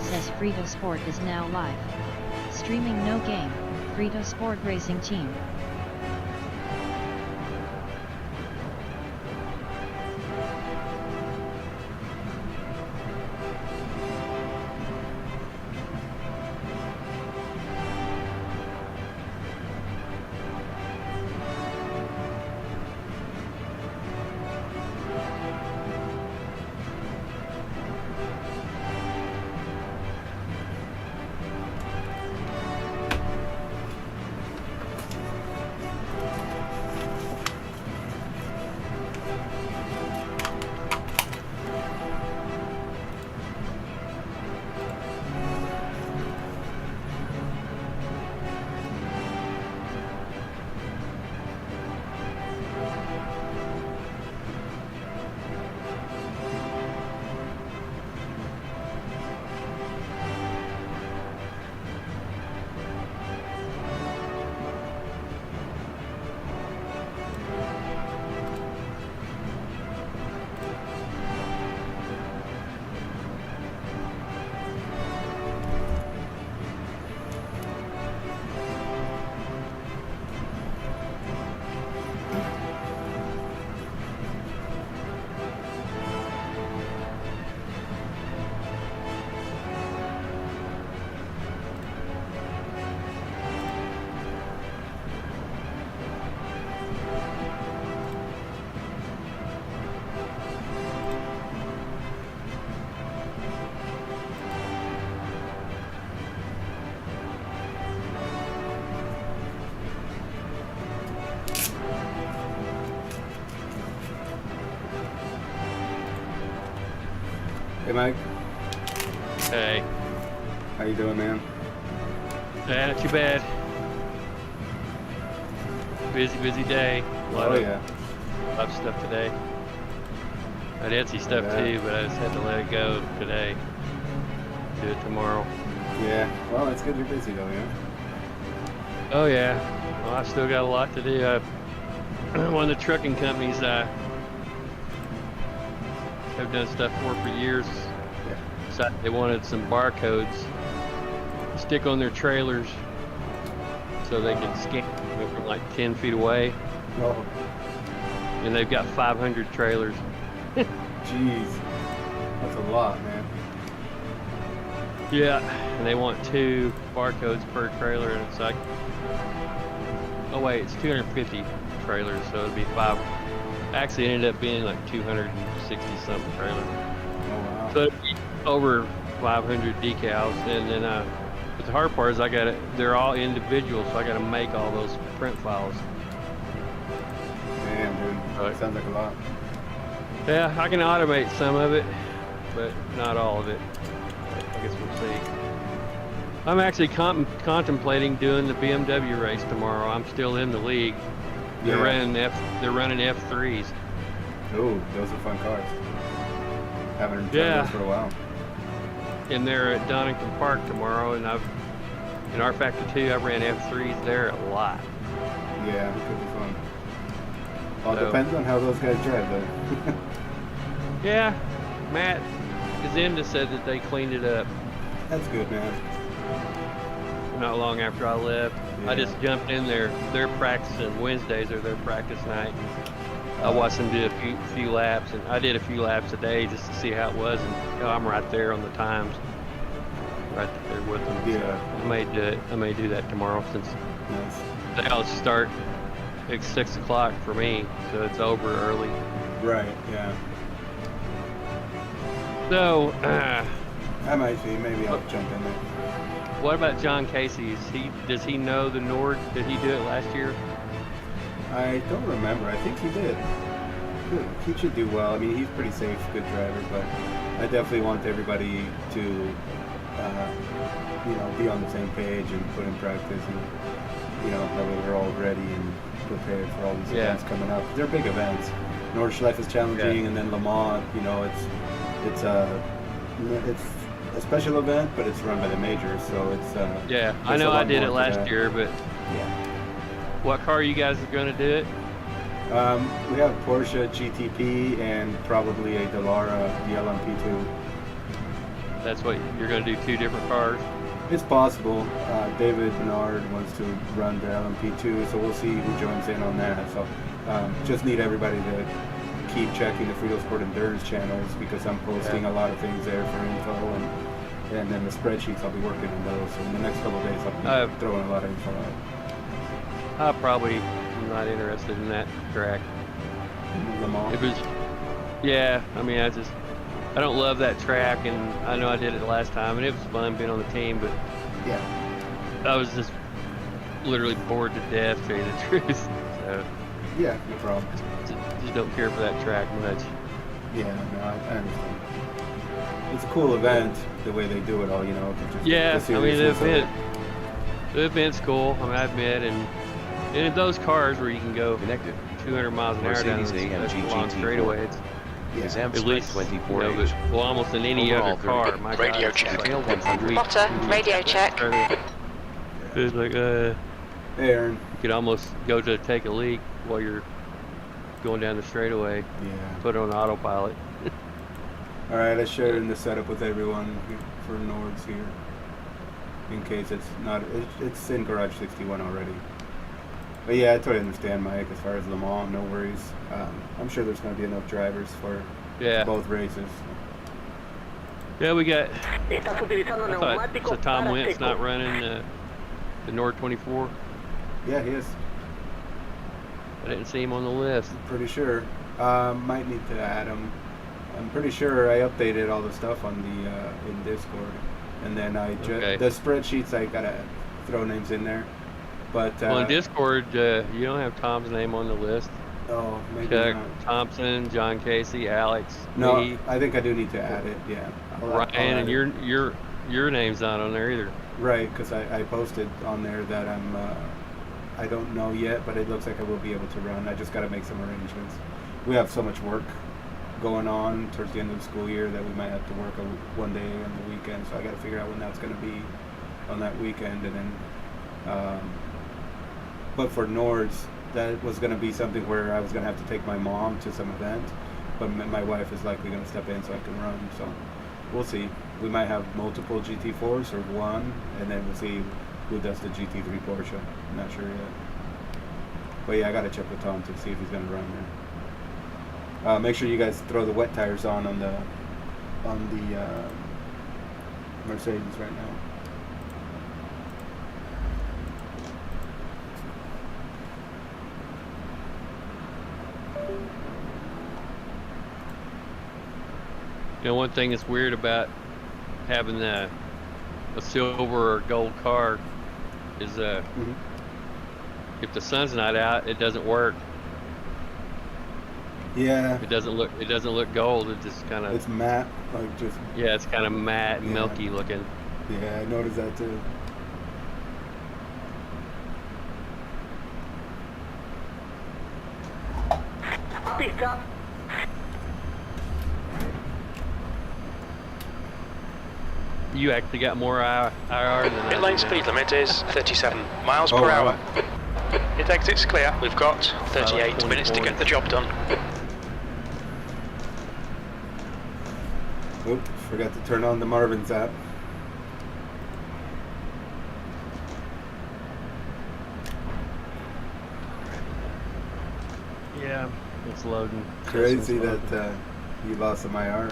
says Fritosport is now live. Streaming no game, Fritosport Racing Team. Hey Mike. Hey. How you doing, man? Not too bad. Busy day. A lot of stuff today. I did see stuff too, but I just had to let it go today. Do it tomorrow. Yeah. Well, it's good you're busy though, yeah? Oh yeah. Well, I still got a lot to do. One of the trucking companies I have done stuff for years. Yeah. Decided they wanted some barcodes to stick on their trailers so they can scan from like 10 feet away. Oh. And they've got 500 trailers. Jeez. That's a lot, man. Yeah, and they want 2 barcodes per trailer, and it's like, oh wait, it's 250 trailers, so it'd be 5. Actually, it ended up being like 260 something trailers. Oh wow. So it'd be over 500 decals, and then but the hard part is they're all individual, so I gotta make all those print files. Damn, dude. Right. Sounds like a lot. Yeah, I can automate some of it, but not all of it. I guess we'll see. I'm actually contemplating doing the BMW race tomorrow. I'm still in the league. They're running F3s. Oh, those are fun cars. Haven't done those for a while. And they're at Donington Park tomorrow, and in our Factor 2, I ran F3s there a lot. Yeah, it could be fun. Well, it depends on how those guys drive, though. Yeah, Matt Gazinda said that they cleaned it up. That's good, man. Not long after I left. Yeah. I just jumped in there. Their practice on Wednesdays are their practice night. I watched them do a few laps, and I did a few laps a day just to see how it was. And I'm right there on the times, right there with them. Yeah. So I may do that tomorrow since Nice. they all start at 6 o'clock for me, so it's over early. Right, yeah. So, I might see. Maybe I'll jump in there. what about John Casey? Does he know the Nord? Did he do it last year? I don't remember. I think he did. Good. He should do well. I mean, he's pretty safe, good driver, but I definitely want everybody to, be on the same page and put in practice, and that way we're all ready and prepared for all these events coming up. They're big events. Nordschleife is challenging, and then Le Mans. It's a special event, but it's run by the majors, so it's I know I did it last year, but yeah. what car are you guys going to do it? We have Porsche GTP and probably a Dallara, the LMP2. that's what you're going to do, 2 different cars. It's possible. David Bernard wants to run the LMP2, so we'll see who joins in on that. So just need everybody to keep checking the Fritosport Endurance channels because I'm posting a lot of things there for info, and then the spreadsheets, I'll be working on those. So in the next couple of days, I'll be throwing a lot of info out. I probably am not interested in that track. Le Mans. It was, yeah, I mean, I don't love that track, and I know I did it last time, and it was fun being on the team, but Yeah. I was just literally bored to death, to tell you the truth. So Yeah, no problem. just don't care for that track much. Yeah, no, I understand. It's a cool event, the way they do it all, you know. Just Yeah, I mean, the it. event's cool, I mean, I admit, and in those cars where you can go Connected. 200 miles an hour down Mercedes the AMG long GT4. straightaway, it's Is at least, AMG you know, 24H. well, almost in any Overall, other car. 30. My Radio God, it's check. like Tail 100. Potter, radio check. It's like, Hey, Aaron. you could almost go to take a leak while you're going down the straightaway, Yeah. put it on autopilot. All right, I shared in the setup with everyone for Nords here, in case it's not. It's in Garage 61 already. But yeah, I totally understand, Mike. As far as Le Mans, no worries. I'm sure there's going to be enough drivers for Yeah. both races. Yeah, we got, Estás utilizando I thought, neumáticos so Tom para Wentz seco. not running the Nords24. Yeah, he is. I didn't see him on the list. Pretty sure. Might need to add him. I'm pretty sure I updated all the stuff on the in Discord, and then Okay. the spreadsheets I gotta throw names in there. But Well, in Discord, you don't have Tom's name on the list. oh, maybe Chuck not. Thompson, John Casey, Alex, No, me, I think I do need to add it. Yeah. I'll Ryan, add and it. your name's not on there either. Right, because I posted on there that I don't know yet, but it looks like I will be able to run. I just got to make some arrangements. We have so much work going on towards the end of the school year that we might have to work one day on the weekend, so I got to figure out when that's going to be on that weekend. And then, but for Nords, that was going to be something where I was going to have to take my mom to some event, but my wife is likely going to step in so I can run, so we'll see. We might have multiple GT4s or one, and then we'll see who does the GT3 Porsche. I'm not sure yet. But yeah, I gotta check with Tom to see if he's gonna run there. Make sure you guys throw the wet tires on the Mercedes right now. You know, one thing that's weird about having a silver or gold car is if the sun's not out, it doesn't work. Yeah. It doesn't look gold. It just kind of, It's matte, like just. yeah, it's kind of matte and Yeah. milky looking. Yeah, I noticed that too. Pista. You actually got more IR than I Pit lane do now. speed limit is 37 miles Oh, per wow. hour. Pit exit's clear. We've got 38 minutes to get the job done. Oops, forgot to turn on the Marvin's app. Yeah, it's loading. Crazy It's that loading. you lost some IR.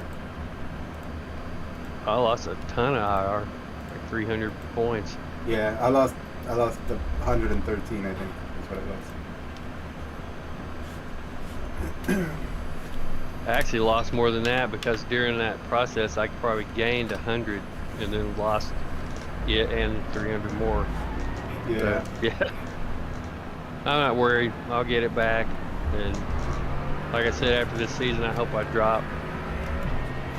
I lost a ton of IR, like 300 points. Yeah, I lost the 113, I think, is what it was. I actually lost more than that because during that process I probably gained 100 and then lost it and 300 more. Yeah. Yeah. I'm not worried. I'll get it back. And like I said, after this season, I hope I drop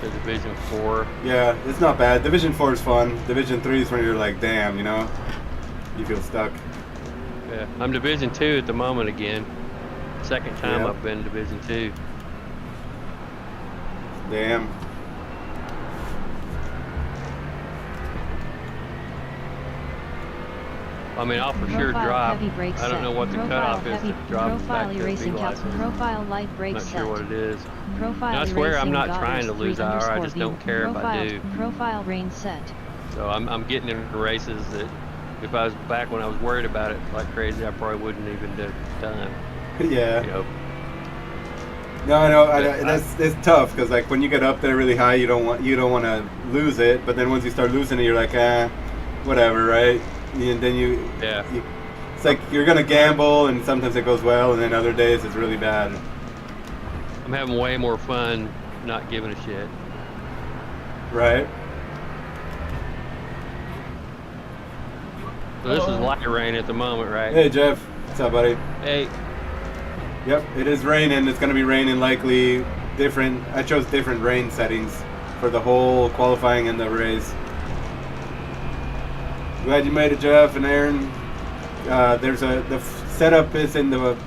to Division 4. Yeah, it's not bad. Division 4 is fun. Division 3 is when you're like, damn, you know? You feel stuck. Yeah. I'm Division 2 at the moment again. Second time Yeah. I've been Division 2. Damn. I mean, I'll for sure Profile drop. heavy brake I don't know set. what the Profile cutoff is heavy, to drop profile back to a B racing cap. license. Profile light brake Not set. sure what it is. Profile And I swear I'm racing not daughters trying to lose 3 IR, I underscore just V. don't care if I Profile, do. profile range set. So I'm getting into races that if I was back when I was worried about it like crazy, I probably wouldn't even have done. Yeah. You know, No, I know. It's tough because like when you get up there really high, you don't want to lose it. But then once you start losing it, you're like, whatever, right? And then it's like you're gonna gamble, and sometimes it goes well, and then other days it's really bad. I'm having way more fun not giving a shit. Right. So this is light rain at the moment, right? Hey Jeff, what's up, buddy? Hey. Yep, it is raining. It's going to be raining likely different. I chose different rain settings for the whole qualifying and the race. Glad you made it, Jeff and Aaron. The setup is in the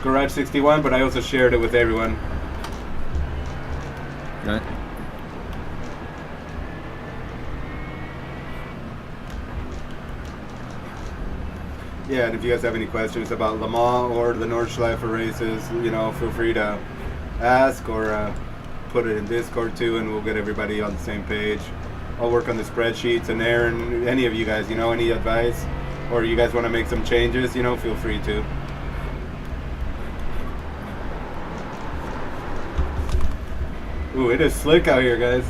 Garage 61, but I also shared it with everyone. Okay. Yeah, and if you guys have any questions about Le Mans or the Nordschleife races, you know, feel free to ask or put it in Discord too, and we'll get everybody on the same page. I'll work on the spreadsheets, and Aaron, any of you guys, you know, any advice, or you guys want to make some changes, you know, feel free to. Ooh, it is slick out here, guys.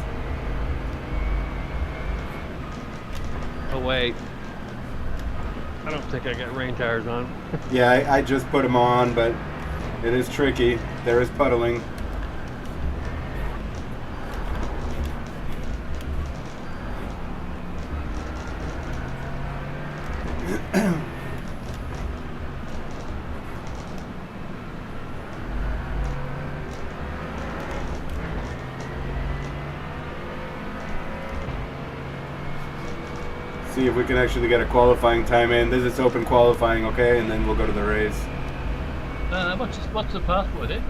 Oh wait. I don't think I got rain tires on. Yeah, I just put them on, but it is tricky. There is puddling. See if we can actually get a qualifying time in. This is open qualifying, okay? And then we'll go to the race. What's the passport there?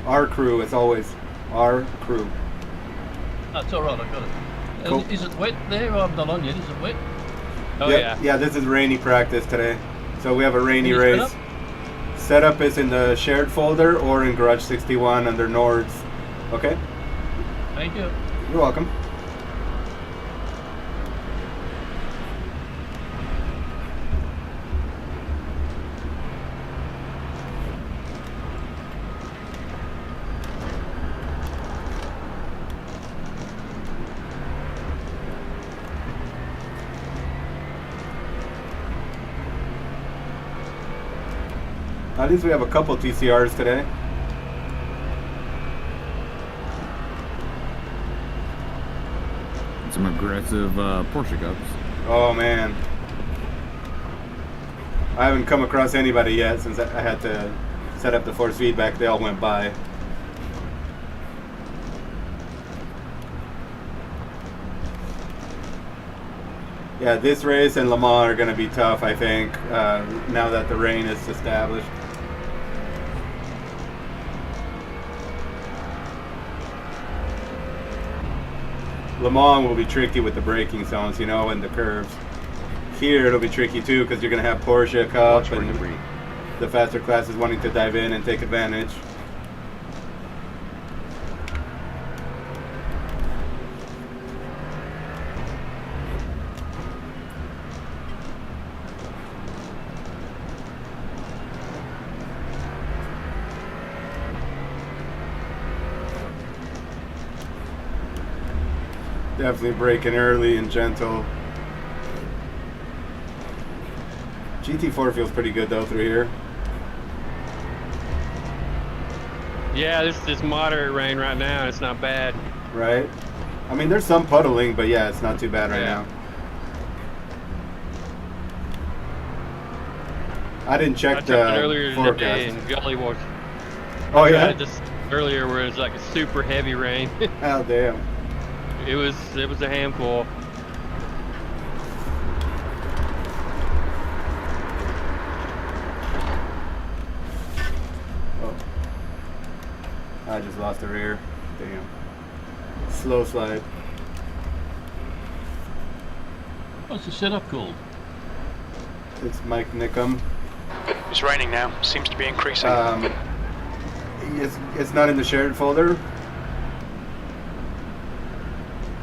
Our crew, as always. Our crew. That's alright, I got it. Cool. Is it wet there? I'm not on yet, is it wet? Oh Yep. yeah. Yeah, this is rainy practice today. So we have a rainy Any race. setup? Setup is in the shared folder or in Garage 61 under Nords. Okay? Thank you. You're welcome. At least we have a couple TCRs today. Some aggressive Porsche Cups. Oh man. I haven't come across anybody yet since I had to set up the force feedback. They all went by. Yeah, this race and Le Mans are going to be tough, I think, now that the rain is established. Le Mans will be tricky with the braking zones, you know, and the curves. Here it'll be tricky too because you're going to have Porsche Cup and the faster classes wanting to dive in and take advantage. Definitely braking early and gentle. GT4 feels pretty good though through here. Yeah, this moderate rain right now. It's not bad. Right? I mean, there's some puddling, but yeah, it's not too bad right now. I didn't check I checked the it earlier today forecast. in Gully Wars. Oh I yeah? tried this earlier where it was like a super heavy rain. Oh damn. It was a handful. Oh. I just lost the rear. Damn. Slow slide. What's the setup called? It's Mike Nickum. It's raining now. Seems to be increasing. It's not in the shared folder.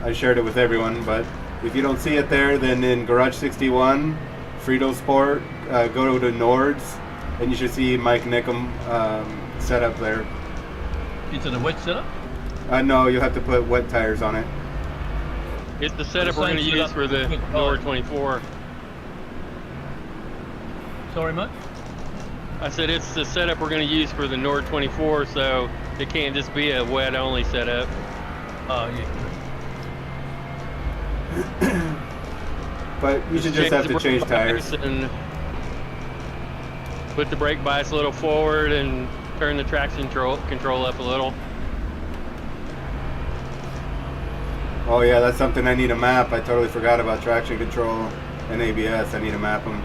I shared it with everyone, but if you don't see it there, then in Garage 61, Fritosport, go to Nords, and you should see Mike Nickum setup there. Is it a wet setup? No, you have to put wet tires on it. It's the setup The we're same going to use setup for the with Nords24. Sorry, mate? I said it's the setup we're going to use for the Nords24, so it can't just be a wet only setup. Oh, yeah. But you should just have to change tires. And put the brake bias a little forward and turn the traction control up a little. Oh yeah, that's something I need a map. I totally forgot about traction control and ABS. I need to map them.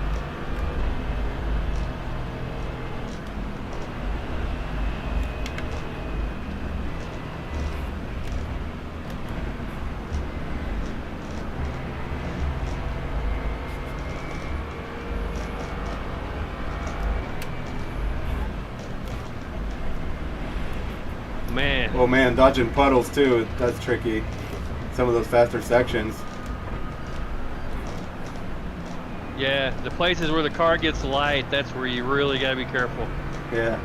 Man. Oh man, dodging puddles too. That's tricky. Some of those faster sections. Yeah, the places where the car gets light, that's where you really got to be careful. Yeah.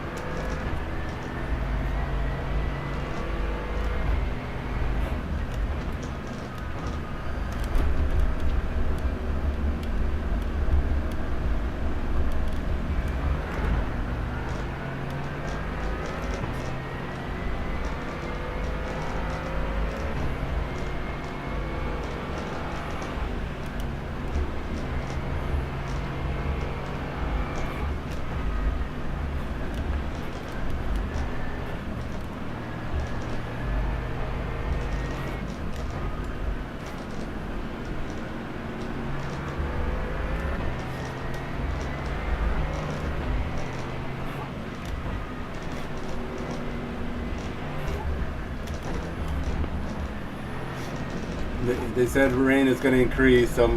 They said rain is going to increase, so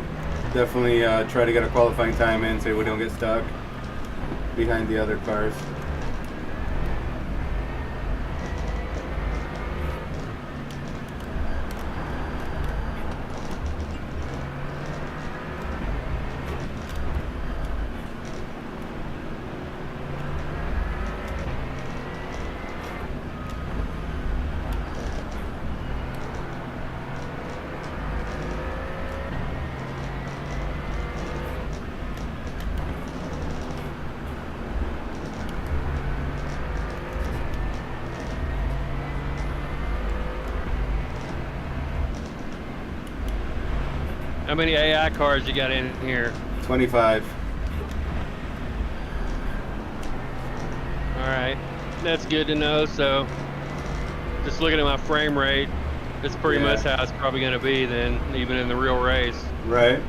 definitely try to get a qualifying time in so we don't get stuck behind the other cars. How many AI cars you got in here? 25. All right, that's good to know. So, just looking at my frame rate, it's pretty much how it's probably going to be then, even in the real race. Right.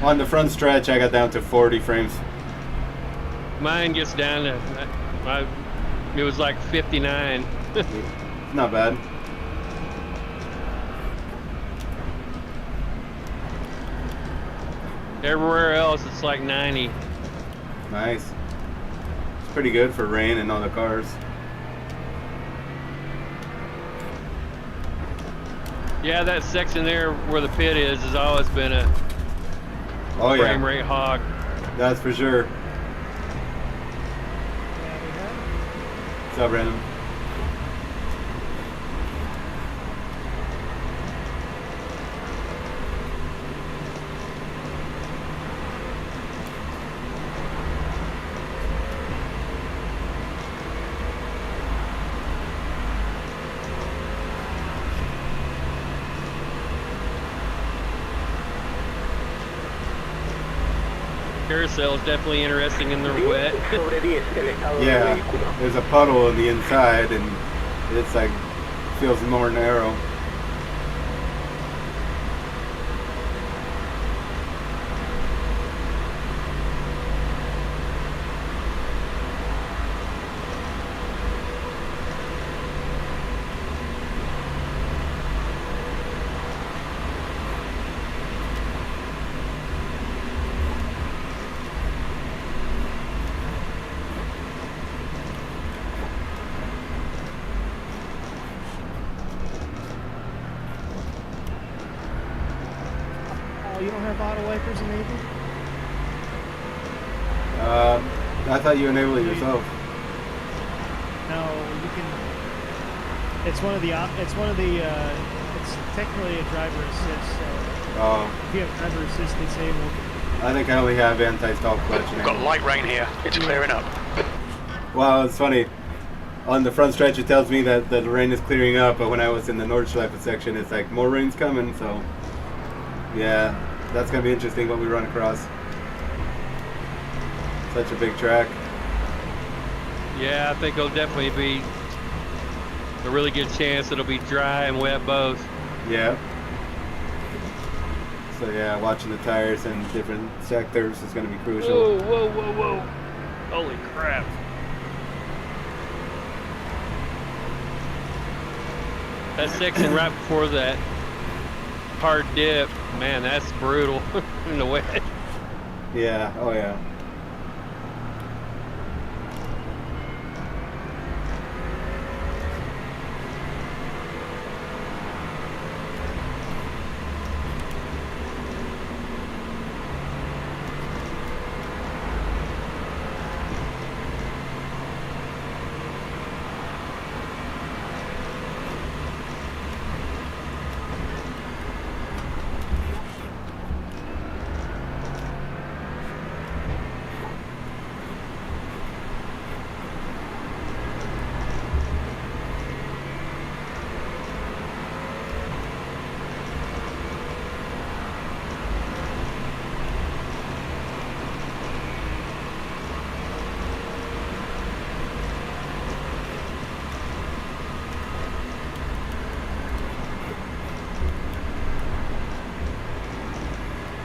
On the front stretch, I got down to 40 frames. Mine gets down to, it was like 59. Not bad. Everywhere else, it's like 90. Nice. It's pretty good for rain and all the cars. Yeah, that section there where the pit is has always been a frame rate hog. That's for sure. What's up, Brandon? Carousel is definitely interesting in the wet. Yeah, there's a puddle on the inside and it's like, feels more narrow. you don't have auto wipers enabled? I thought you enabled it yourself. No, you can. It's one of the. It's technically a driver assist. So Oh, if you have driver assist disabled. I think I only have anti-stall clutch We've got enabled. light rain here. It's clearing up. Well, it's funny. On the front stretch, it tells me that the rain is clearing up, but when I was in the Nords24 section, it's like more rain's coming. So, yeah, that's gonna be interesting what we run across. Such a big track. Yeah, I think it'll definitely be a really good chance it'll be dry and wet both. Yeah. So yeah, watching the tires in different sectors is gonna be crucial. Whoa, whoa, whoa, whoa! Holy crap! That section right before that hard dip, man, that's brutal in the wet. Yeah. Oh yeah.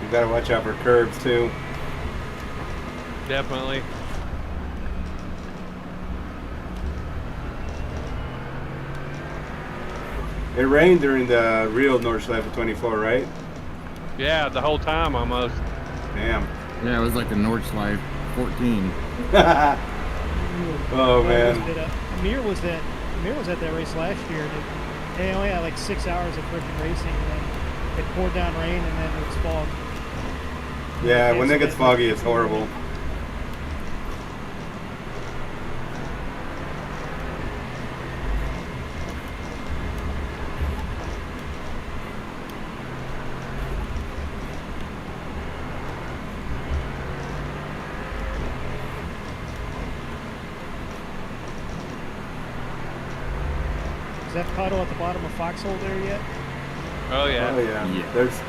You gotta watch out for curbs too. Definitely. It rained during the real Nords24 24, right? Yeah, the whole time almost. Damn. Yeah, it was like the Nords24 14. Oh man. Amir was at that race last year. And they only had like 6 hours of freaking racing, and then it poured down rain, and then it was fog. Yeah, when it gets foggy, it's horrible. Is that puddle at the bottom of Foxhole there yet? Oh yeah. Oh yeah. Yeah. There's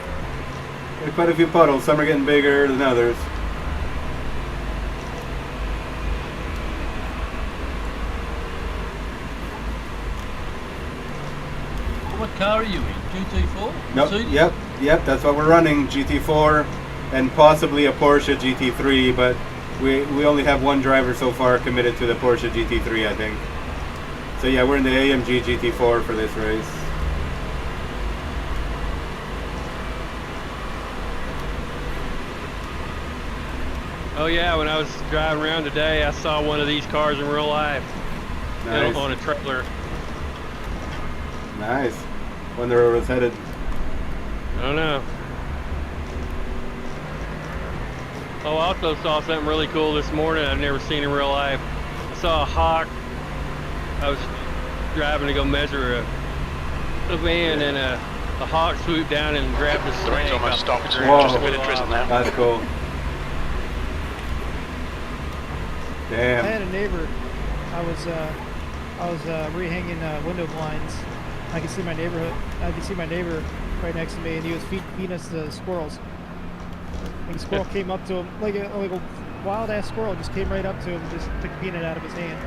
quite a few puddles. Some are getting bigger than others. What car are you in? GT4? Nope. Mercedes? Yep. That's what we're running. GT4 and possibly a Porsche GT3, but we only have one driver so far committed to the Porsche GT3, I think. So yeah, we're in the AMG GT4 for this race. Oh yeah, when I was driving around today, I saw one of these cars in real life. Nice. On a trailer. Nice. Wonder where it was headed. I don't know. Oh, I also saw something really cool this morning I've never seen in real life. I saw a hawk. I was driving to go measure a van, and a hawk swooped down and grabbed the The rain's snake almost off the stopped. ground. Just a bit of drizzle now. That's cool. I Damn. had a neighbor. I was rehanging window blinds. I could see my neighborhood. I could see my neighbor right next to me, and he was feeding us the squirrels. And the squirrel came up to him like a wild ass squirrel. Just came right up to him, and just took a peanut out of his hand.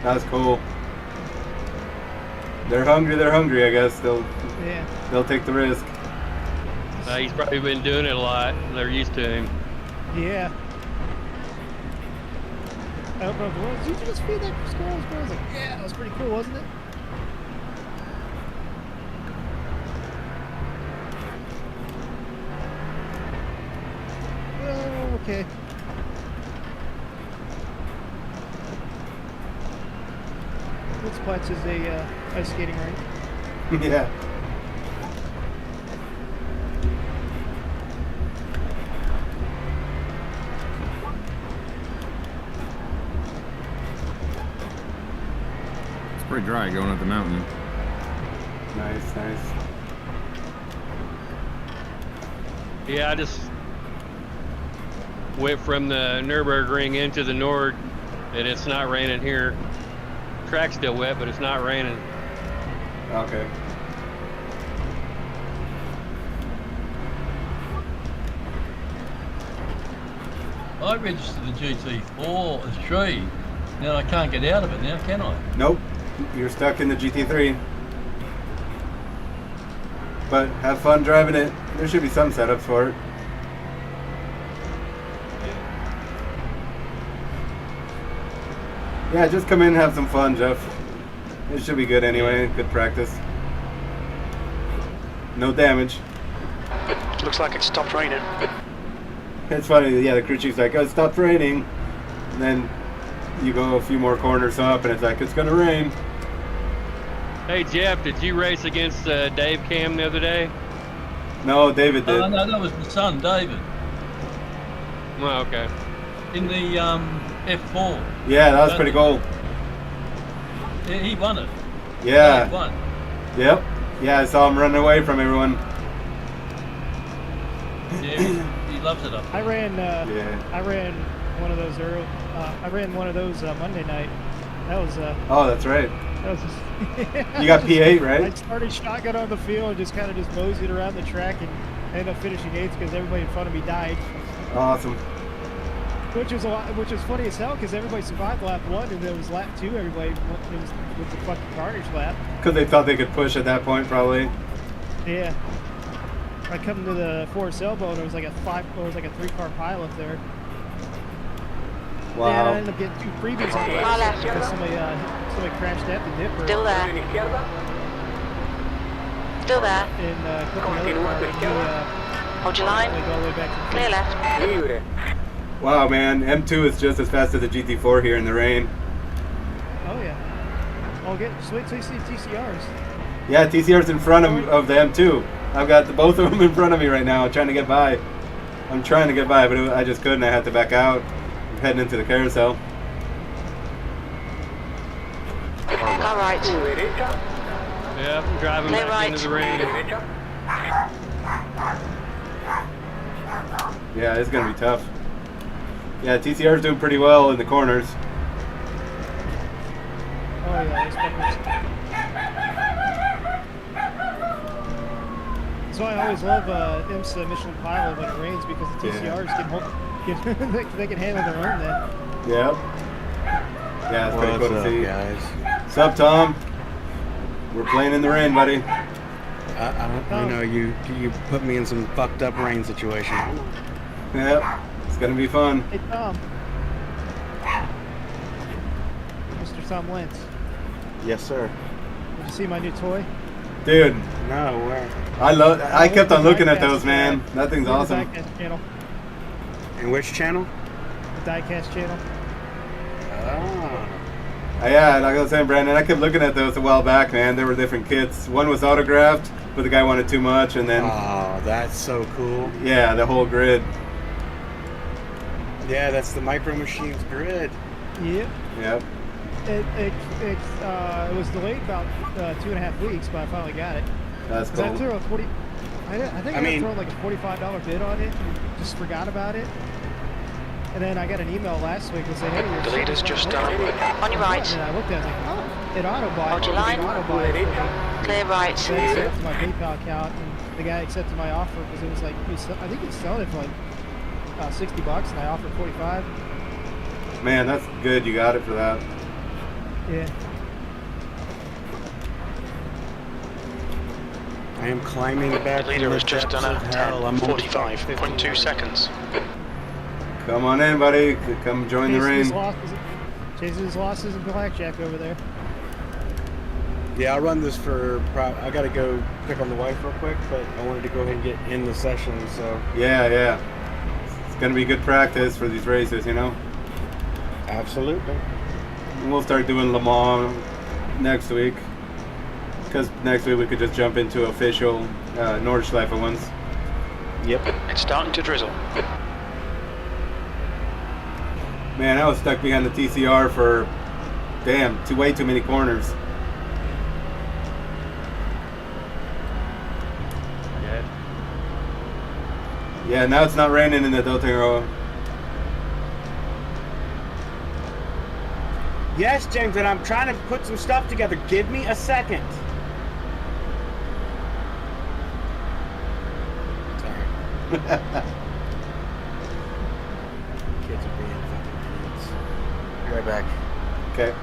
That's cool. They're hungry, I guess. They'll take the risk. He's probably been doing it a lot. They're used to him. Yeah. I don't know. Did you just feed that squirrel? I was like, yeah, that was pretty cool, wasn't it? Oh, okay. This Platz is a ice skating rink. Yeah. pretty dry going up the mountain. Nice, nice. Yeah, I just went from the Nürburgring into the Nord, and it's not raining here. Track's still wet, but it's not raining. Okay. I registered the GT4 as tree. Now I can't get out of it now, can I? Nope. You're stuck in the GT3. But have fun driving it. There should be some setups for it. Yeah, just come in and have some fun, Jeff. It should be good anyway. Good practice. No damage. Looks like it stopped raining. It's funny, yeah, the crew chief's like, oh, it stopped raining. And then you go a few more corners up and it's like, it's gonna rain. Hey Jeff, did you race against Dave Cam the other day? No, David did. No, that was my son, David, Oh, okay. in the F4. Yeah, that was pretty cool. He won it. Yeah. He won. Yep. Yeah, I saw him running away from everyone. Yeah, he loves it up there. I ran. Yeah. I ran one of those early. I ran one of those Monday night. That was. Oh, that's right. That was just, You got P8, I right? started shotgun on the field and just kind of just moseyed around the track and ended up finishing 8th because everybody in front of me died. Awesome. Which was funny as hell because everybody survived lap 1 and then it was lap 2. Everybody was with the fucking carnage lap. Because they thought they could push at that point, probably. Yeah. I come to the Forest Elbow and it was like a 3-car pile up there. Wow. Yeah, I ended up getting 2 freebies on the left because somebody crashed at the dipper. Still there. Still there. And took another car and he, Hold your line. go all the way back to the Clear left. Wow, man. M2 is just as fast as the GT4 here in the rain. Oh yeah. I'll get wait till you see TCRs. Yeah, TCR's in front of the M2. I've got both of them in front of me right now, trying to get by. I'm trying to get by, but I just couldn't. I had to back out. I'm heading into the carousel. All right. Yeah, I'm driving Play back right. into the rain. Yeah, it's going to be tough. Yeah, TCR's doing pretty well in the corners. Oh yeah, those fuckers. That's why I always love IMSA Michelin Pilot when it rains because the TCRs they can handle their own then. Yep. Yeah, it's pretty cool to see. Guys? What's up, Tom? We're playing in the rain, buddy. I know you put me in some fucked up rain situation. Yep. It's going to be fun. Hey Tom. Mr. Tom Lentz. Yes, sir. Did you see my new toy? Dude, No, where? I kept on looking at those, man. That thing's The awesome. Diecast channel. In which channel? The Diecast channel. Oh. Yeah, like I was saying, Brandon, I kept looking at those a while back, man. There were different kits. One was autographed, but the guy wanted too much, and then Oh, that's so cool. yeah, the whole grid. Yeah, that's the Micro Machines grid. Yep. Yep. It was delayed about 2.5 weeks, but I finally got it. That's 'Cause I cool. threw a 40. I think I mean- thrown like a $45 bid on it and just forgot about it. And then I got an email last week that said, "Hey, your The leader's shipment's just not done. ready." On your right. And I looked at it, I was like, "Oh, it auto-buy." Hold your line. Clear right. So I accepted my PayPal account, and the guy accepted my offer because it was like, I think he was selling it for like $60, and I offered 45. Man, that's good. You got it for that. Yeah. I am climbing back. The leader from has the just depths done of a hell. I'm 10:45.2 seconds. Come on in, buddy. Come join the rain. Chasing his losses in blackjack over there. Yeah, I'll run this for. I gotta go pick on the wife real quick, but I wanted to go ahead and get in the session. So Yeah. It's gonna be good practice for these races, you know. absolutely. And we'll start doing Le Mans next week, because next week we could just jump into official Nordschleife ones. Yep. It's starting to drizzle. Man, I was stuck behind the TCR for, damn, way too many corners. Yeah, now it's not raining in the Dotting Row. Yes, James, and I'm trying to put some stuff together. Give me a second. Sorry. Kids are being fucking idiots. Be right back. Okay.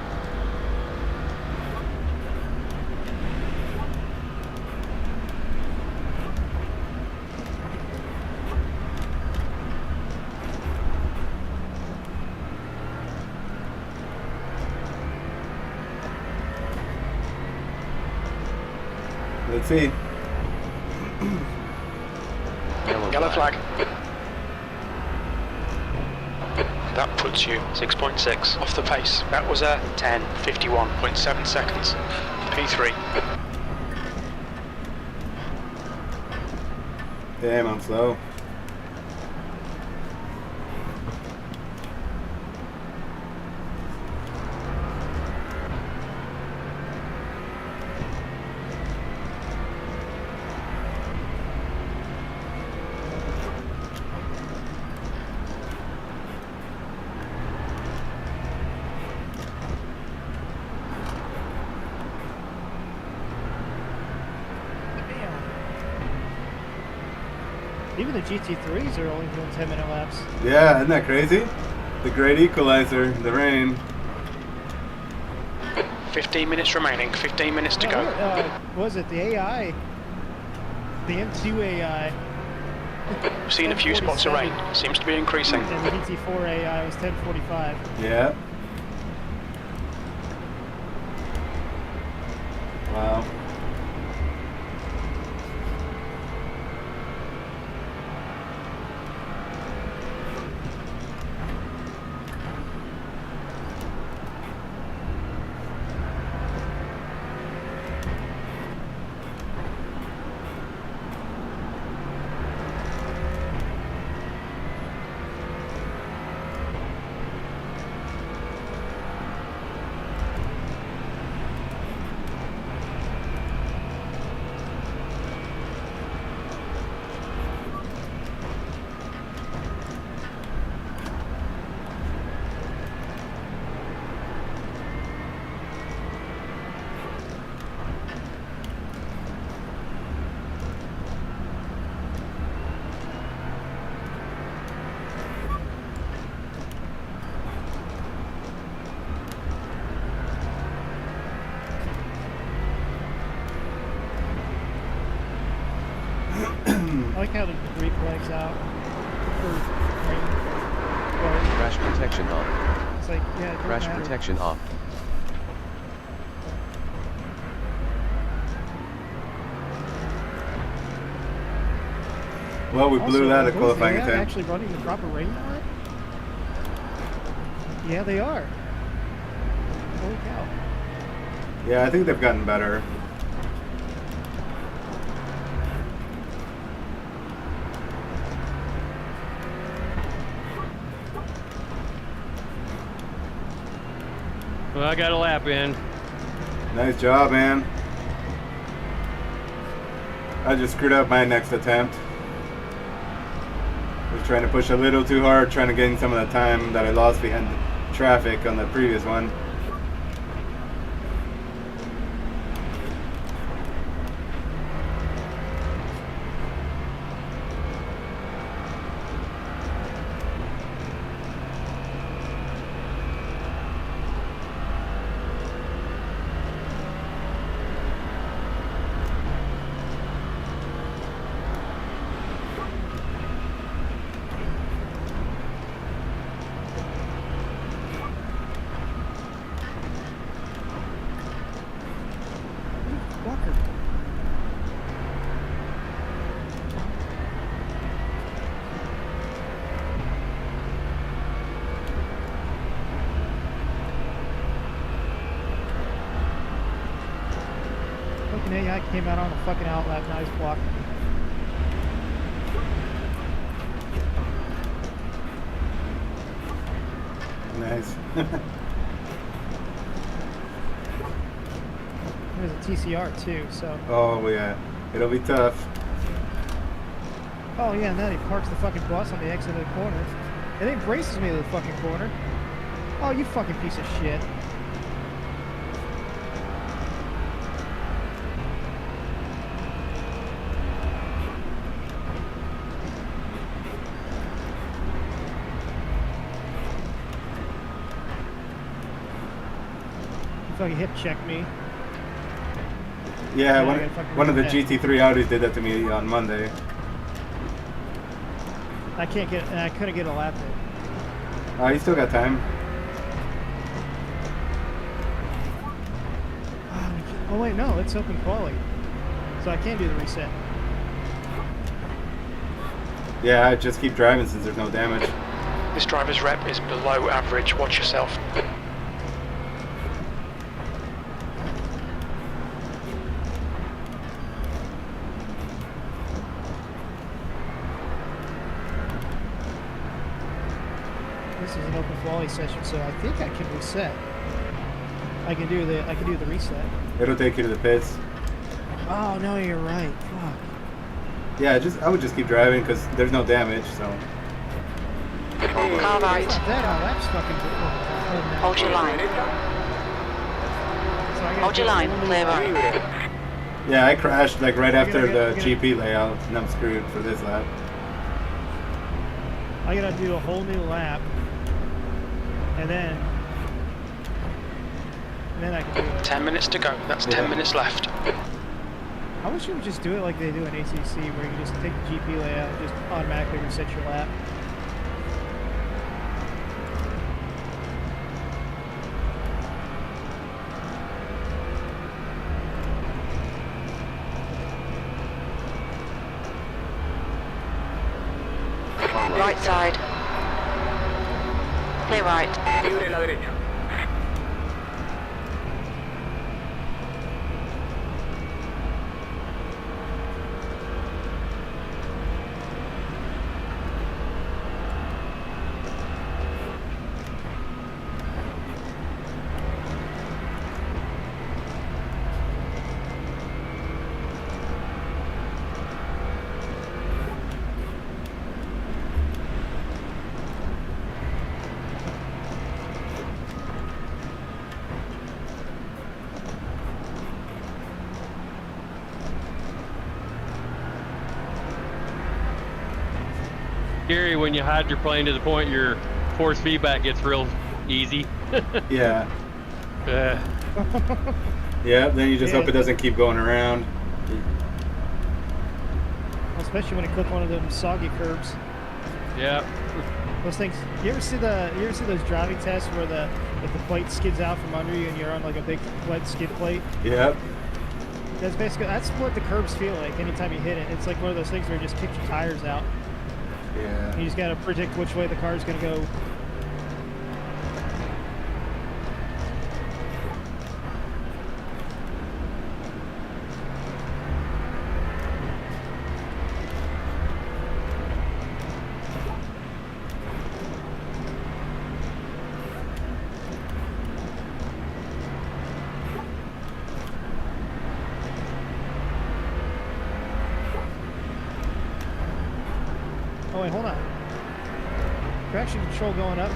Let's see. Yellow flag. That puts you 6.6 off the pace. That was a 10:51.7 seconds. P3. Damn, I'm slow. Even the GT3s are only doing 10-minute laps. Yeah, isn't that crazy? The great equalizer, the rain. 15 minutes remaining, 15 minutes to go. What was it the AI? The M2 AI. We've seen a few spots of rain. Seems to be increasing. And the GT4 AI was 10:45. Yeah. Wow. I like how the debris flags out for rain. Crash protection off. It's like, yeah, it doesn't Crash matter. protection off. Well, we blew that at qualifying attempt. attempt. Actually running the proper rain line? Yeah, they are. Holy cow. Yeah, I think they've gotten better. Well, I got a lap in. Nice job, man. I just screwed up my next attempt. Was trying to push a little too hard, trying to gain some of the time that I lost behind traffic on the previous one. Walker. Fucking AI came out on a fucking outlap, nice block. Nice. There's a TCR too, so. Oh yeah, it'll be tough. Oh yeah, and then he parks the fucking bus on the exit of the corner. And then braces me to the fucking corner. Oh, you fucking piece of shit. You fucking hip checked me. Yeah, Yeah, I one, gotta fucking one of the read that. GT3 Audis did that to me on Monday. I couldn't get a lap there. You still got time. Oh wait, no, it's open quality. So I can do the reset. Yeah, just keep driving since there's no damage. This driver's rep is below average. Watch yourself. This is an open quality session, so I think I can reset. I can do the reset. It'll take you to the pits. Oh no, you're right. Fuck. Yeah, I would just keep driving because there's no damage. So. Car right. That's fucking good. Hold your line. Hold your line. Clear right. Yeah, I crashed like right after You're the gonna- GP layout, and I'm screwed for this lap. I gotta do a whole new lap, and then I can do it. 10 minutes to go. That's 10 minutes left. I wish you would just do it like they do in ACC, where you just take the GP layout and just automatically reset your lap. Right side. Clear right. Libre la derecha. Scary when you hydroplane to the point your force feedback gets real easy. Yeah. Yeah. Then you just hope it doesn't keep going around. Especially when you clip one of them soggy curbs. Yeah. Those things. You ever see those driving tests where if the plate skids out from under you and you're on like a big wet skid plate? Yep. That's what the curbs feel like anytime you hit it. It's like one of those things where you just kick your tires out. Yeah. You just gotta predict which way the car's gonna go. Oh wait, hold on. Traction control going up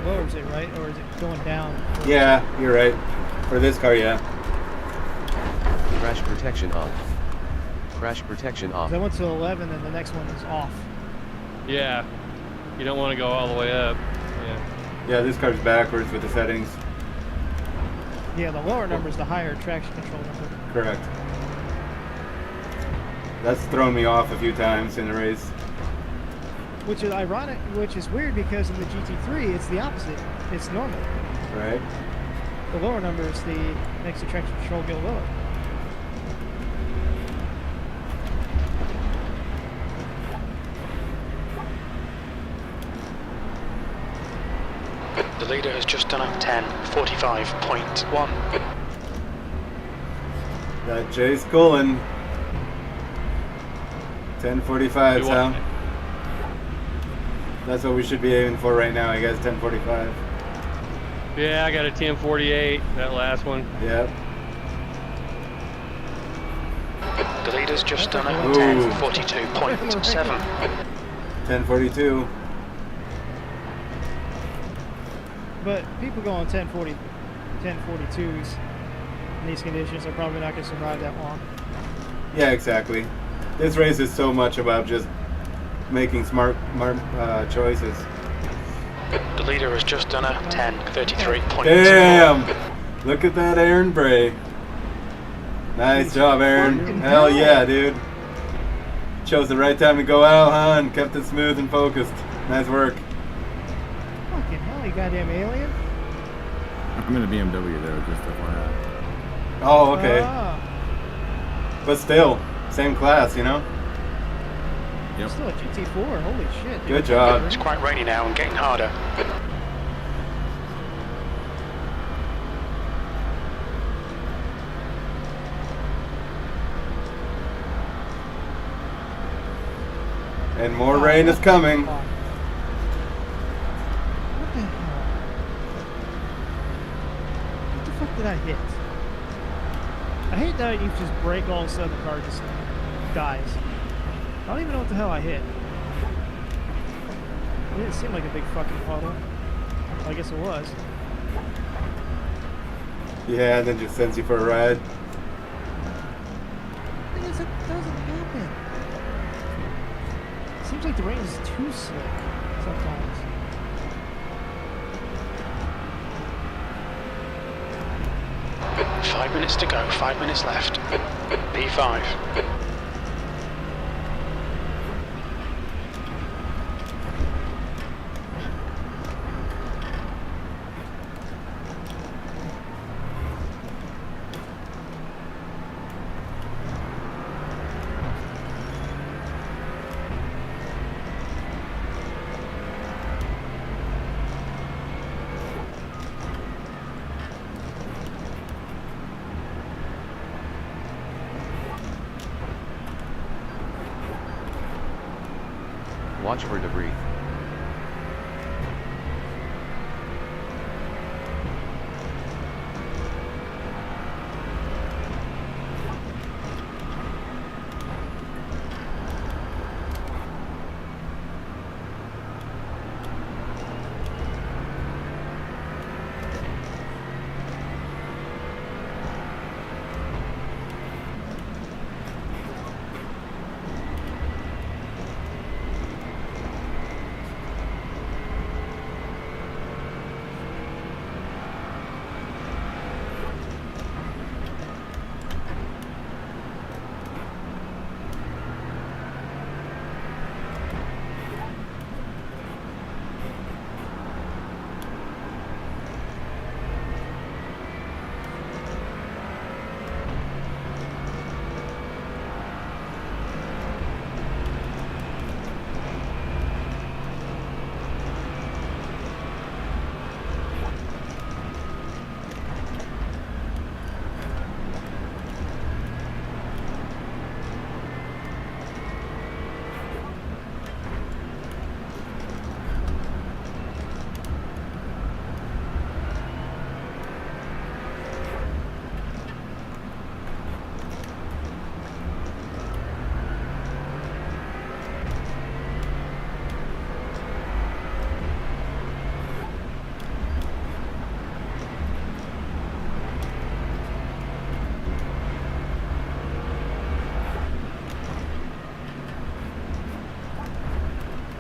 lowers it, right? Or is it going down? Yeah, you're right. For this car, yeah. Crash protection on. Crash protection off. I went to 11 and the next one is off. Yeah. You don't want to go all the way up. Yeah. Yeah, this car's backwards with the settings. Yeah, the lower number is the higher traction control number. Correct. That's thrown me off a few times in the race. Which is ironic, which is weird because in the GT3 it's the opposite. It's normal. Right. The lower number is makes the traction control go lower. The leader has just done a 10:45.1. That Jay's Cullen. 10:45, Sal. That's what we should be aiming for right now, I guess. 10:45. Yeah, I got a 10:48. That last one. Yep. The leader's just done a Ooh. 10:42.7. 10:42. But people going 10:40, 10:42s in these conditions are probably not going to survive that long. Yeah, exactly. This race is so much about just making smart choices. The leader has just done a 10:33.2. Damn! Look at that Aaron Bray. Nice job, Aaron. Hell yeah, dude. Chose the right time to go out, huh? And kept it smooth and focused. Nice work. Fucking hell, you goddamn alien. I'm in a BMW though, just FYI. Oh, okay. Ah, But still, same class, you know? Yep. still a GT4. Holy shit. Dude. Good job. It's quite rainy now and getting harder. And more rain is coming. What the hell? What the fuck did I hit? I hate that you just brake all of a sudden the car just dies. I don't even know what the hell I hit. It didn't seem like a big fucking puddle. I guess it was. Yeah, and then just sends you for a ride. It doesn't happen. Seems like the rain is too slick sometimes. Five minutes to go, 5 minutes left. P5. Watch for debris.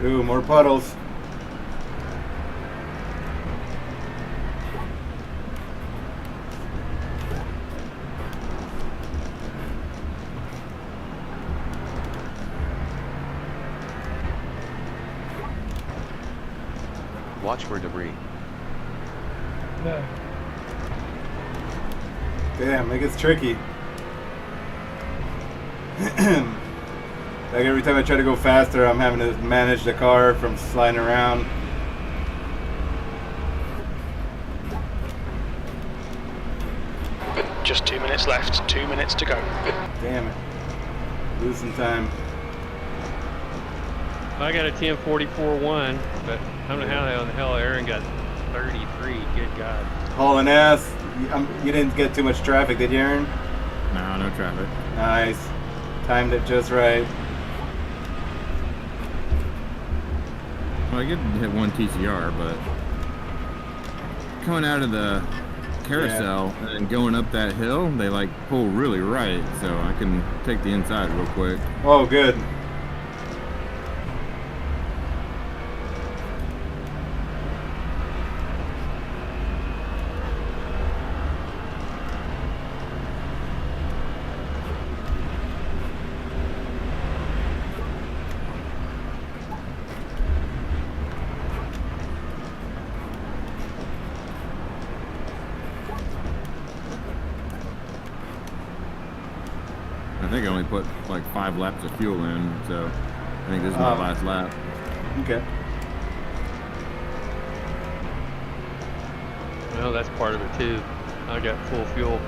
Ooh, more puddles. Watch for debris. No. Damn, it gets tricky. Like every time I try to go faster, I'm having to manage the car from sliding around. Just 2 minutes left, 2 minutes to go. Damn it. Losing time. I got a 10:44.1, but I don't know how the hell Aaron got 33. Good God. Hauling ass. You didn't get too much traffic, did you, Aaron? No, no traffic. Nice. Timed it just right. Well, I get to hit one TCR, but coming out of the carousel and going up that hill, they like pull really right, so I can take the inside real quick. Oh, good. I think I only put like 5 laps of fuel in, so I think this is my last lap. Okay. Well, that's part of it too. I got full fuel.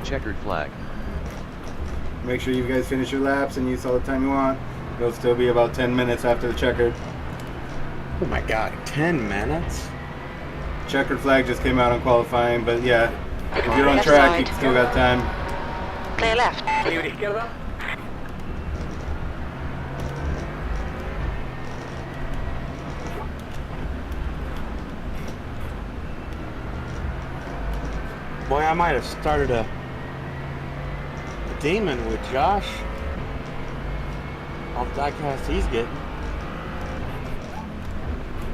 Checkered flag. Make sure you guys finish your laps and use all the time you want. It'll still be about 10 minutes after the checkered. Oh my god, 10 minutes? Checkered flag just came out on qualifying, but yeah, if you're on Left track, side. you still got time. Clear left. Libre izquierda. Boy, I might have started a demon with Josh. All the diecast he's getting.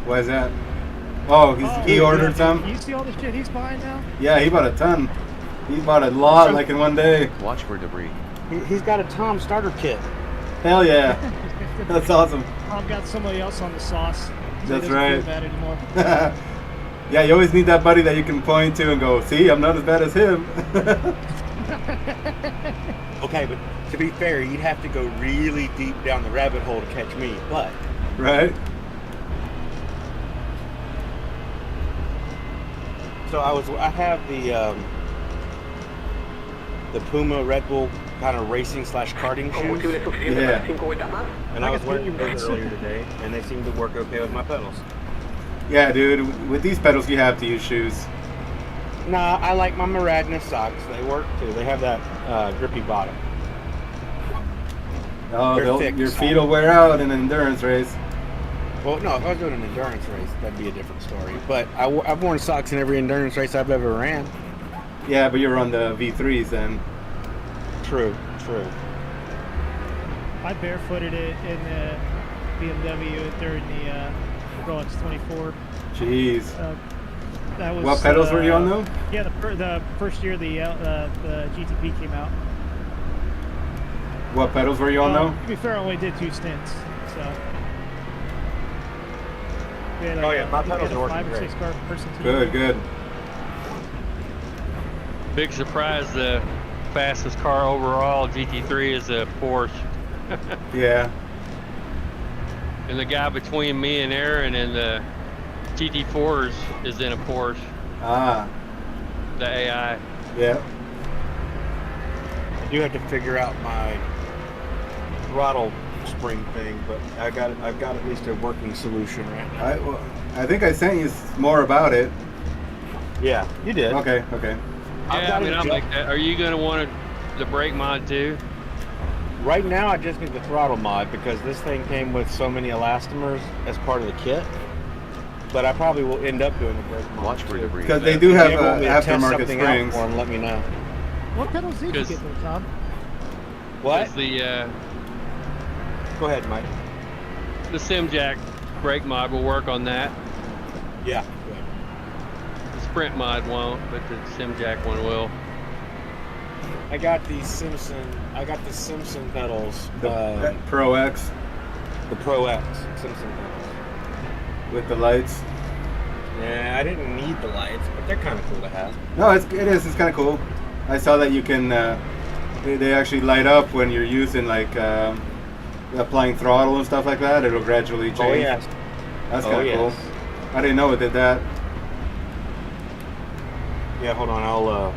Why is that? Oh, he ordered some? You see all the shit he's buying now? Yeah, he bought a ton. He bought a lot, like in one day. Watch for debris. He's got a Tom starter kit. Hell yeah. That's awesome. I've got somebody else on the sauce. So he That's doesn't right. feel bad anymore. Yeah, you always need that buddy that you can point to and go, see, I'm not as bad as him. Okay, but to be fair, you'd have to go really deep down the rabbit hole to catch me, but... Right? So I have the Puma Red Bull kind of racing / karting shoes. Combustible suficiente Yeah. para 5 vueltas más. And I was wearing those earlier today, and they seem to work okay with my pedals. Yeah, dude, with these pedals, you have to use shoes. Nah, I like my Maragna socks. They work too. They have that grippy bottom. Oh, They're your thick, feet will wear out in an endurance race. Well, no, if I was doing an endurance race, that'd be a different story. But I've worn socks in every endurance race I've ever ran. Yeah, but you're on the V3s then. True. I barefooted it in the BMW during the Nords 24. Jeez. That was, What pedals were you on though? Yeah, the first year the GT4 came out. What pedals were you on though? To be fair, I only did 2 stints, so. We had Oh, yeah, my pedals we had are a working 5 or 6 great. car person team. Good. Big surprise, the fastest car overall, GT3, is a Porsche. Yeah. And the guy between me and Aaron and the GT4s is in a Porsche, Ah. the AI. Yeah. I do have to figure out my throttle spring thing, but I've got at least a working solution right now. I think I sent you more about it. Yeah, you did. Okay. Yeah, I mean, I'll make that. Are you going to want the brake mod too? Right now, I just need the throttle mod because this thing came with so many elastomers as part of the kit. But I probably will end up doing the brake mod. Watch for too. debris. Because they do have If you ever want me to test aftermarket something out springs. for 'em, let me know. What pedals did you get there, Tom? What? Is the Go ahead, Mike. the SimJack brake mod will work on that. Yeah. Good. The Sprint mod won't, but the SimJack one will. I got the Simpson pedals. The Pro X The Pro X Simpson pedals. with the lights. Yeah, I didn't need the lights, but they're kind of cool to have. No, it is. It's kind of cool. I saw that you can. They actually light up when you're using like applying throttle and stuff like that. It'll gradually change. Oh yes. That's kind of cool. I didn't know it did that. Yeah, hold on. I'll.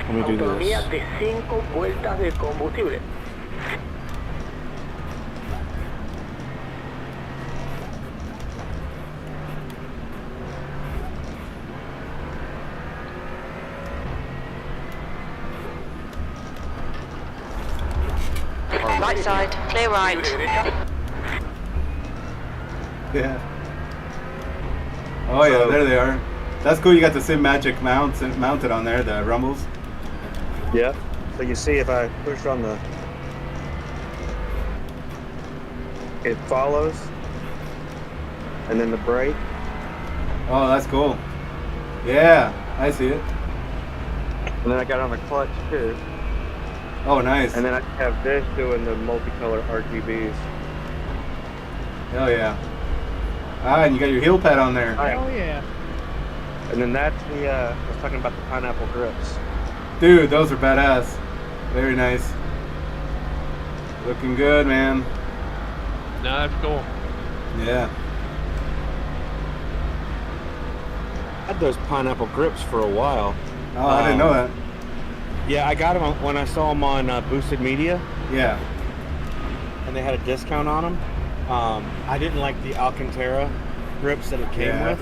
Let me do Autonomía this. de 5 vueltas de combustible. Right side, clear right. Yeah. Oh yeah, there they are. That's cool. You got the Sim Magic mounted on there, the rumbles. Yeah. So you see if I push on the, it follows, and then the brake. Oh, that's cool. Yeah, I see it. And then I got on the clutch too. Oh, nice. And then I have this doing the multicolor RGBs. Hell yeah. Ah, and you got your heel pad on there. Oh yeah. And then that's the, I was talking about the pineapple grips. Dude, those are badass. Very nice. Looking good, man. No, that's cool. Yeah. I had those pineapple grips for a while. Oh, I didn't know that. Yeah, I got them when I saw them on Boosted Media. Yeah. And they had a discount on them. I didn't like the Alcantara grips that it came with.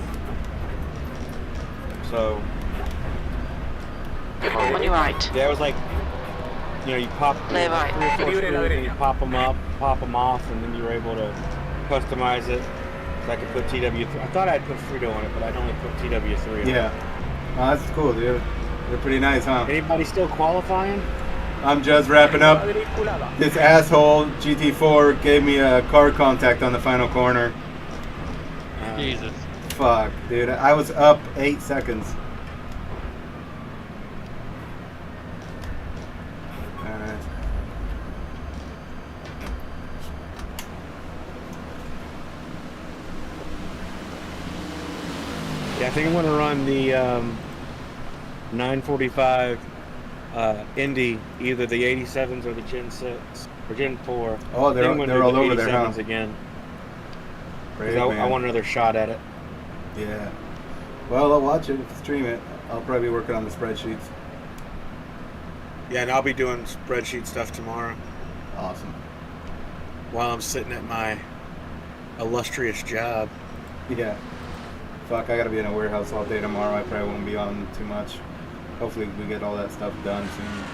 So. On your right. Yeah, it was like, you know, you pop Clear right. 3 or 4 screws and you pop them up, pop them off, and then you were able to customize it. So I could put TW3. I thought I'd put Frito on it, but I'd only put TW3 on it. Yeah. Oh, that's cool, dude. They're pretty nice, huh? Anybody still qualifying? I'm just wrapping up. This asshole GT4 gave me a car contact on the final corner. Jesus. Fuck, dude. I was up 8 seconds. Alright. Yeah, I think I'm going to run the 945 Indy, either the 87s or the Gen 6 or Gen 4. Oh, they're all over there, huh? Again. Great, I want another shot at it. Yeah. Well, I'll watch it, stream it. I'll probably be working on the spreadsheets. Yeah, and I'll be doing spreadsheet stuff tomorrow. Awesome. While I'm sitting at my illustrious job. Yeah. Fuck, I gotta be in a warehouse all day tomorrow. I probably won't be on too much. Hopefully we get all that stuff done soon.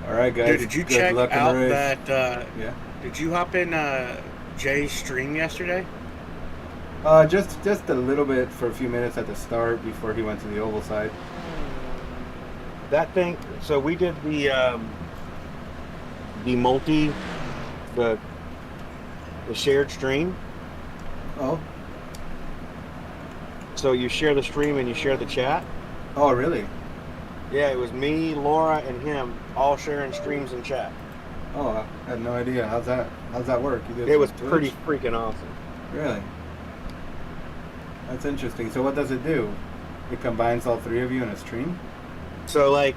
Alright guys, Dude, did you good check luck in out the race. that, yeah. Did you hop in Jay's stream yesterday? Just a little bit for a few minutes at the start before he went to the oval side. That thing, so we did the shared stream. Oh. So you share the stream and you share the chat. Oh, really? Yeah, it was me, Laura, and him all sharing streams and chat. Oh, I had no idea. How's that work? You did It was Twitch? pretty freaking awesome. Really? That's interesting. So what does it do? It combines all three of you in a stream? So like,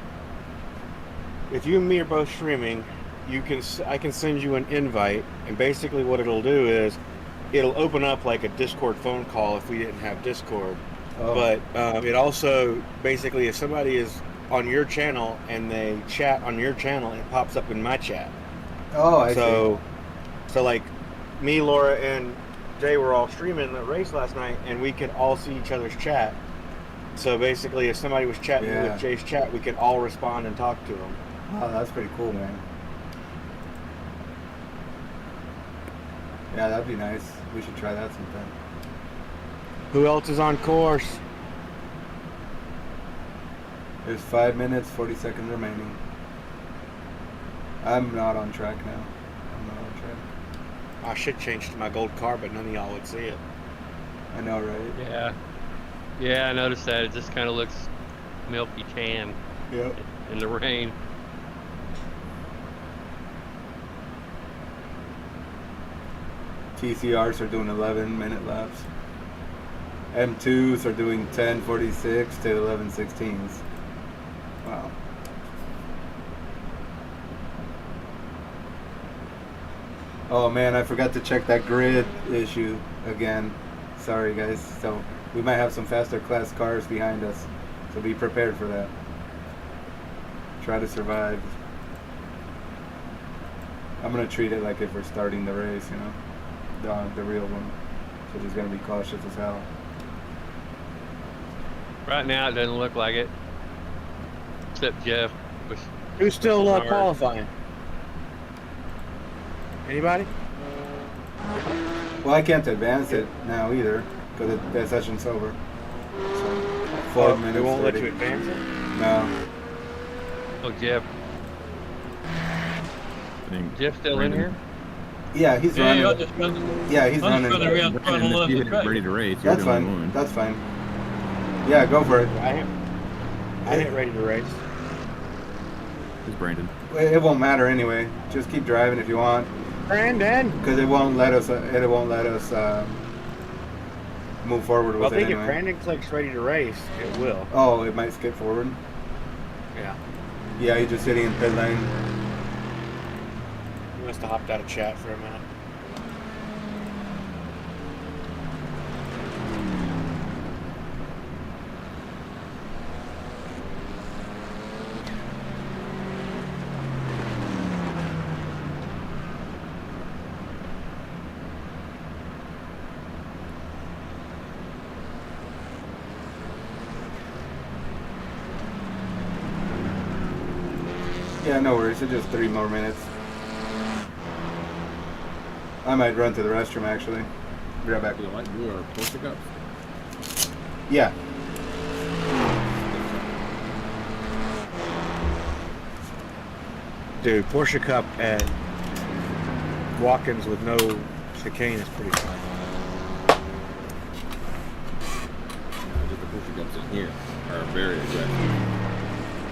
if you and me are both streaming, I can send you an invite, and basically what it'll do is it'll open up like a Discord phone call if we didn't have Discord. Oh. But it also basically, if somebody is on your channel and they chat on your channel, it pops up in my chat. Oh, I see. So like me, Laura, and Jay were all streaming the race last night, and we could all see each other's chat. So basically, if somebody was chatting with Jay's chat, we could all respond and talk to them. Oh, that's pretty cool, man. Yeah, that'd be nice. We should try that sometime. Who else is on course? There's 5 minutes, 40 seconds remaining. I'm not on track now. I'm not on track. I should change to my gold car, but none of y'all would see it. I know, right? Yeah. Yeah, I noticed that. It just kind of looks milky tan. Yep. In the rain. TCRs are doing 11-minute laps. M2s are doing 10:46 to 11:16s. Wow. Oh man, I forgot to check that grid issue again. Sorry guys. So we might have some faster class cars behind us. So be prepared for that. Try to survive. I'm gonna treat it like if we're starting the race, you know, the real one. So just gonna be cautious as hell. Right now, it doesn't look like it. Except Jeff. Who's still qualifying? Anybody? Well, I can't advance it now either because that session's over. So 4 minutes. They won't 30. let you advance it? No. Oh, Jeff. Jeff still in here? Yeah, he's running. I just run, yeah, he's running. around trying to learn the track. Ready to race. That's fine. That's fine. Yeah, go for it. I ain't ready to race. It's Brandon. It won't matter anyway. Just keep driving if you want. Brandon. Because it won't let us. It won't let us move forward with Well, I it think anyway. if Brandon clicks ready to race, it will. Oh, it might skip forward. Yeah. Yeah, he's just sitting in pit lane. He must have hopped out of chat for a minute. Yeah, no worries. It's just 3 more minutes. I might run to the restroom actually. Be right back. You are Porsche Cups? Yeah. Dude, Porsche Cup at walk-ins with no chicane is pretty fun. The Porsche Cups in here are very aggressive.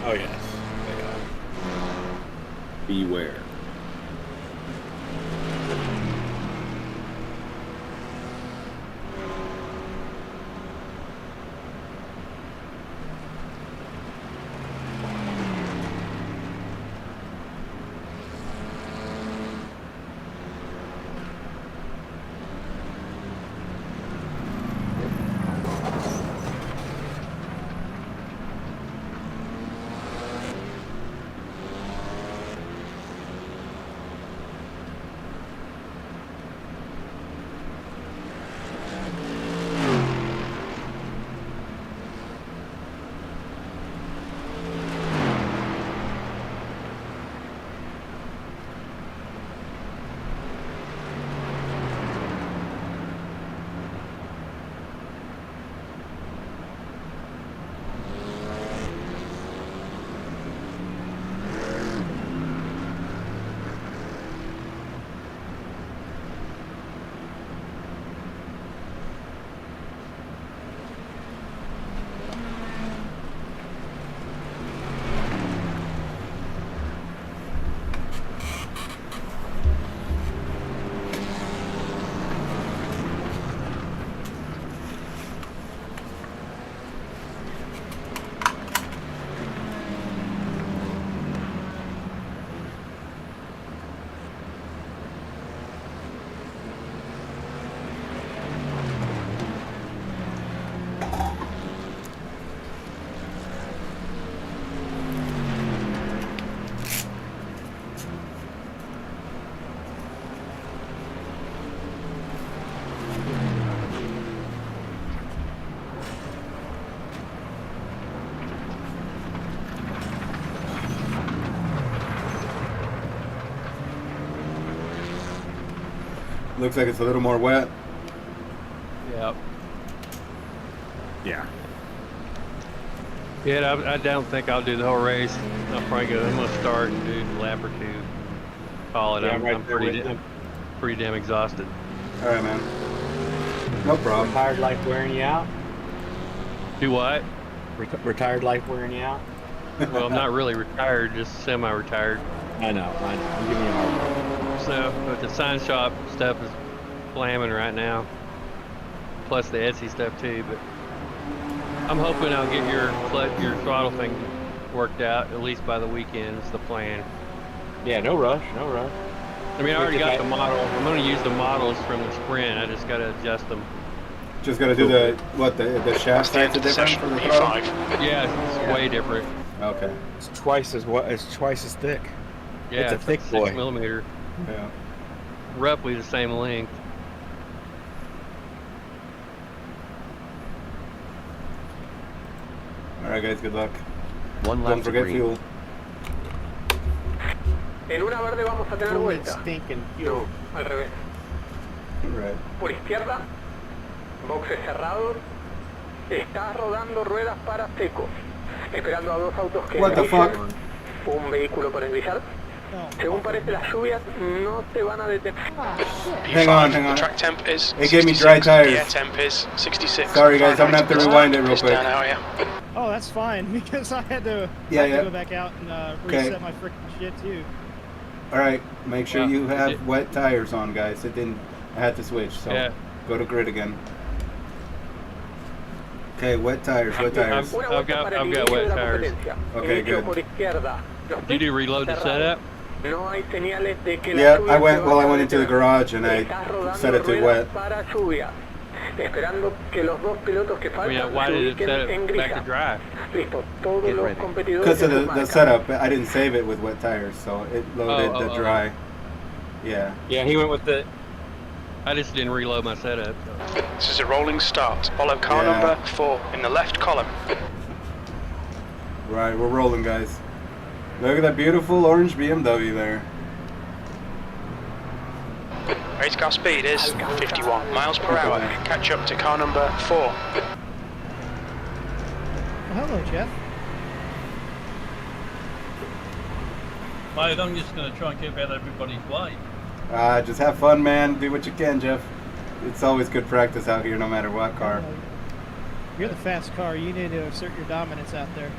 Oh yes, they are. Beware. Looks like it's a little more wet. Yep. Yeah. Yeah, I don't think I'll do the whole race. I'll probably go. I'm gonna start and do a lap or two. Call it. Yeah, I'm pretty damn exhausted. All right, man. No problem. Retired life wearing you out? Do what? Retired life wearing you out? Well, I'm not really retired, just semi-retired. I know. I'm giving you a hard time. So, but the sign shop stuff is slamming right now. Plus the Etsy stuff too. But I'm hoping I'll get your throttle thing worked out at least by the weekend. Is the plan. Yeah, no rush. I mean, I already got the model. I'm going to use the models from the Sprint. I just got to adjust them. Just got to do the shaft size different for the throttle? Yeah, it's way different. Okay. It's twice as thick. Yeah, it's a thick like boy. 6 millimeter. Yeah. Roughly the same length. All right, guys. Good luck. One lap Don't forget green. fuel. En una verde vamos a tener Full vuelta. stinking. No, al revés. Right. Por izquierda, boxes cerrados. Estás rodando ruedas para seco. Esperando a dos autos que What the engrisen. fuck? Un vehículo por engrisar. Según parece, las lluvias no te van a detener. Hang on. The track temp is It gave me dry 66. tires. The air temp is 66. Sorry, guys. I'm gonna have to rewind it real It's quick. down out here. Oh, that's fine because I had to go back out and reset my freaking shit too. All right. Make sure Well, you have wet tires on, guys. I had to switch, so go to grid again. Okay, wet tires. I've got wet tires. Okay, good. Did you do reload the setup? Yeah, I went into the garage and I set it to wet. I mean, why did it set it back to dry? Because of the setup, I didn't save it with wet tires, so it loaded the dry. Yeah. Yeah, he went with the. I just didn't reload my setup. So. This is a rolling start. Follow car number 4 in the left column. Right, we're rolling, guys. Look at that beautiful orange BMW there. Race car speed is 51 miles per hour. Catch up to car number 4. Well, hello, Jeff. Mate, I'm just going to try and keep out everybody's way. Just have fun, man. Do what you can, Jeff. It's always good practice out here, no matter what car. You're the fast car. You need to assert your dominance out there.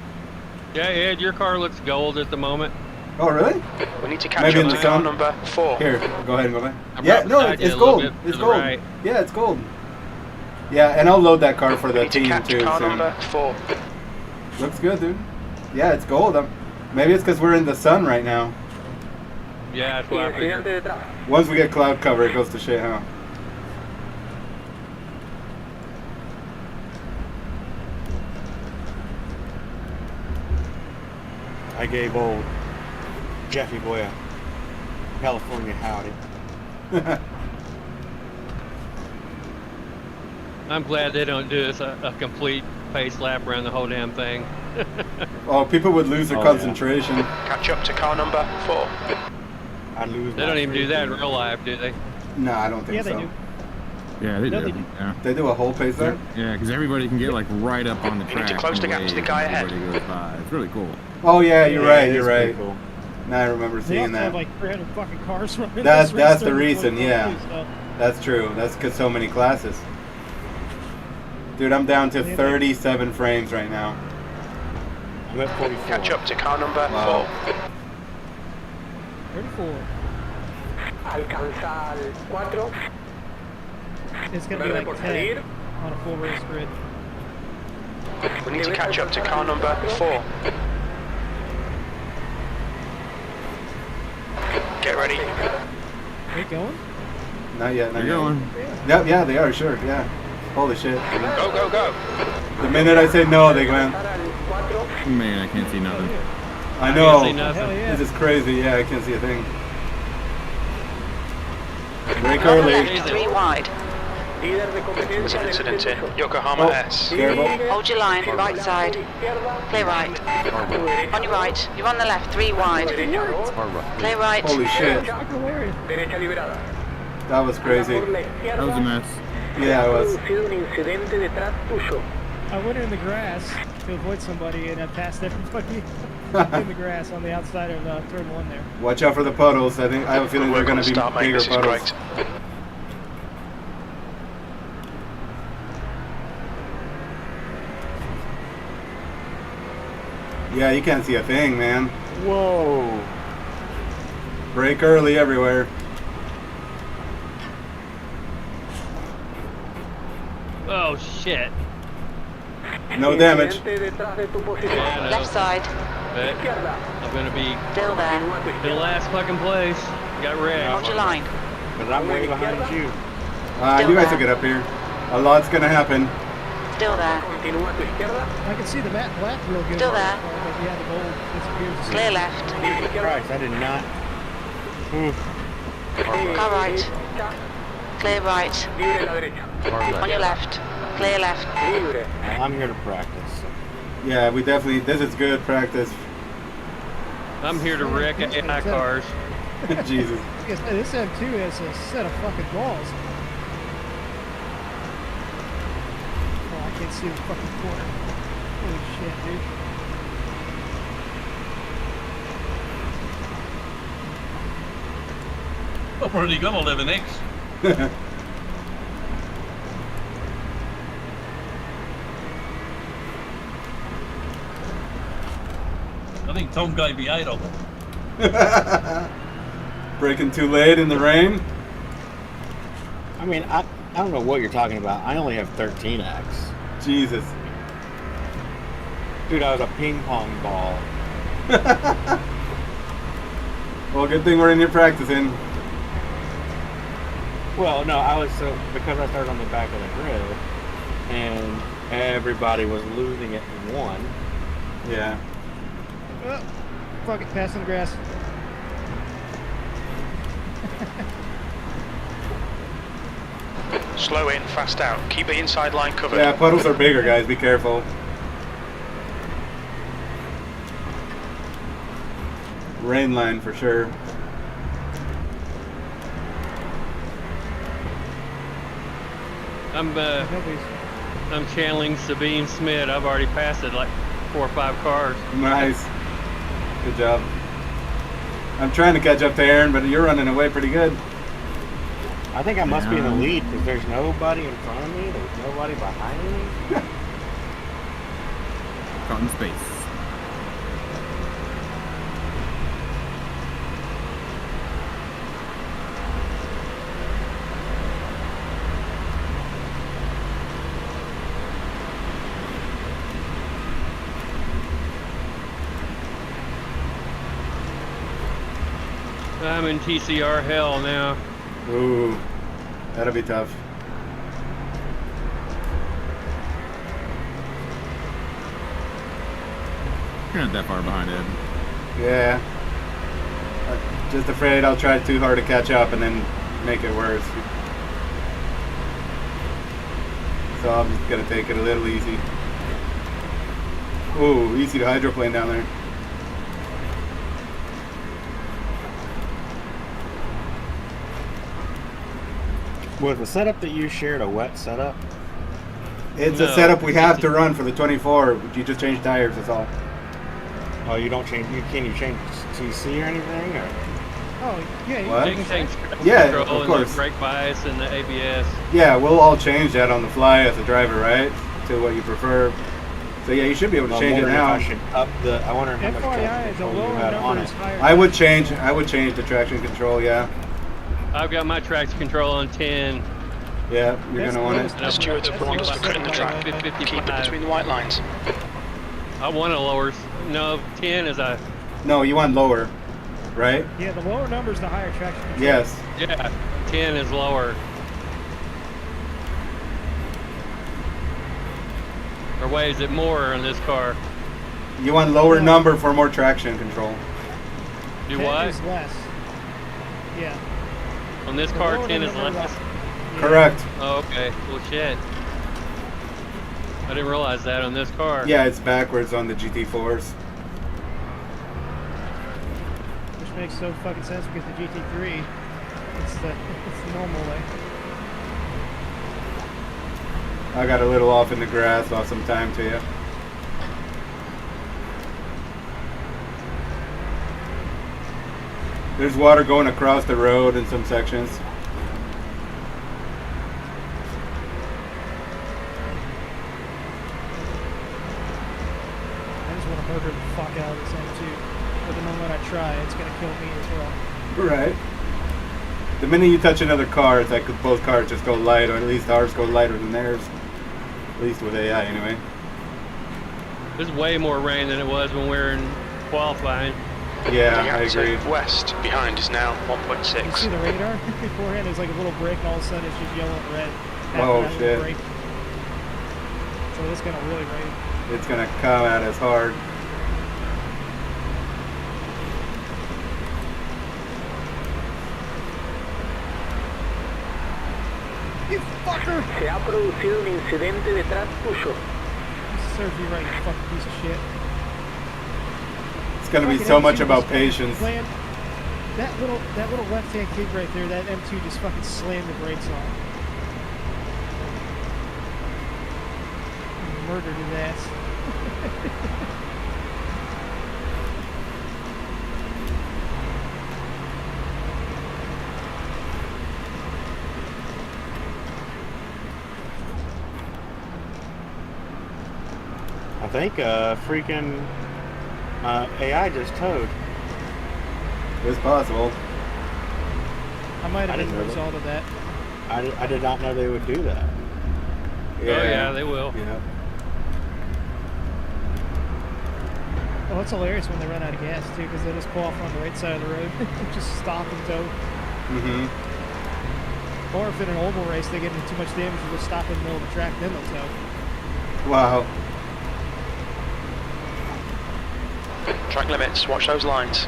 Yeah, Ed, your car looks gold at the moment. Oh, really? We need to catch up to car number 4. Here, go ahead and go back. I'm Yeah, right no, beside you it's a little gold. bit It's to the gold. right. Yeah, it's gold. Yeah, and I'll load that car for the team too Car soon. number 4. Looks good, dude. Yeah, it's gold. Maybe it's because we're in the sun right now. Yeah, that's what I figured. Once we get cloud cover, it goes to shit, huh? I gave old Jeffy boy a California howdy. I'm glad they don't do this a complete pace lap around the whole damn thing. Oh, people would lose their concentration. Catch up to car number 4. I'd lose. They don't even do that in real life, do they? No, I don't think so. Yeah, they do. Yeah, they No, do. they do. Yeah. They do a whole pace there? Yeah, because everybody can get like right up on the track. need to close the gap to the guy ahead. Goes by. It's really cool. Oh, yeah, you're right, it you're is right. pretty cool. Now I remember They seeing also that. have like 300 fucking cars running. That's this race the during reason, 2022, yeah. so- That's true. That's because so many classes. Dude, I'm down to 37 frames right now. I'm at 44. Catch up to car number 4. 34. Alcanza al 4. It's gonna be Verde like por 10 salir. on a full race grid. We need to catch up to car number 4. Get ready. Are you going? Not yet, not They're yet. going. Yep, yeah, they are, sure, yeah. Holy shit. Go, go, go. The minute I say no, they went. Man, I can't see nothing. I know. see nothing. Hell yeah. This is crazy, yeah, I can't see a thing. Brake On the early. left, 3 wide. There's an incident in Yokohama Oh, S. careful. Hold your line, right side. Play right. On your right. You're on the left, 3 wide. Car right. Play right. Holy shit. Fucking hilarious. Derecha liberada. That was crazy. Por la That was a izquierda, mess. Yeah, it was. producido un incidente detrás tuyo. I went in the grass to avoid somebody, and I passed everybody in the grass on the outside of turn 1 there. Watch out for the puddles. I have a feeling they're going to be bigger puddles. Yeah, you can't see a thing, man. Whoa. Brake early everywhere. Oh shit. No damage. Yeah, Left side. But I'm gonna be Still there. in the last fucking place. Got wrecked. Hold your line. But I'm way behind you. You guys will get up here. A lot's gonna happen. Still there. I can see the black real good. Still there. But yeah, the gold disappears. Clear left. Christ, I did not. Car right. Clear right. On your left. Clear left. I'm here to practice. Yeah, we definitely. This is good practice. I'm here to wreck AI cars. Jesus. Yes, this M2 has a set of fucking balls. Oh, I can't see the fucking corner. Holy shit, dude. I've already got 11x. I think Tom gave me 8 of them. Braking too late in the rain. I mean, I don't know what you're talking about. I only have 13x. Jesus. Dude, I was a ping pong ball. Well, good thing we're in here practicing. Well, no, because I started on the back of the grid, and everybody was losing it in 1. Yeah. Oh, fuck it, passing the grass. Slow in, fast out. Keep the inside line covered. Yeah, puddles are bigger, guys. Be careful. Rain line for sure. I'm channeling Sabine Smith. I've already passed it like 4 or 5 cars. Nice. Good job. I'm trying to catch up to Aaron, but you're running away pretty good. I think I must be in the lead because there's nobody in front of me. There's nobody behind me. Caught in space. I'm in TCR hell now. Ooh, that'll be tough. You're not that far behind, Ed. Yeah. I'm just afraid I'll try too hard to catch up and then make it worse. So I'm just gonna take it a little easy. Ooh, easy to hydroplane down there. Was the setup that you shared a wet setup? It's a setup we have to run for the 24. You just change tires, that's all. Oh, you don't change. Can you change TC or anything? Or? Oh, yeah. What? You can change Yeah, control of course. and the brake bias and the ABS. Yeah, we'll all change that on the fly as a driver, right? To what you prefer. So yeah, you should be able to change it now. I should up the. I wonder how much FYI, traction the control you lower had on number it. is higher. I would change the traction control, yeah. I've got my traction control on 10. Yeah, you're gonna want it. The stewards points for cutting the track. Keep it between the white lines. I want a lower. No, 10 is a. No, you want lower, right? Yeah, the lower number is the higher traction control. Yes. Yeah, 10 is lower. Or wait, is it more in this car? You want lower number for more traction control. Do 10 what? is less. Yeah. On this The car, lower 10 is number less. Yeah. Correct. Oh, okay. Well, shit. I didn't realize that on this car. Yeah, it's backwards on the GT4s. Which makes so fucking sense because the GT3, it's the normal way. I got a little off in the grass, lost some time to you. There's water going across the road in some sections. I just want to murder the fuck out of this M2. But the moment I try, it's gonna kill me as well. Right. The minute you touch another car, it's like both cars just go light, or at least ours go lighter than theirs. At least with AI, anyway. There's way more rain than it was when we were in qualifying. Yeah, I agree. West behind is now 1.6. You see the radar? Beforehand, there's like a little break, and all of a sudden it's just yellow and red. Oh, After that shit. little break. So it's gonna really rain. It's gonna come at us hard. You fucker! Se ha producido un incidente detrás tuyo. Serve you right, you fucking piece of shit. It's gonna be Fucking so M2 much about just fucking patience. slammed- That little left-hand kick right there, that M2 just fucking slammed the brakes on. Murdered his ass. I think freaking AI just towed. It's possible. I might have I been didn't the know that. result of that. I did not know they would do that. Oh yeah, they will. Yeah. Oh, it's hilarious when they run out of gas too, because they just pull off on the right side of the road, just stop and tow. Mm-hmm. Or if in an oval race they get into too much damage, they'll just stop in the middle of the track, then they'll tow. Wow. Track limits, watch those lines.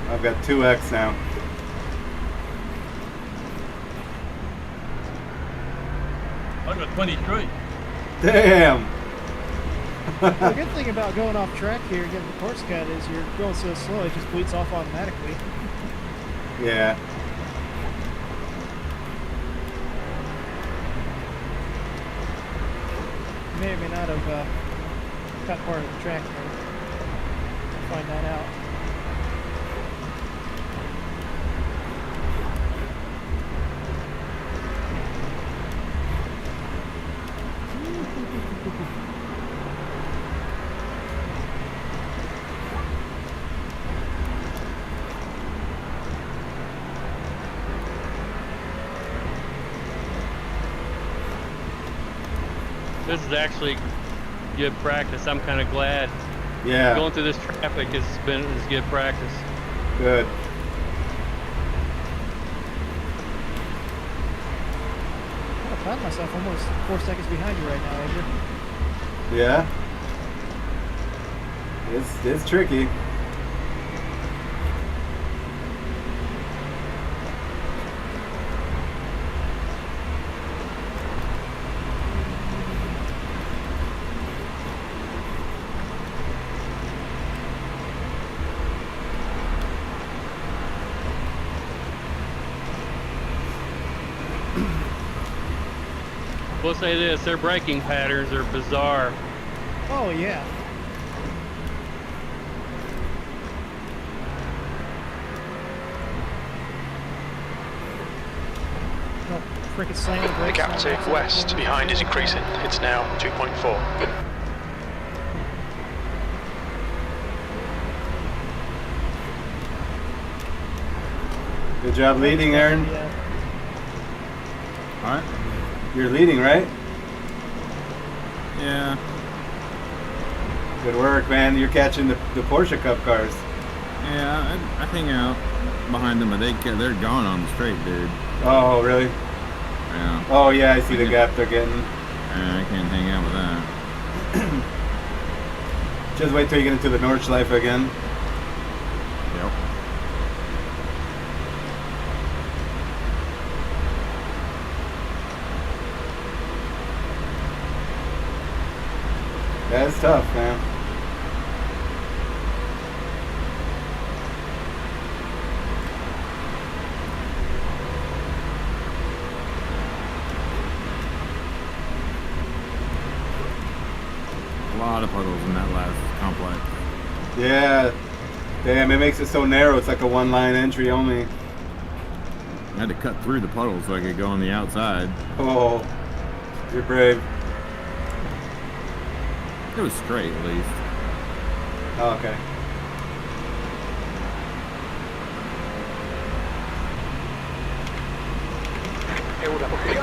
I've got 2x now. I got 23. Damn. The good thing about going off track here and getting the course cut is you're going so slow, it just bleeds off automatically. Yeah. You may or may not have cut part of the track there. Find that out. This is actually good practice. I'm kind of glad. Yeah. Going through this traffic has been good practice. Good. I found myself almost 4 seconds behind you right now, Andrew. Yeah. It's tricky. We'll say this, their braking patterns are bizarre. Oh, yeah. Oh, freaking slam the The brakes. gap to west behind is increasing. It's now 2.4. Good job leading, Aaron. Yeah. All right. You're leading, right? Yeah. Good work, man. You're catching the Porsche Cup cars. Yeah, I hang out behind them, but they're gone on the straight, dude. Oh, really? Yeah. Oh, yeah, I see the gap they're getting. I can't hang out with that. Just wait till you get into the Nordschleife again. Yep. That's tough, man. A lot of puddles in that last complex. Yeah, Damn, it makes it so narrow. It's like a one-line entry only. I had to cut through the puddle so I could go on the outside. Oh, you're brave. It was straight at least. Oh, okay.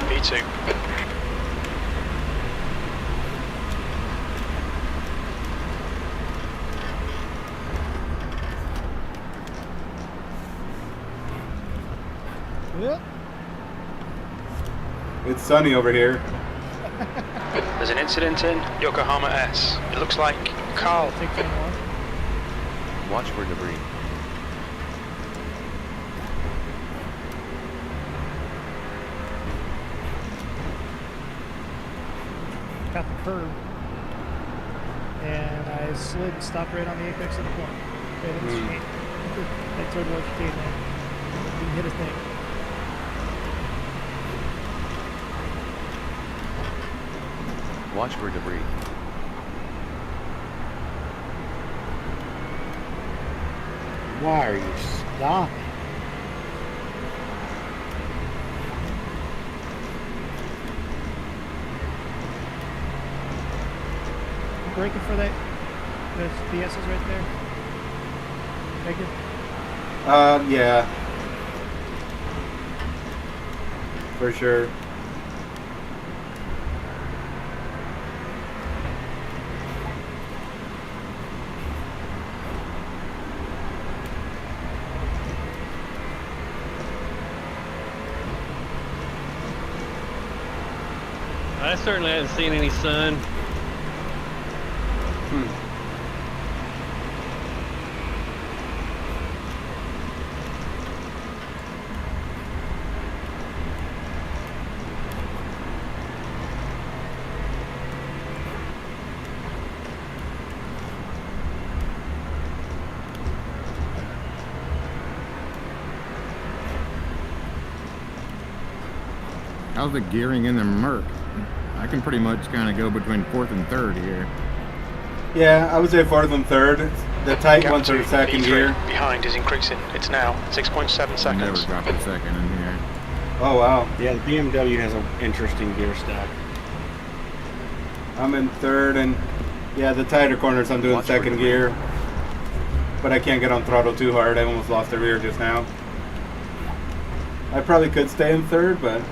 P2. Yep. It's sunny over here. There's an incident in Yokohama S. It looks like Carl. Take 21. Watch for debris. Got the curb. And I slid and stopped right on the apex of the corner. Right in the street. I turned what you came in. Didn't hit a thing. Watch for debris. Why are you stopping? You braking for that? Those BS's right there. Bigger. Yeah. For sure. I certainly haven't seen any sun. How's the gearing in the Merc? I can pretty much kind of go between 4th and 3rd here. Yeah, I would say 4th and 3rd. The tight Gap ones are to second P3 gear. behind is increasing. It's now 6.7 I seconds. never dropped a second in here. Oh wow. Yeah, the BMW has an interesting gear stack. I'm in 3rd, and yeah, the tighter corners I'm doing Watch for second debris. gear. But I can't get on throttle too hard. I almost lost the rear just now. I probably could stay in 3rd, but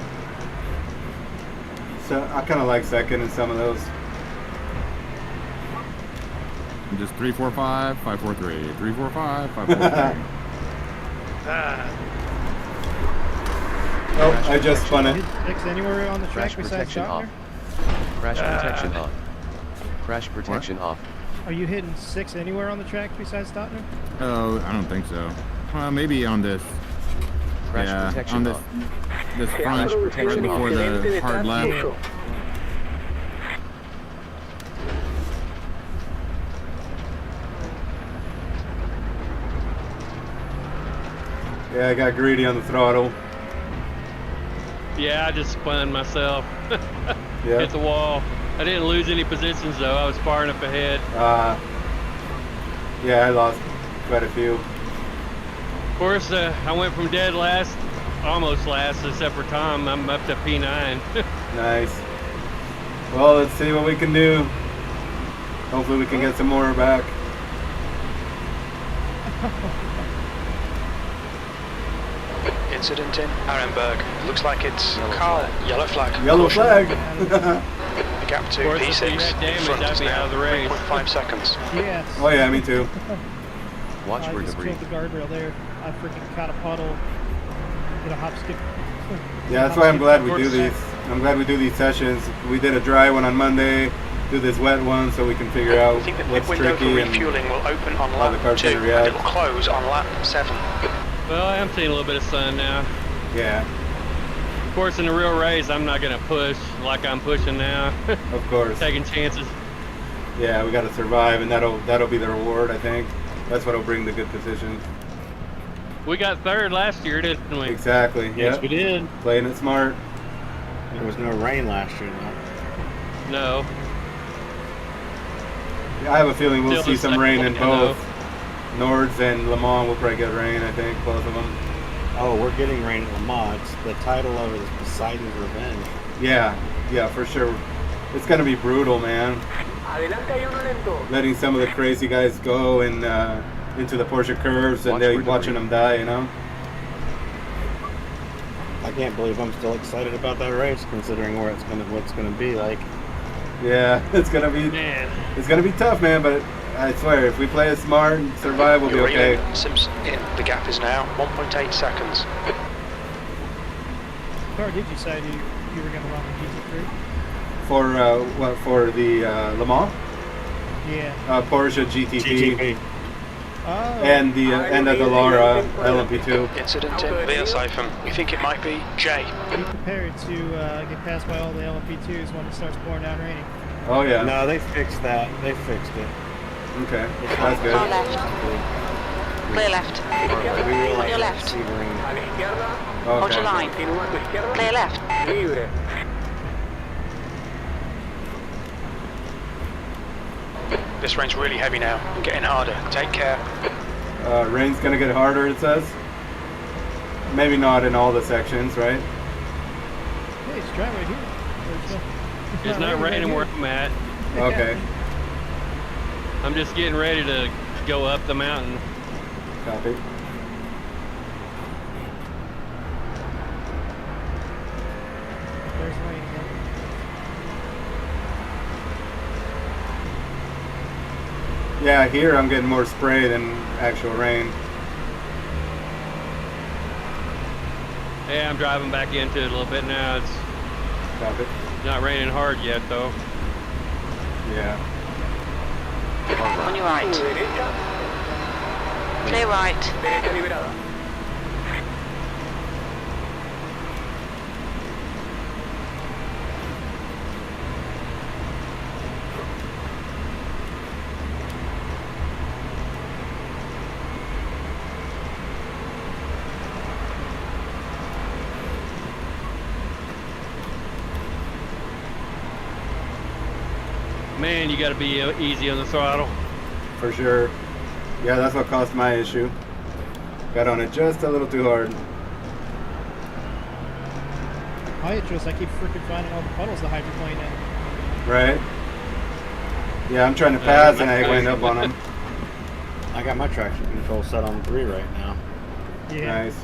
so I kind of like 2nd in some of those. I'm just 345, 543, 345, 543. Oh, I just spun it. Hit 6 anywhere on the track Crash besides protection off. Stockner? Crash protection on. Crash protection off. Are you hitting 6 anywhere on the track besides Stockner? Oh, I don't think so. Well, maybe on this. Crash Yeah, protection on this. off. This Se ha front, right producido un before incidente the de hard left. tránsito. Yeah, I got greedy on the throttle. Yeah, I just spun myself. Yeah. Hit the wall. I didn't lose any positions though. I was far enough ahead. Yeah, I lost quite a few. Of course, I went from dead last, almost last, except for Tom. I'm up to P9. Nice. Well, let's see what we can do. Hopefully we can get some more back. Incident in Arenberg. Looks like it's Carl. Yellow flag. Yellow Caution. flag. The gap to Of course, if P6 you had damage, in front I'd is be now out of the race. 3.5 seconds. Yes. Oh yeah, me too. Watch I for just debris. killed the guardrail there. I freaking caught a puddle. Did a hop skip. Yeah, that's why I'm glad we do these. I'm glad we do these sessions. We did a dry one on Monday. Do this wet one so we can figure out I think the what's pit window for tricky and refueling will open on how the lap car's 2 gonna and react. it will close on lap 7. Well, I am seeing a little bit of sun now. yeah, Of course, in the real race, I'm not going to push like I'm pushing now. of course. Taking chances. Yeah, we got to survive, and that'll be the reward. I think that's what'll bring the good position. We got 3rd last year, didn't we? Exactly. Yes, Yep. we did. Playing it smart. There was no rain last year, though. No. Yeah, I have a feeling we'll Still see the some second rain one, in you know. both. Nords and Le Mans will probably get rain, I think, both of them. Oh, we're getting rain at Le Mans. The title of it is Poseidon's Revenge. Yeah, yeah, for sure. It's gonna be brutal, man. Letting some of the crazy guys go and into the Porsche curves and they watching them die, you know. I can't believe I'm still excited about that race, considering where what's gonna be like. Yeah, it's gonna be tough, man. But I swear, if we play it smart and survive, we'll be okay. Simpson in. The gap is now 1.8 seconds. What car did you say you were gonna run the GT3? For what? For the Le Mans? Yeah. Porsche GT4. Oh. And the Dallara LMP2. Incident in via siphon. We think it might be J. Be prepared to get passed by all the LMP2s when it starts pouring down raining. Oh yeah. No, they fixed that. They fixed it. Okay, that's good. Far left. Clear left. On your left. Hold your line. Clear left. This rain's really heavy now and getting harder. Take care. Rain's gonna get harder, it says. Maybe not in all the sections, right? Hey, it's dry right here. It's not raining where I'm at. Okay. I'm just getting ready to go up the mountain. Copy. There's rain again. Yeah, here I'm getting more spray than actual rain. Yeah, I'm driving back into it a little bit now. It's Copy. not raining hard yet, though. Yeah. On your right. Clear right. Man, you gotta be easy on the throttle. For sure. Yeah, that's what caused my issue. Got on it just a little too hard. My interest, I keep freaking finding all the puddles to hydroplane in. Right? Yeah, I'm trying to pass and I wind up on them. I got my traction control set on 3 right now. Yeah. Nice.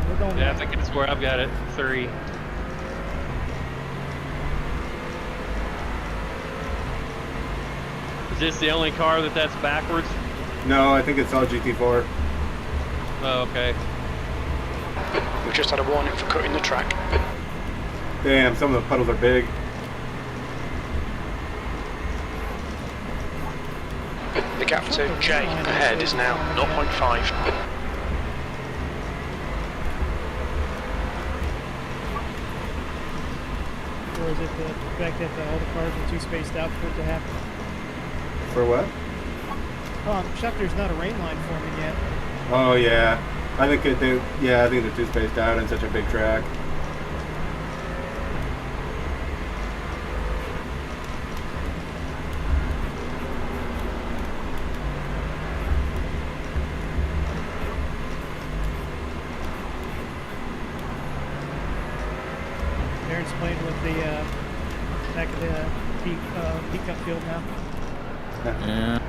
We're going Yeah, I think it's where I've got it. 3. Is this the only car that's backwards? No, I think it's all GT4. Oh, okay. We've just had a warning for cutting the track. Damn, some of the puddles are big. The gap to J ahead is now 0.5. Or is it the fact that all the cars are too spaced out for it to happen? For what? Oh, I'm shocked there's not a rain line forming yet. Oh yeah. I think they're too spaced out on such a big track. Aaron's playing with the back of the peak up field now. Yeah.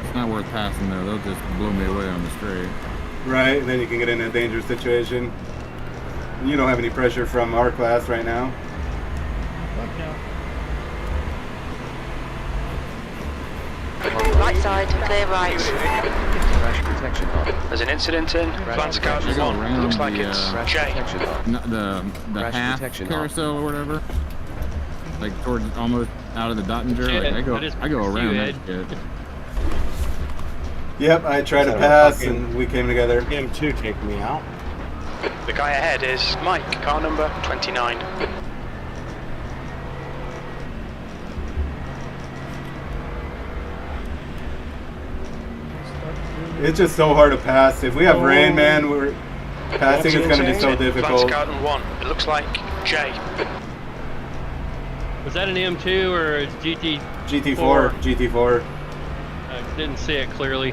It's not worth passing though. They'll just blow me away on the straight. Right, and then you can get in a dangerous situation. You don't have any pressure from our class right now. Fuck no. Right side, clear right. Crash protection on. There's an incident in Flancer Garden 1. It looks like it's Crash J. protection on. The Crash half protection carousel or whatever. Like towards almost out of the Dottinger. Shit, Like I go around that shit. Yep, I tried to pass and we came together. M2 take me out. The guy ahead is Mike, car number 29. It's just so hard to pass. If we have rain, man, passing is going to be so difficult. Flancer Garden 1. It looks like J. Was that an M2 or a GT? GT4. GT4. I didn't see it clearly.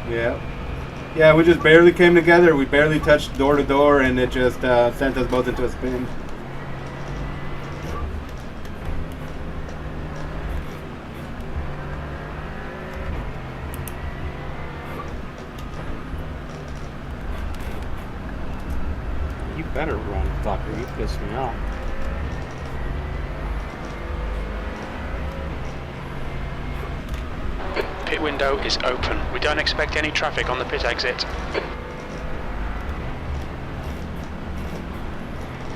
Yeah. Yeah, we just barely came together. We barely touched door to door, and it just sent us both into a spin. You better run, fucker. You pissed me off. Pit window is open. We don't expect any traffic on the pit exit.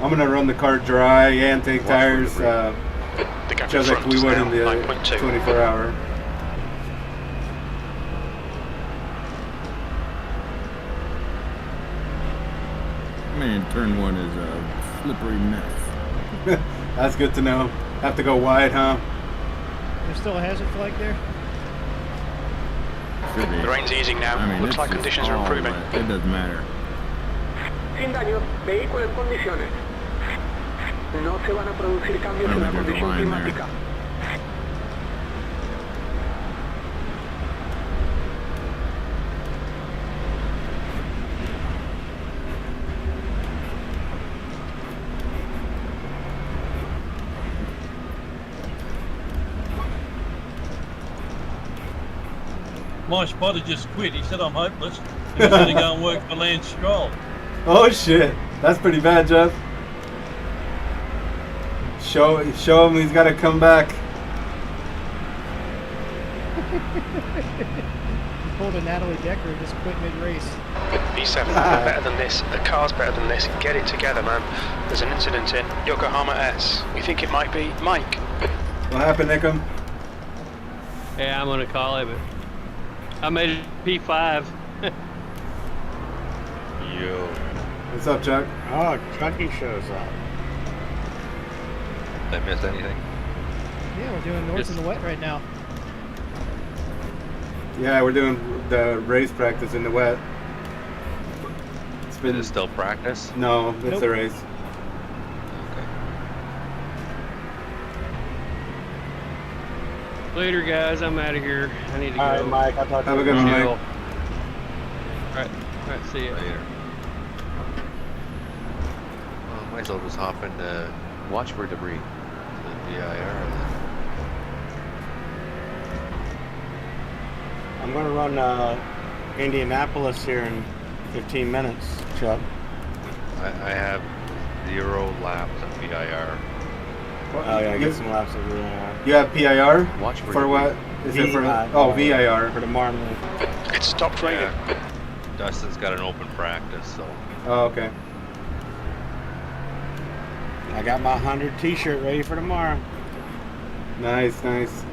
I'm gonna run the car dry and take tires, The gap just in like front we is would now in the 9.2. 24-hour. Man, turn one is a slippery mess. That's good to know. Have to go wide, huh? There's still a hazard flag there? Should be. The rain's easing now. I mean, Looks it's like just conditions are all improving. wet. It doesn't matter. Sin daños, vehículo en condiciones. No se van a producir cambios en la There's a condición line there. climática. My spotter just quit. He said I'm hopeless. He was going to go and work for Lance Stroll. Oh shit, that's pretty bad, Jeff. Show him he's got to come back. He pulled a Natalie Decker and just quit mid-race. B7, better than this. The car's better than this. Get it together, man. There's an incident in Yokohama S. We think it might be Mike. What happened, Nickum? Yeah, I'm gonna call it, but I made it P5. Yo. What's up, Chuck? Oh, Chucky shows up. Did I miss anything? Yeah, we're doing Nords in the wet right now. Yeah, we're doing the race practice in the wet. It's been Is it still practice? No, it's Nope. the race. Okay. Later, guys. I'm out of here. I need to go. All right, Mike. I'll talk to Have you a good one, Chill. Mike. All right, see ya. Later. Well, might as well just hop in the watch for debris. The VIR. I'm going to run Indianapolis here in 15 minutes, Chuck. I have 0 laps on VIR. Oh, yeah, get some laps of VIR. You have PIR? Watch for For what? Is it for? Oh, VIR. For tomorrow morning. It stopped raining. Yeah. Dustin's got an open practice, so Oh, okay. I got my 100 t-shirt ready for tomorrow. Nice, nice.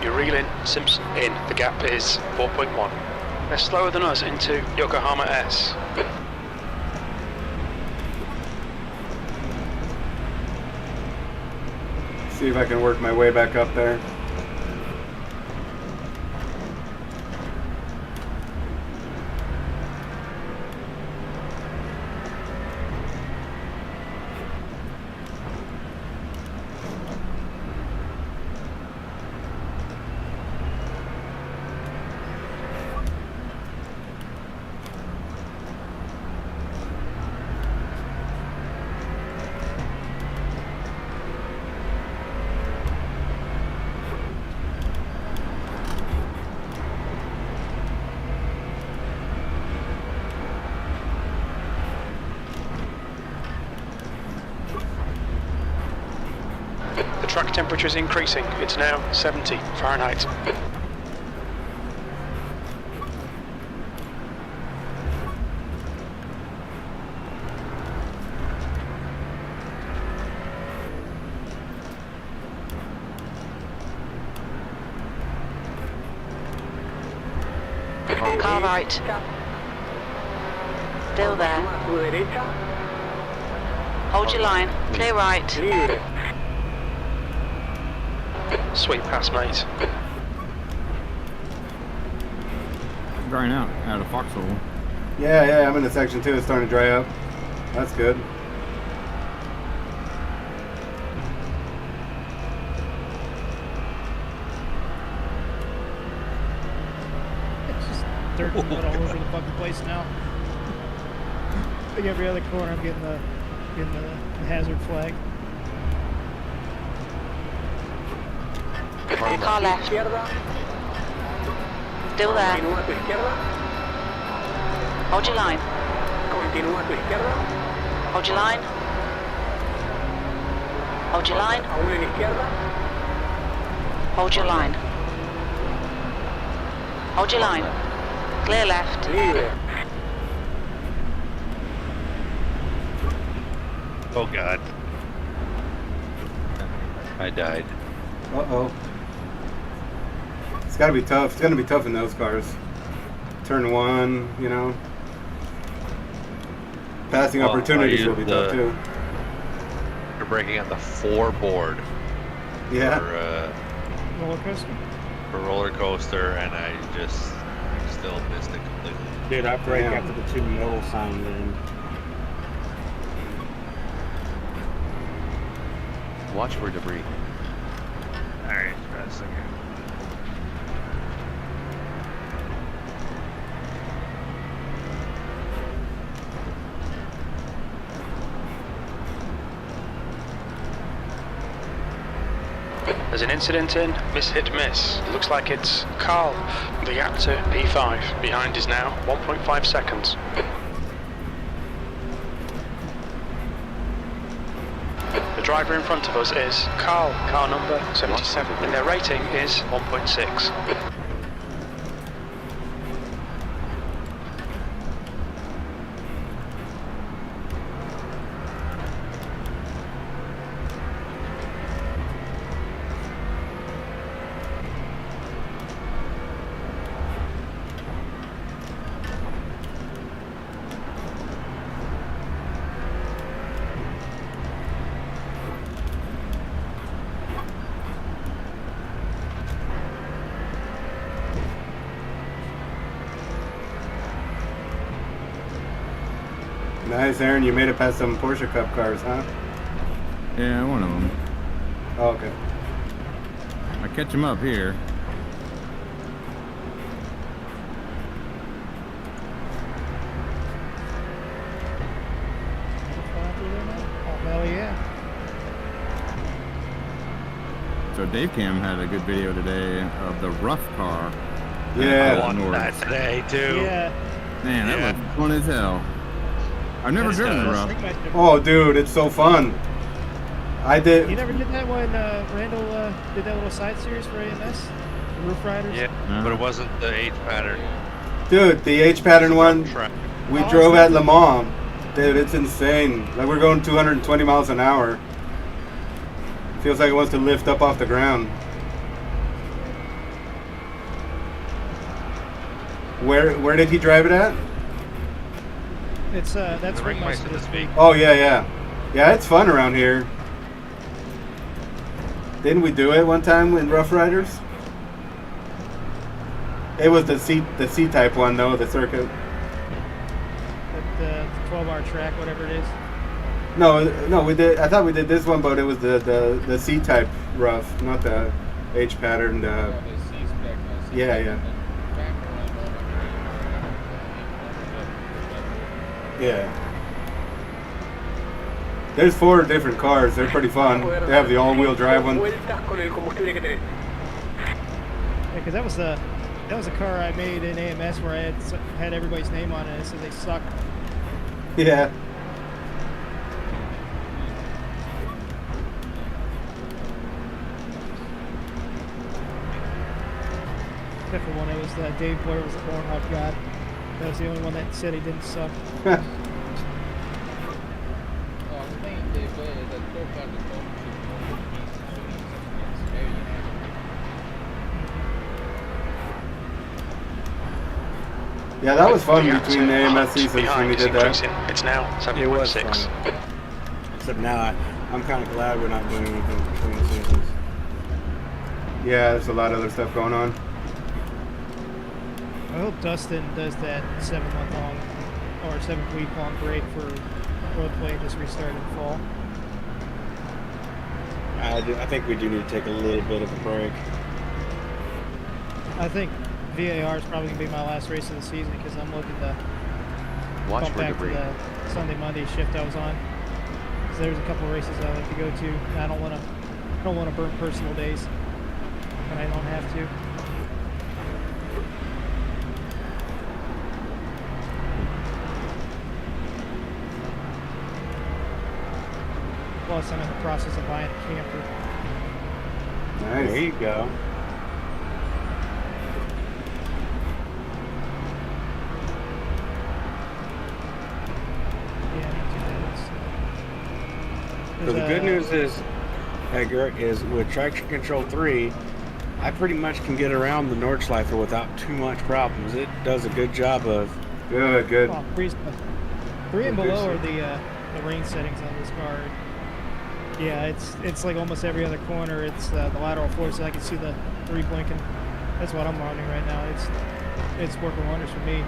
You're reeling, Simpson in. The gap is 4.1. They're slower than us into Yokohama S. See if I can work my way back up there. The track temperature is increasing. It's now 70 Fahrenheit. Car right. Still there. A tu derecha, Hold your line. Clear right. libre. Sweet pass, mate. Drying out of foxhole. Yeah, I'm in the section 2. It's starting to dry up. That's good. dirt and mud all over the fucking place now. Like every other corner, I'm getting the hazard flag. Car left. Still there. Continúa a tu izquierda. Hold your line. Continúa a tu izquierda. Hold your line. Hold your line. Aún en izquierda. Hold your line. Hold your line. Clear left. Libre. Oh god. I died. Uh-oh. It's gotta be tough. It's gonna be tough in those cars. Turn one, you know. Passing opportunities will be tough too. You're breaking on the 4 board. Yeah. Roller coaster? For roller coaster, and I just still missed it completely. Dude, I brake after the 2 middle sound in. Watch for debris. Alright, that's okay. There's an incident in hit miss. It looks like it's Carl. The gap to P5 behind is now 1.5 seconds. The driver in front of us is Carl, car number 77, and their rating is 1.6. Nice, Aaron. You made it past some Porsche Cup cars, huh? Yeah, one of them. Oh, okay. I catch them up here. Oh, hell yeah. So Dave Cam had a good video today of the rough car. Yeah. I watched that today too. Yeah. Man, that looks fun as hell. I've never driven the rough. Oh, dude, it's so fun. I did. You never did that when Randall did that little side series for AMS? The Roof Riders? Yeah, but it wasn't the H pattern. Dude, the H pattern one, we Oh, drove at Le Mans. Dude, it's insane. Like, we're going 220 miles an hour. Feels like it wants to lift up off the ground. Where did he drive it at? It's that's Ringmeister this week. Oh yeah. Yeah, it's fun around here. Didn't we do it one time in Rough Riders? It was the C type one though, the circuit. The 12-hour track, whatever it is. No, we did. I thought we did this one, but it was the C type rough, not the H pattern. Yeah. Yeah. There's 4 different cars. They're pretty fun. They have the all-wheel drive one. Yeah, because that was a car I made in AMS where I had everybody's name on it. It said they suck. Yeah. Except for one, it was Dave Boyer was the Pornhub god. That was the only one that said he didn't suck. Yeah, that was fun between the AMS seasons when we did that. It's now 7.6. Except now, I'm kind of glad we're not doing anything between the seasons. Yeah, there's a lot of other stuff going on. I hope Dustin does that 7-month-long or 7-week-long break for roleplay and just restart in fall. I think we do need to take a little bit of a break. I think VAR is probably going to be my last race of the season because I'm looking to Watch bump for back debris. to the Sunday, Monday shift I was on. Because there's a couple of races I like to go to, and I don't want to burn personal days when I don't have to. Plus, I'm in the process of buying a camper. Nice. There you go. So the good news is, Edgar, is with Traction Control 3, I pretty much can get around the Nordschleife without too much problems. It does a good job of... Good. Well, three and below are the range settings on this car. Yeah, it's like almost every other corner. It's the lateral force. I can see the 3 blinking. That's what I'm running right now. It's working wonders for me.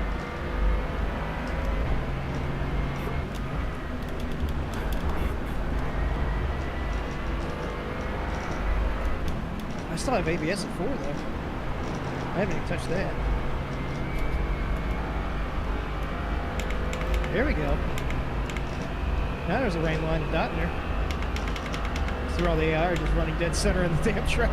I still have ABS at 4 though. I haven't even touched that. There we go. Now there's a rain line dot in there. Through all the AI just running dead center in the damn track.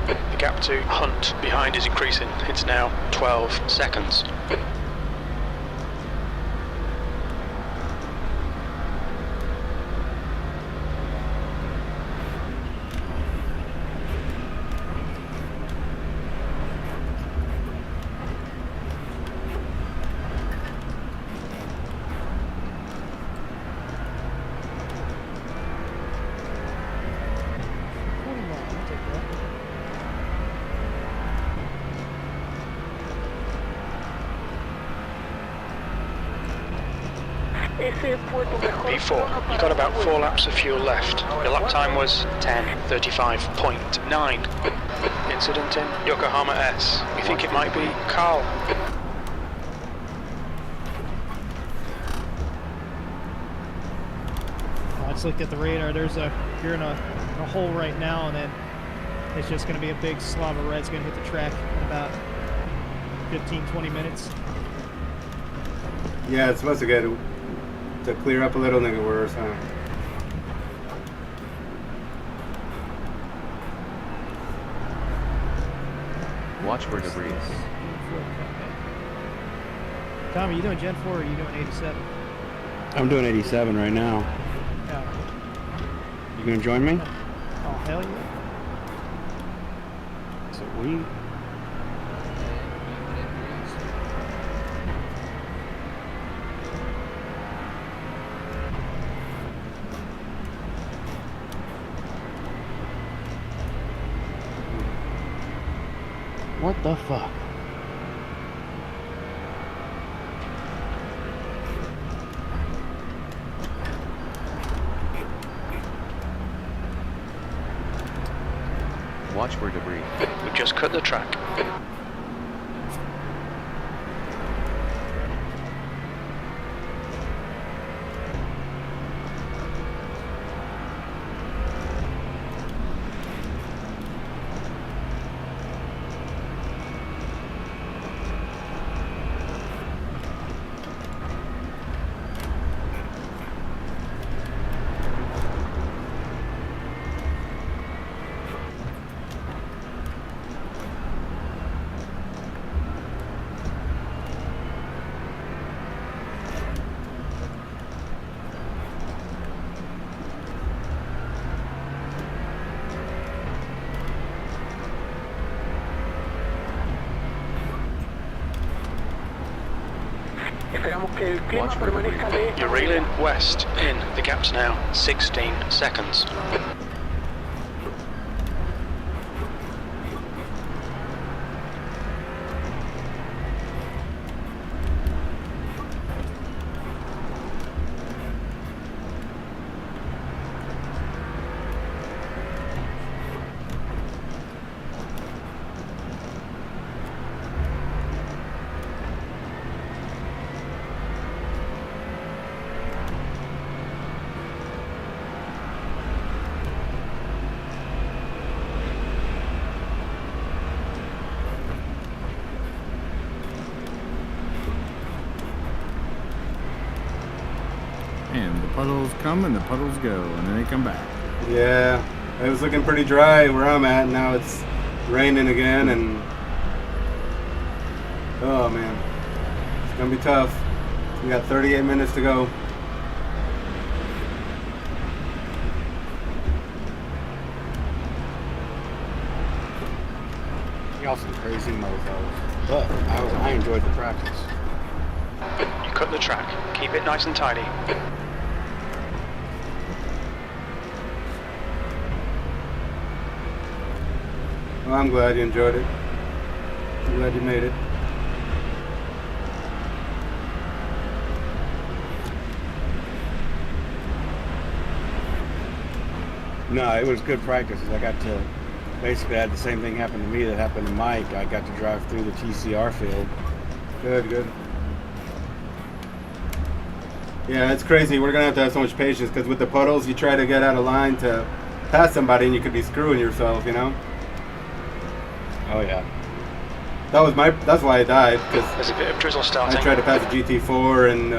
The gap to Hunt behind is increasing. It's now 12 seconds. P4, you've got about 4 laps of fuel left. Your lap time was 10:35.9. Incident in Yokohama S. We think it might be Carl. I just looked at the radar. You're in a hole right now, and then it's just going to be a big slob of red's going to hit the track in about 15-20 minutes. Yeah, it's supposed to get to clear up a little and then get worse, huh? Watch for debris. Tommy, you doing Gen 4 or are you doing 87? I'm doing 87 right now. Yeah. You gonna join me? Oh, hell yeah. Sweet. What the fuck? Watch for debris. We've just cut the track. You're reeling west in. The gap's now 16 seconds. And the puddles come and the puddles go, and then they come back. Yeah, it was looking pretty dry where I'm at. Now it's raining again, and oh man, it's gonna be tough. We got 38 minutes to go. Y'all some crazy mofos. But I enjoyed the practice. You cut the track. Keep it nice and tidy. Well, I'm glad you enjoyed it. I'm glad you made it. No, it was good practice. I got to basically had the same thing happen to me that happened to Mike. I got to drive through the TCR field. Good, good. Yeah, it's crazy. We're gonna have to have so much patience because with the puddles, you try to get out of line to pass somebody, and you could be screwing yourself, you know. Oh yeah. That's why I died, because There's a bit of drizzle starting. I tried to pass a GT4 and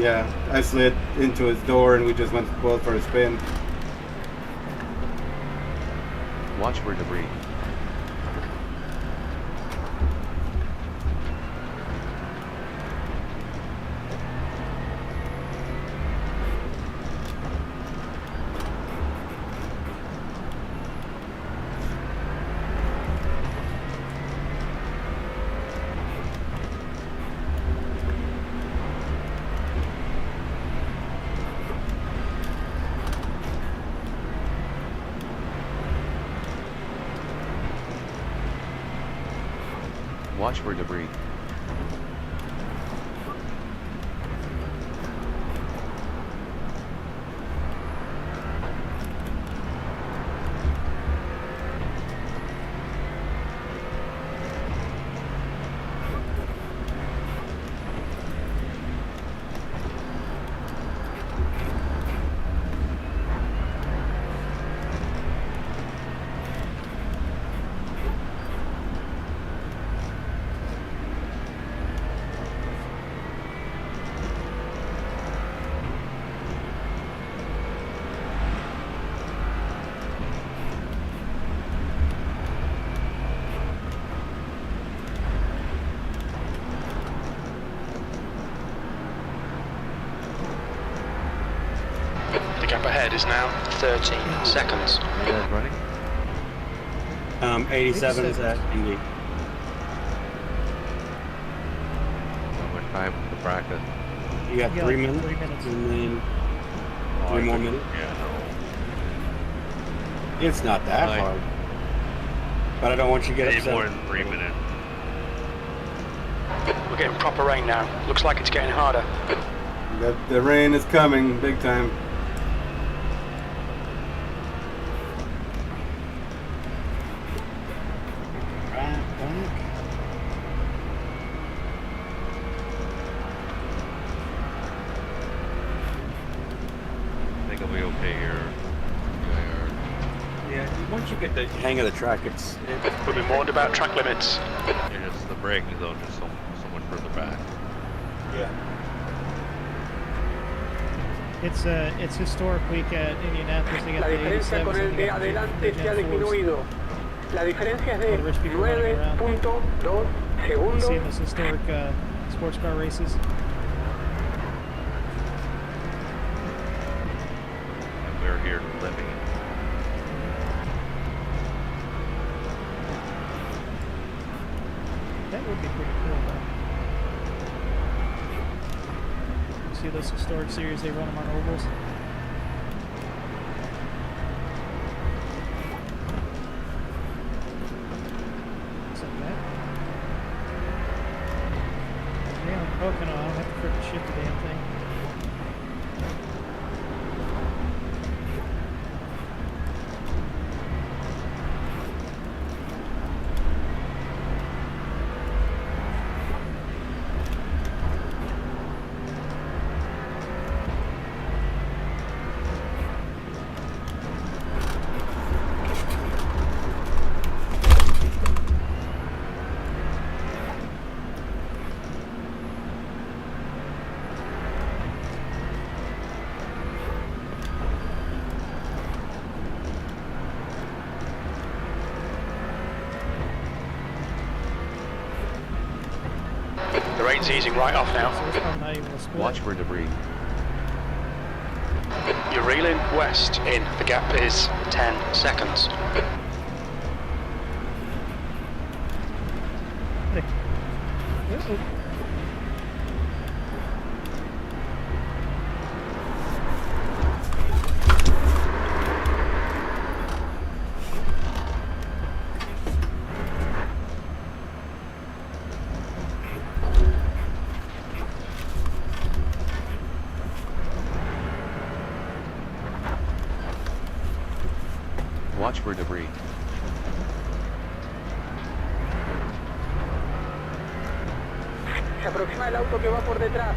yeah, I slid into his door and we just went both for a spin. Watch for debris. Watch for debris. The gap ahead is now 13 seconds. Are you guys running? 87 is at Indy. How much time for the practice? You got 3 minutes? 3 minutes. And then Oh, 3 more I think- minutes? Yeah, It's not that Right. hard. But I don't want you to get no. upset. More than 3 minutes. We're getting proper rain now. Looks like it's getting harder. The rain is coming big time. I think I'll be okay here. Yeah, once you get the hang of the track, it's We'll be warned about track limits. Yeah, just the braking zone is so much further back. yeah. It's historic week at Indianapolis. They got La the diferencia 87s con el and they de got the adelante se ha Gen 4s. disminuido. La diferencia es de The rich people running around. 9.2 segundos. Seeing those historic sports car races. And we're here living. That would be pretty cool, though. See those historic series, they run them on ovals. Something like that. Yeah, okay, no, I don't have to frickin' shift the damn thing. rain's easing right off now. So it's probably not even a split. Watch for debris. You're reeling west in. The gap is 10 seconds. Hey. Uh-oh. Watch for debris. Se aproxima el auto que va por detrás.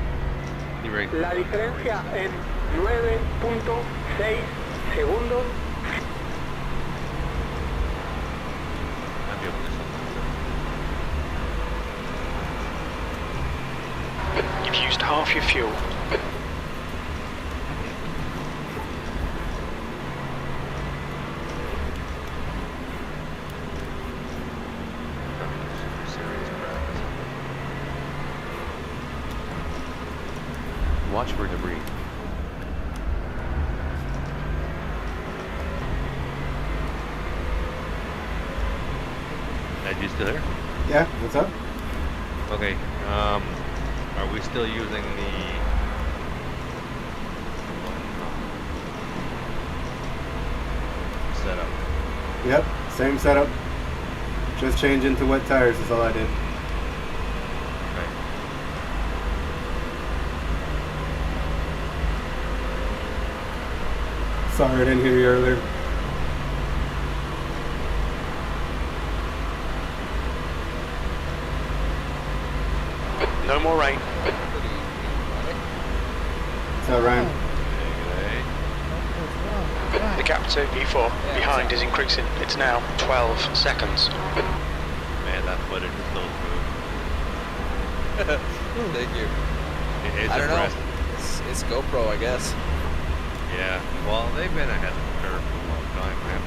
La diferencia en 9.6 segundos. You've used half your fuel. Watch for debris. Ed, you still there? Yeah, what's up? Okay. Are we still using the setup? Yep, same setup. Just changing to wet tires is all I did. Okay. Sorry I didn't hear you earlier. No more rain. What's up, Ryan? The gap to P4 behind is increasing. It's now 12 seconds. Man, that footage is so smooth. Thank you. It's I don't impressive. know. It's GoPro, I guess. Yeah. Well, they've been ahead of the curve for a long time, man.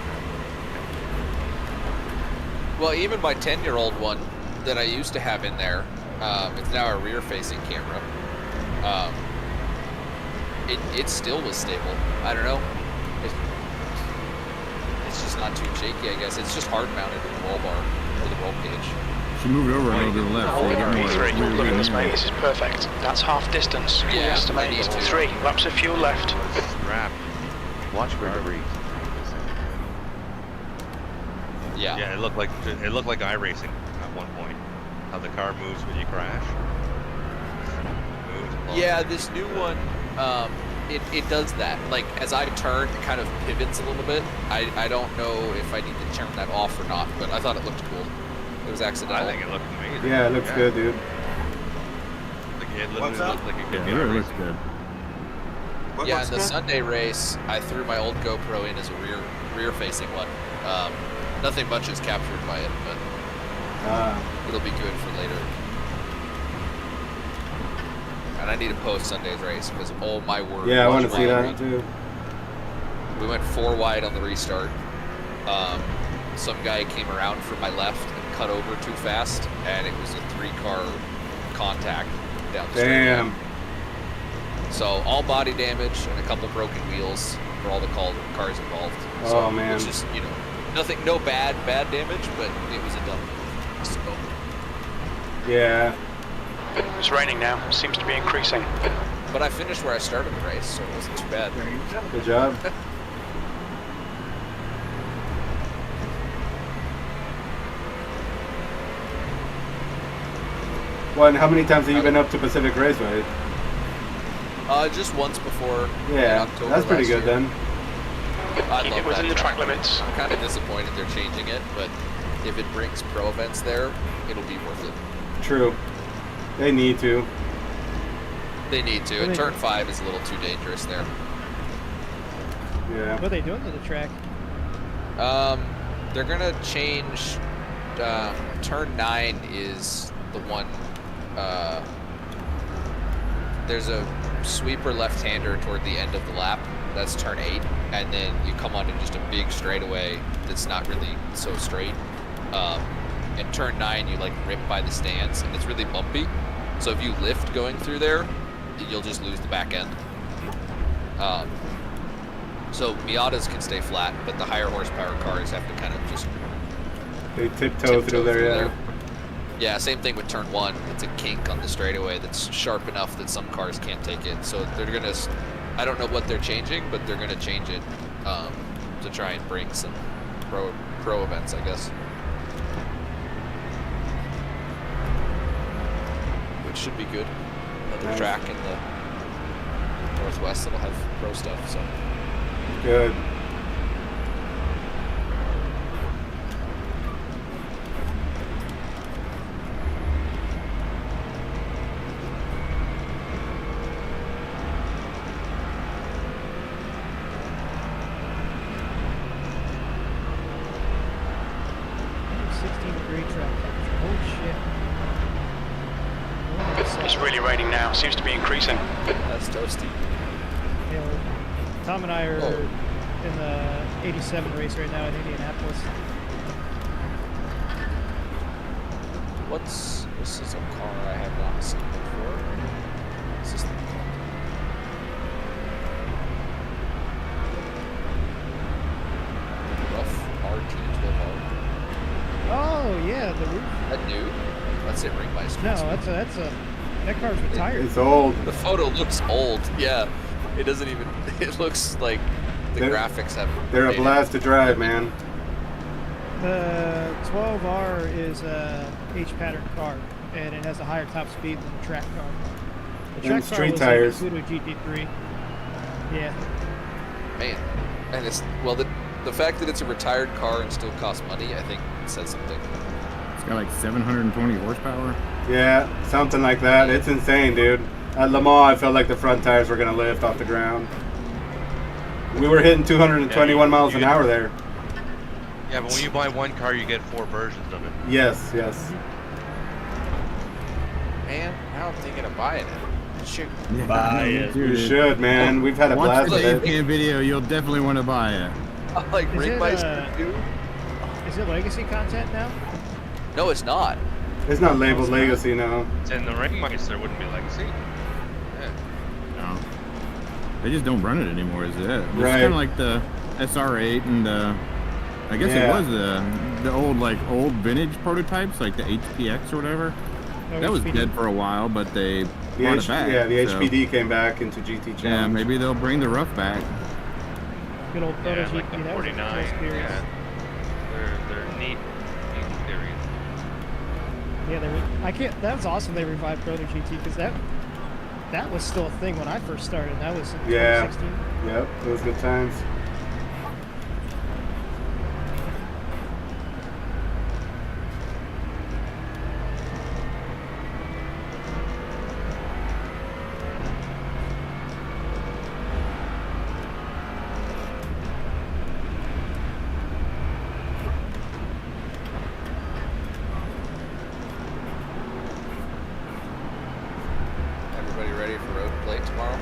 Well, even my 10-year-old one that I used to have in there, it's now a rear-facing camera. It still was stable. I don't know. It's just not too shaky, I guess. It's just hard-mounted with the roll bar or the roll cage. She moved over a little to the left. So P3, look at this, mate. This is perfect. That's half distance. We estimate 3 laps of fuel left. Wrap. Watch for debris. Yeah. Yeah, it looked like iRacing at one point. How the car moves when you crash. Moves. Yeah, this new one, it does that. Like, as I turn, it kind of pivots a little bit. I don't know if I need to turn that off or not, but I thought it looked cool. It was accidental. I think it looked amazing. Yeah, it looks good, dude. Like, it literally looked like it could be Yeah, it looks iRacing. good. Yeah, in the Sunday race, I threw my old GoPro in as a rear-facing one. Nothing much is captured by it, but it'll be good for later. And I need to post Sunday's race because, oh my word. Yeah, I want to see that too. We went 4 wide on the restart. Some guy came around from my left and cut over too fast, and it was a 3-car contact down the street. Damn. So all body damage and a couple broken wheels for all the cars involved. So, Oh, man. Which is, nothing, no bad damage, but it was a dumb move. So, Yeah. It's raining now. Seems to be increasing. but I finished where I started the race, so it wasn't too bad. Good job. Well, and how many times have you been up to Pacific Raceway? Just once before. Yeah, in October that's pretty last good year. then. I Keep love it within that the track limits. I'm kind of disappointed they're changing it, but if it brings pro events there, it'll be worth it. True. They need to. They need to. And turn 5 is a little too dangerous there. Yeah. What are they doing to the track? They're gonna change. Turn 9 is the one. There's a sweeper left-hander toward the end of the lap. That's turn 8, and then you come onto just a big straightaway that's not really so straight. In turn 9, you like rip by the stands, and it's really bumpy. So if you lift going through there, you'll just lose the back end. So Miatas can stay flat, but the higher horsepower cars have to kind of just They tiptoe through there, yeah. Yeah, same thing with turn 1. It's a kink on the straightaway that's sharp enough that some cars can't take it. So they're gonna, I don't know what they're changing, but they're gonna change it to try and bring some pro events, I guess. Which should be good. Another track in the Northwest that'll have pro stuff. So good. It's really raining now. Seems to be increasing. That's toasty. Yeah, well, Tom and I are in the 87 race right now in Indianapolis. This is a car I have not seen before. What's this thing called? Rough RT12R. Oh yeah, the roof. That new? That's it, Ringmeister. No, that's a that car's retired. It's old. The photo looks old. Yeah, it doesn't even. It looks like the graphics have. They're a blast to drive, man. The 12R is a H-pattern car, and it has a higher top speed than the track car. The track car street was tires. Like a GT3. Yeah. Man, and it's the fact that it's a retired car and still costs money, I think says something. It's got like 720 horsepower. Yeah, something like that. It's insane, dude. At Le Mans, I felt like the front tires were gonna lift off the ground. We were hitting 221 miles an hour there. Yeah, but when you buy one car, you get 4 versions of it. Yes, yes. Man, now I'm thinking of buying it. Shoot. Yeah, Buy it. You should, man. We've had a blast Watch with the it. video, you'll definitely want to buy it. Like Is it, Ringmeister too? Is it legacy content now? No, it's not. It's not labeled Legacy, no. It's in the Ringmeister, wouldn't be Legacy. No. They just don't run it anymore, is it? It's Right. kind of like the SR8 and I guess it was the old vintage prototypes, like the HPX or whatever. No, that was HPD. dead for a while, but they brought it back. Yeah, the so- HPD came back into GT Challenge. Yeah, maybe they'll bring the rough back. Good old Yeah, proto like the GT. That was a 49. cool experience. Yeah. They're neat theories. Yeah, that was awesome. They revived Proto GT because that was still a thing when I first started. That was in 2016. Yep, it was good times. Everybody ready for road plate tomorrow?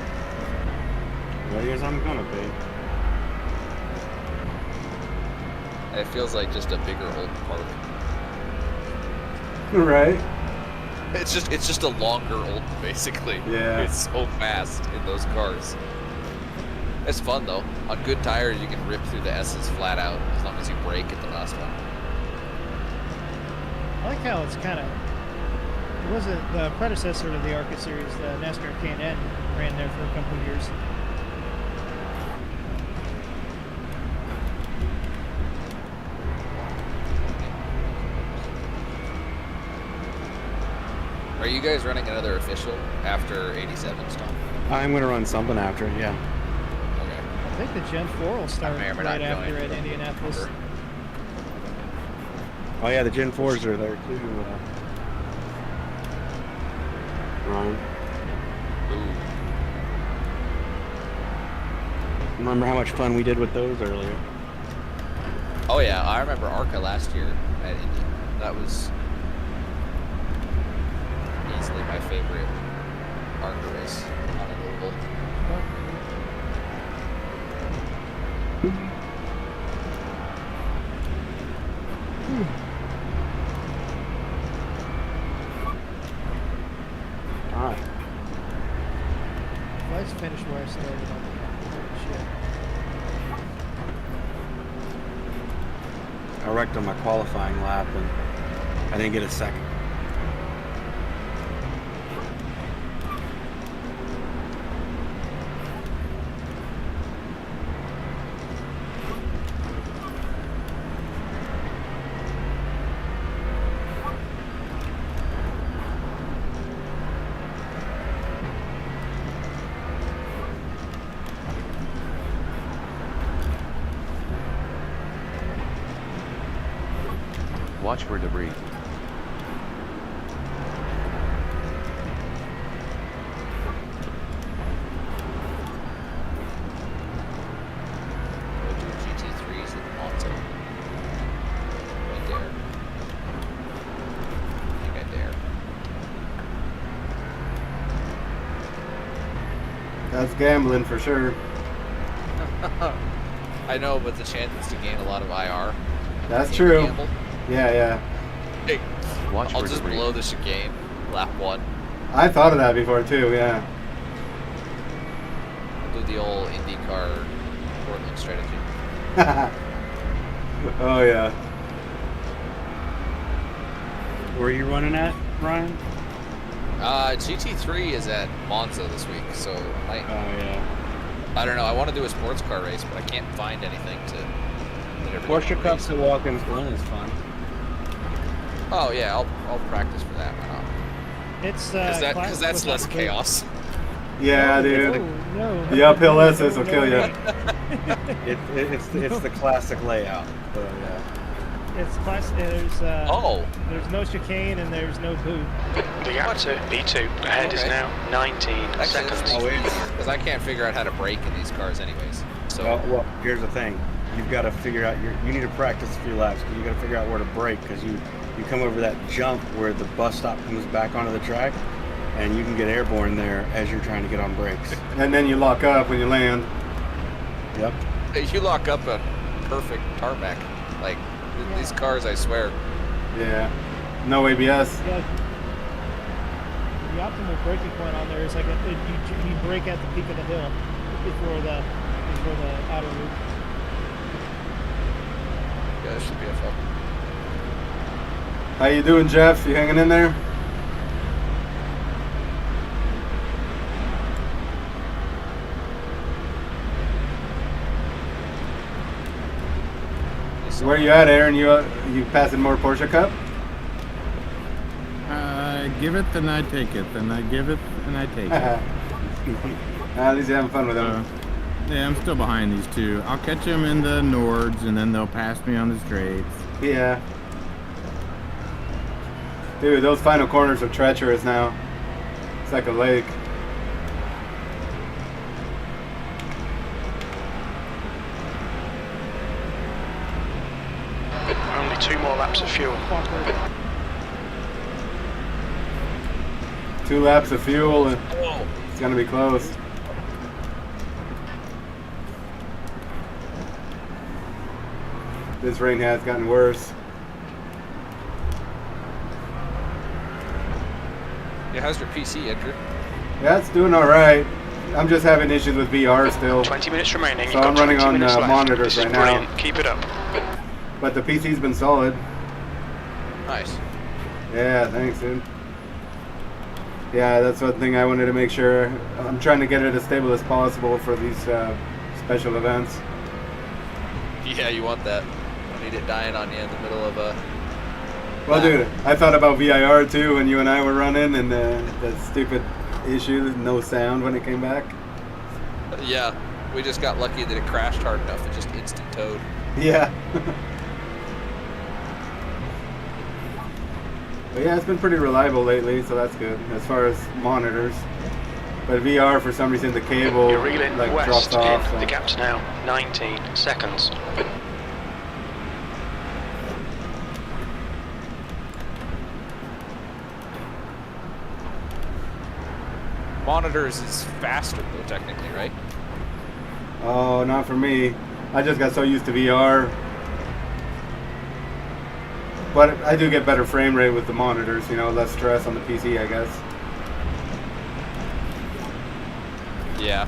Ready as I'm gonna be. It feels like just a bigger old park. Right. It's just a longer old, basically. Yeah. It's so fast in those cars. It's fun though. On good tires, you can rip through the S's flat out as long as you brake at the last one. I like how it's kind of. It wasn't the predecessor to the ARCA series, the NASCAR K&N ran there for a couple of years. Are you guys running another official after 87 stuff? I'm gonna run something after it, yeah. Okay. I think the Gen 4 will start may or may right not after join. at Indianapolis. Oh yeah, the Gen 4s are there too. Ryan. Remember how much fun we did with those earlier? Oh yeah, I remember ARCA last year at Indy. That was easily my favorite ARCA race on an oval. just finished where I started. Shit. I wrecked on my qualifying lap and I didn't get a second. Watch for debris. GT3s in Monza. Right there. I think I dare. That's gambling for sure. I know, but the chances to gain a lot of IR. That's true. Gamble. Yeah. Hey, Watch I'll for just debris. blow the chicane. Lap 1. I thought of that before too, yeah. Do the old IndyCar Portland strategy. Oh yeah. Where are you running at, Ryan? GT3 is at Monza this week, so Oh yeah. I don't know. I want to do a sports car race, but I can't find anything to. Porsche Cups at Watkins Glen is fun. Oh yeah, I'll practice for that. Why not? It's Because that's less chaos. Yeah, dude. No. The uphill S's will kill you. It's the classic layout. So, yeah. It's classic. There's no chicane and there's no boot. The gap to B2 ahead is now 19 seconds. Because I can't figure out how to brake in these cars, anyways. So Well, here's the thing. You've got to figure out you need to practice a few laps, but you got to figure out where to brake because you come over that jump where the bus stop comes back onto the track, and you can get airborne there as you're trying to get on brakes. And then you lock up when you land. Yep. you lock up a perfect tarmac. Like these cars, I swear. Yeah. No ABS. Yeah. The optimal braking point on there is like you brake at the peak of the hill before the outer loop. Yeah, this should be a fun. How you doing, Jeff? You hanging in there? Where you at, Aaron? You passing more Porsche Cup? Give it, then I take it. Then I give it, and I take it. At least you're having fun with them. Yeah, I'm still behind these two. I'll catch them in the Nords, and then they'll pass me on the straights. Yeah. Dude, those final corners are treacherous now. It's like a lake. Only 2 more laps of fuel. 2 laps of fuel and it's gonna be close. This rain has gotten worse. Yeah, how's your PC, Edgar? Yeah, it's doing alright. I'm just having issues with VR still. 20 minutes remaining. So I'm running on monitors right now. Brilliant. Keep it up. But the PC's been solid. Nice. Yeah, thanks, dude. Yeah, that's one thing I wanted to make sure. I'm trying to get it as stable as possible for these special events. Yeah, you want that. Don't need it dying on you in the middle of a... Well, dude, I thought about VIR too when you and I were running, and that stupid issue, no sound when it came back. Yeah, we just got lucky that it crashed hard enough. It just instant towed. Yeah. But yeah, it's been pretty reliable lately, so that's good as far as monitors. But VR, for some reason, the cable You're reeling like west drops off. in. So. The gap's now 19 seconds. Monitors is faster though, technically, right? Oh, not for me. I just got so used to VR. But I do get better frame rate with the monitors, you know, less stress on the PC, I guess. Yeah.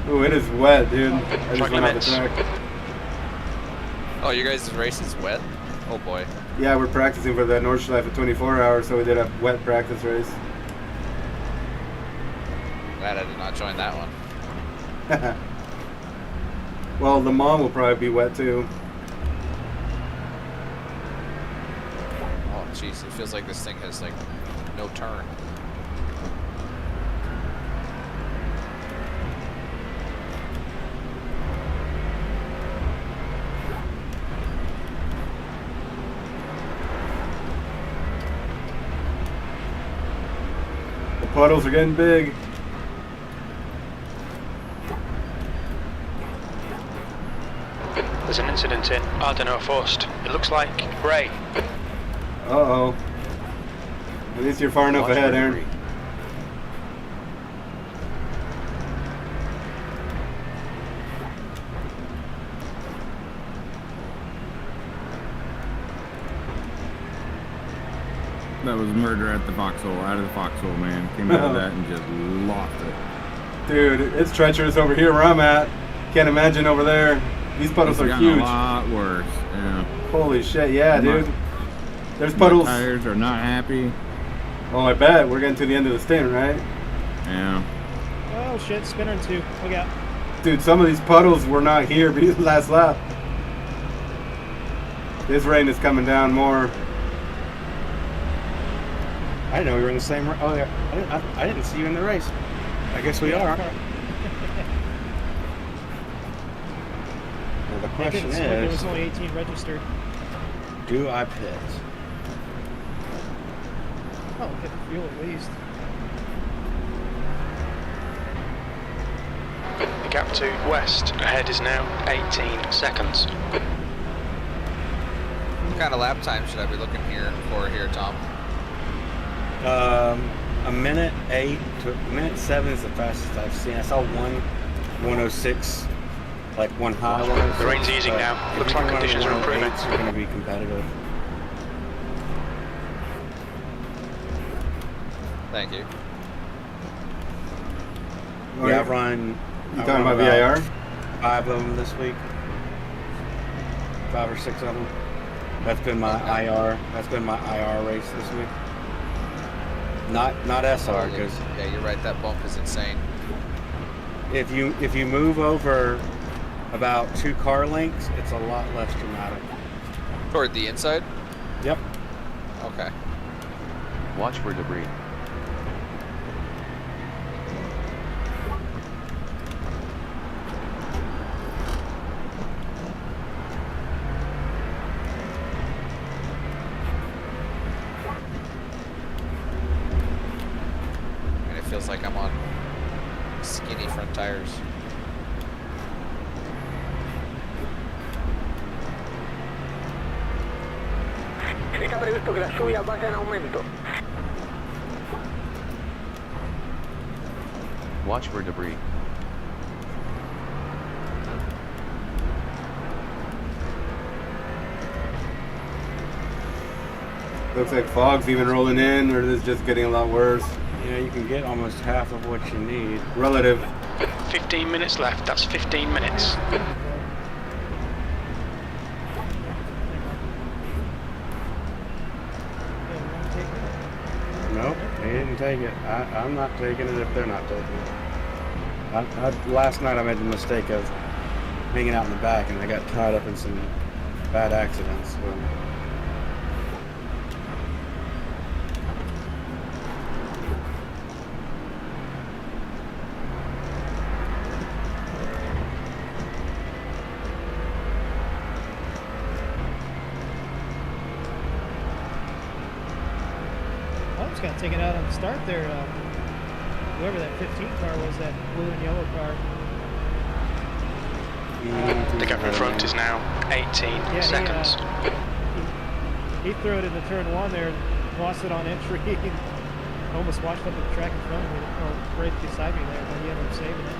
Ooh, it is wet, dude. I just went off the track. Oh, you guys' race is wet? Oh boy. Yeah, we're practicing for the Nordschleife at 24 hours, so we did a wet practice race. Glad I did not join that one. Well, Le Mans will probably be wet too. Oh jeez, it feels like this thing has like no turn. The puddles are getting big. There's an incident in Ardeno Forst. It looks like Ray. Uh-oh. At least you're far enough ahead, Aaron. That was murder at the foxhole, out of the foxhole, man. Came out of that and just lost it. Dude, it's treacherous over here where I'm at. Can't imagine over there. These puddles are huge. A lot worse. Yeah. Holy shit, yeah, dude. There's puddles. My tires are not happy. Oh, I bet. We're getting to the end of the stint, right? Yeah. Oh shit, spinner in 2. Look out. Dude, some of these puddles were not here last lap. This rain is coming down more. I didn't know we were in the same. Oh yeah, I didn't see you in the race. I guess we are. Well, the question is, there was only 18 registered. Do I pit? Oh, get the fuel at least. The gap to West ahead is now 18 seconds. What kind of lap time should I be looking for here, Tom? A minute 8 to a minute 7 is the fastest I've seen. I saw 1:06, like one high. The rain's easing now. Looks like conditions are improving. You're going to be competitive. Thank you. Yeah, I've run. You talking about VIR? 5 of them this week. 5 or 6 of them. That's been my IR. That's been my IR race this week. Not SR, because yeah, you're right. That bump is insane. If you move over about 2 car lengths, it's a lot less dramatic. Toward the inside? Yep. Okay. Watch for debris. Feels like I'm on skinny front tires. Está previsto que las lluvias vayan en aumento. Watch for debris. Looks like fog's even rolling in, or is it just getting a lot worse? Yeah, you can get almost half of what you need. Relative. 15 minutes left. That's 15 minutes. Nope, they didn't take it. I'm not taking it if they're not taking it. Last night I made the mistake of hanging out in the back, and I got tied up in some bad accidents. So. Got taken out on the start there. Whoever that 15 car was, that blue and yellow car. The gap in front is now 18 seconds. He threw it into turn 1 there and lost it on entry. Almost washed up the track in front of me, or right beside me there, but he ended up saving it.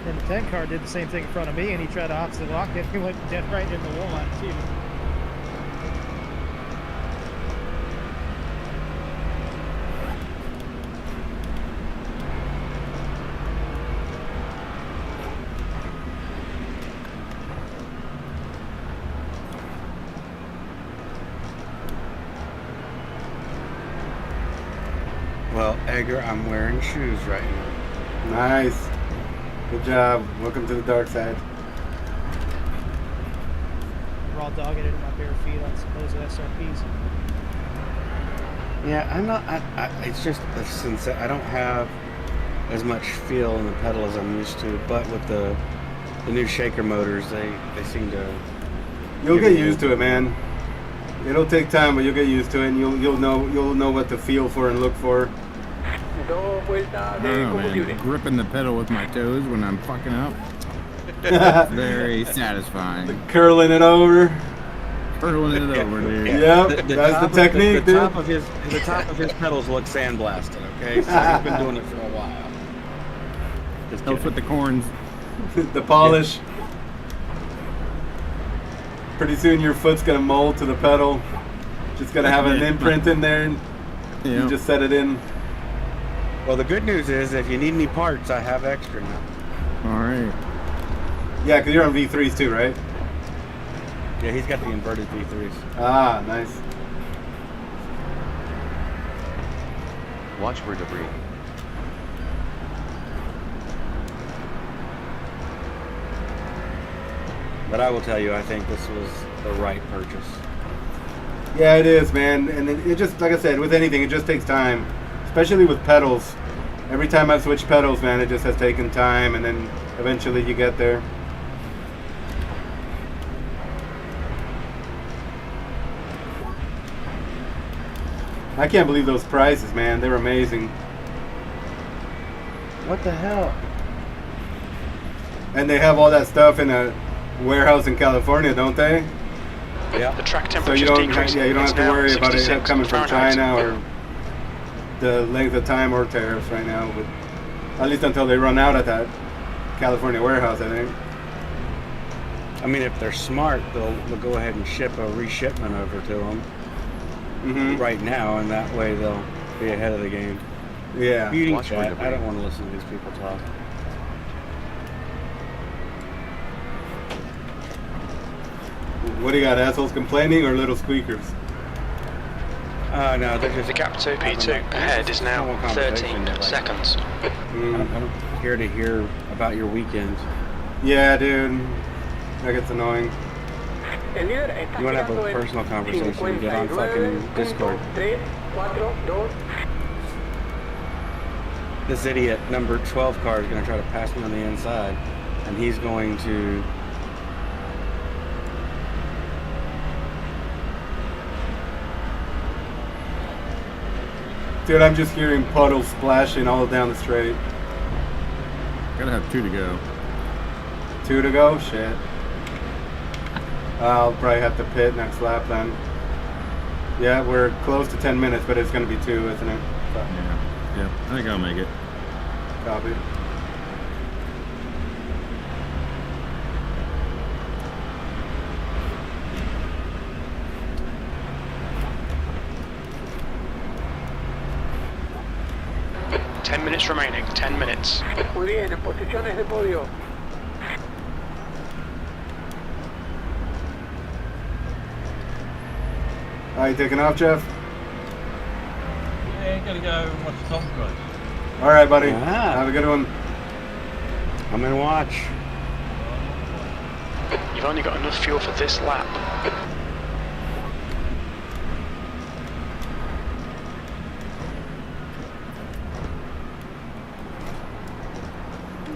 And the 10 car did the same thing in front of me, and he tried to opposite lock it. He went dead right in the wall line too. Well, Edgar, I'm wearing shoes right now. Nice. Good job. Welcome to the dark side. Raw dogging it in my bare feet on supposed SRPs. Yeah, I'm not. It's just since I don't have as much feel in the pedal as I'm used to, but with the new shaker motors, they seem to. You'll get used to it, man. It'll take time, but you'll get used to it, and you'll know what to feel for and look for. I don't know, man. Gripping the pedal with my toes when I'm fucking up. Very satisfying. Curling it over. Curling it over, dude. Yep, that's the technique, the dude. top of his pedals look sandblasted. Okay, so he's been doing it for a while. Just helps with the corns. The polish. Pretty soon your foot's gonna mold to the pedal. Just gonna have an imprint in there, and you just set it in. Well, the good news is, if you need any parts, I have extra now. All right. Yeah, because you're on V3s too, right? Yeah, he's got the inverted V3s. Ah, nice. Watch for debris. But I will tell you, I think this was the right purchase. Yeah, it is, man. And it just, like I said, with anything, it just takes time. Especially with pedals. Every time I've switched pedals, man, it just has taken time, and then eventually you get there. I can't believe those prices, man. They were amazing. What the hell? And they have all that stuff in a warehouse in California, don't they? Yeah. The track So temperature you don't have to now worry about it 66 coming from Fahrenheit. China or the length of time or tariffs right now. But at least until they run out at that California warehouse, I think. I mean, if they're smart, they'll go ahead and ship a reshipment over to them right now, and that way they'll be ahead of the game. Yeah. Muting chat. I don't want to listen to these people talk. What do you got, assholes complaining or little squeakers? No, they're just... The gap to P2 ahead is now 13 seconds. I'm here to hear about your weekends. Yeah, dude. That gets annoying. You want to have a personal conversation, get on fucking Discord. This idiot, number 12 car, is going to try to pass me on the inside, and he's going to... Dude, I'm just hearing puddles splashing all down the straight. Gotta have 2 to go. 2 to go? Shit. I'll probably have to pit next lap then. Yeah, we're close to 10 minutes, but it's going to be 2, isn't it? So. Yeah, I think I'll make it. Copy. Minutes remaining, 10 minutes. Muy bien, en posiciones de podio. Are you taking off, Jeff? Yeah, gotta go and watch Tom race. All right, buddy. Ah. Have a good one. I'm in watch. You've only got enough fuel for this lap.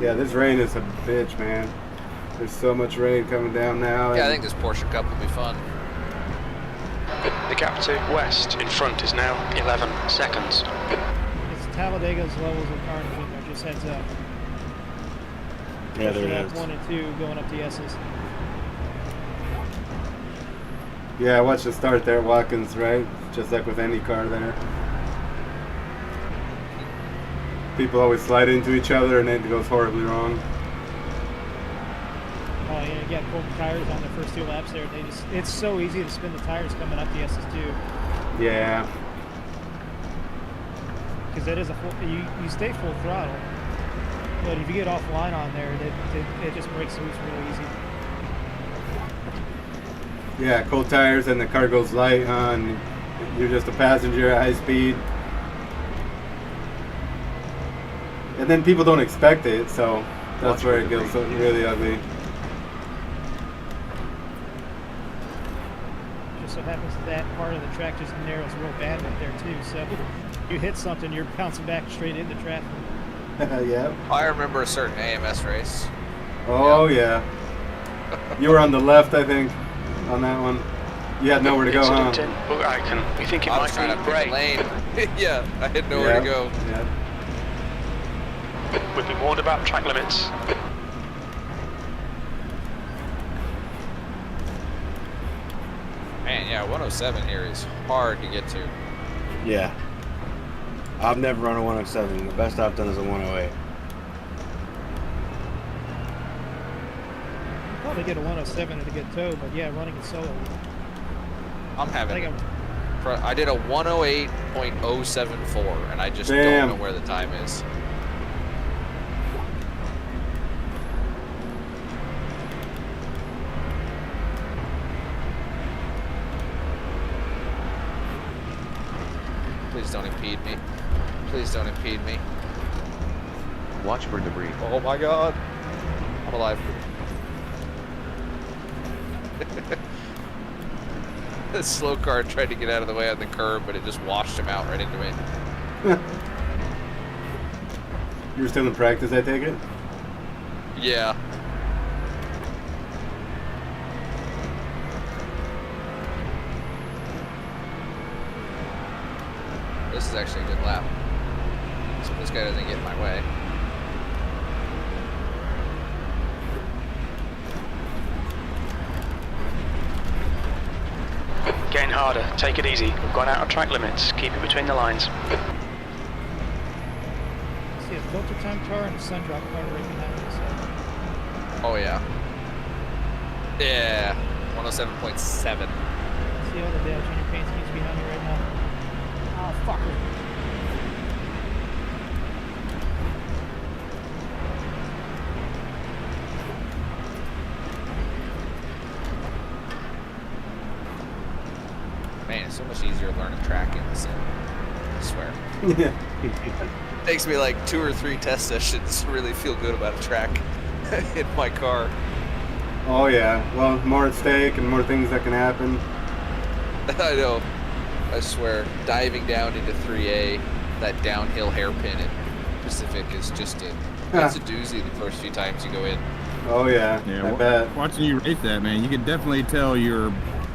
Yeah, this rain is a bitch, man. There's so much rain coming down now. Yeah, I think this Porsche Cup will be fun. The gap to West in front is now 11 seconds. It's Talladega's levels of carnage in there, just heads up. Yeah, there it is. 1 and 2 going up the S's. Yeah, watch the start there, Watkins, right? Just like with any car there. People always slide into each other and it goes horribly wrong. Oh yeah, you got cold tires on the first 2 laps there. It's so easy to spin the tires coming up the SS2. Yeah. Because that is a full, you stay full throttle, but if you get offline on there, it just breaks loose really easy. Yeah, cold tires and the car goes light, and you're just a passenger at high speed. And then people don't expect it, so that's where it gets really ugly. Just so happens that part of the track just narrows real bad right there too. So you hit something, you're bouncing back straight into traffic. Yeah. I remember a certain AMS race. Oh yeah. You were on the left, I think, on that one. You had nowhere to go, huh? We think it I might was trying be to pick brake. a lane. Yeah, I had nowhere to go. Yeah. We've been warned about track limits. Man, yeah, 107 here is hard to get to. Yeah. I've never run a 107. The best I've done is a 108. Probably get a 107 to get towed, but yeah, running it solo. I'm having. I did a 108.074, and I just don't know where the time is. Please don't impede me. Please don't impede me. Watch for debris. Oh my god. I'm alive. The slow car tried to get out of the way on the curb, but it just washed him out right into me. You were still in practice, I take it? Yeah. This is actually a good lap. So this guy doesn't get in my way. Getting harder. Take it easy. We've gone out of track limits. Keep it between the lines. See a filter time car and a sun drop car right behind us. Oh yeah. Yeah. 107.7. See all the damage on your paint schemes behind me right now. Oh, fucker. Man, it's so much easier learning track in the sim. I swear. Yeah. It takes me like 2 or 3 test sessions to really feel good about a track in my car. Oh yeah. Well, more at stake and more things that can happen. I know. I swear. Diving down into 3A, that downhill hairpin in Pacific is just it's a doozy the first few times you go in. Oh yeah. Yeah, I bet. Watching you race that, man, you could definitely tell you're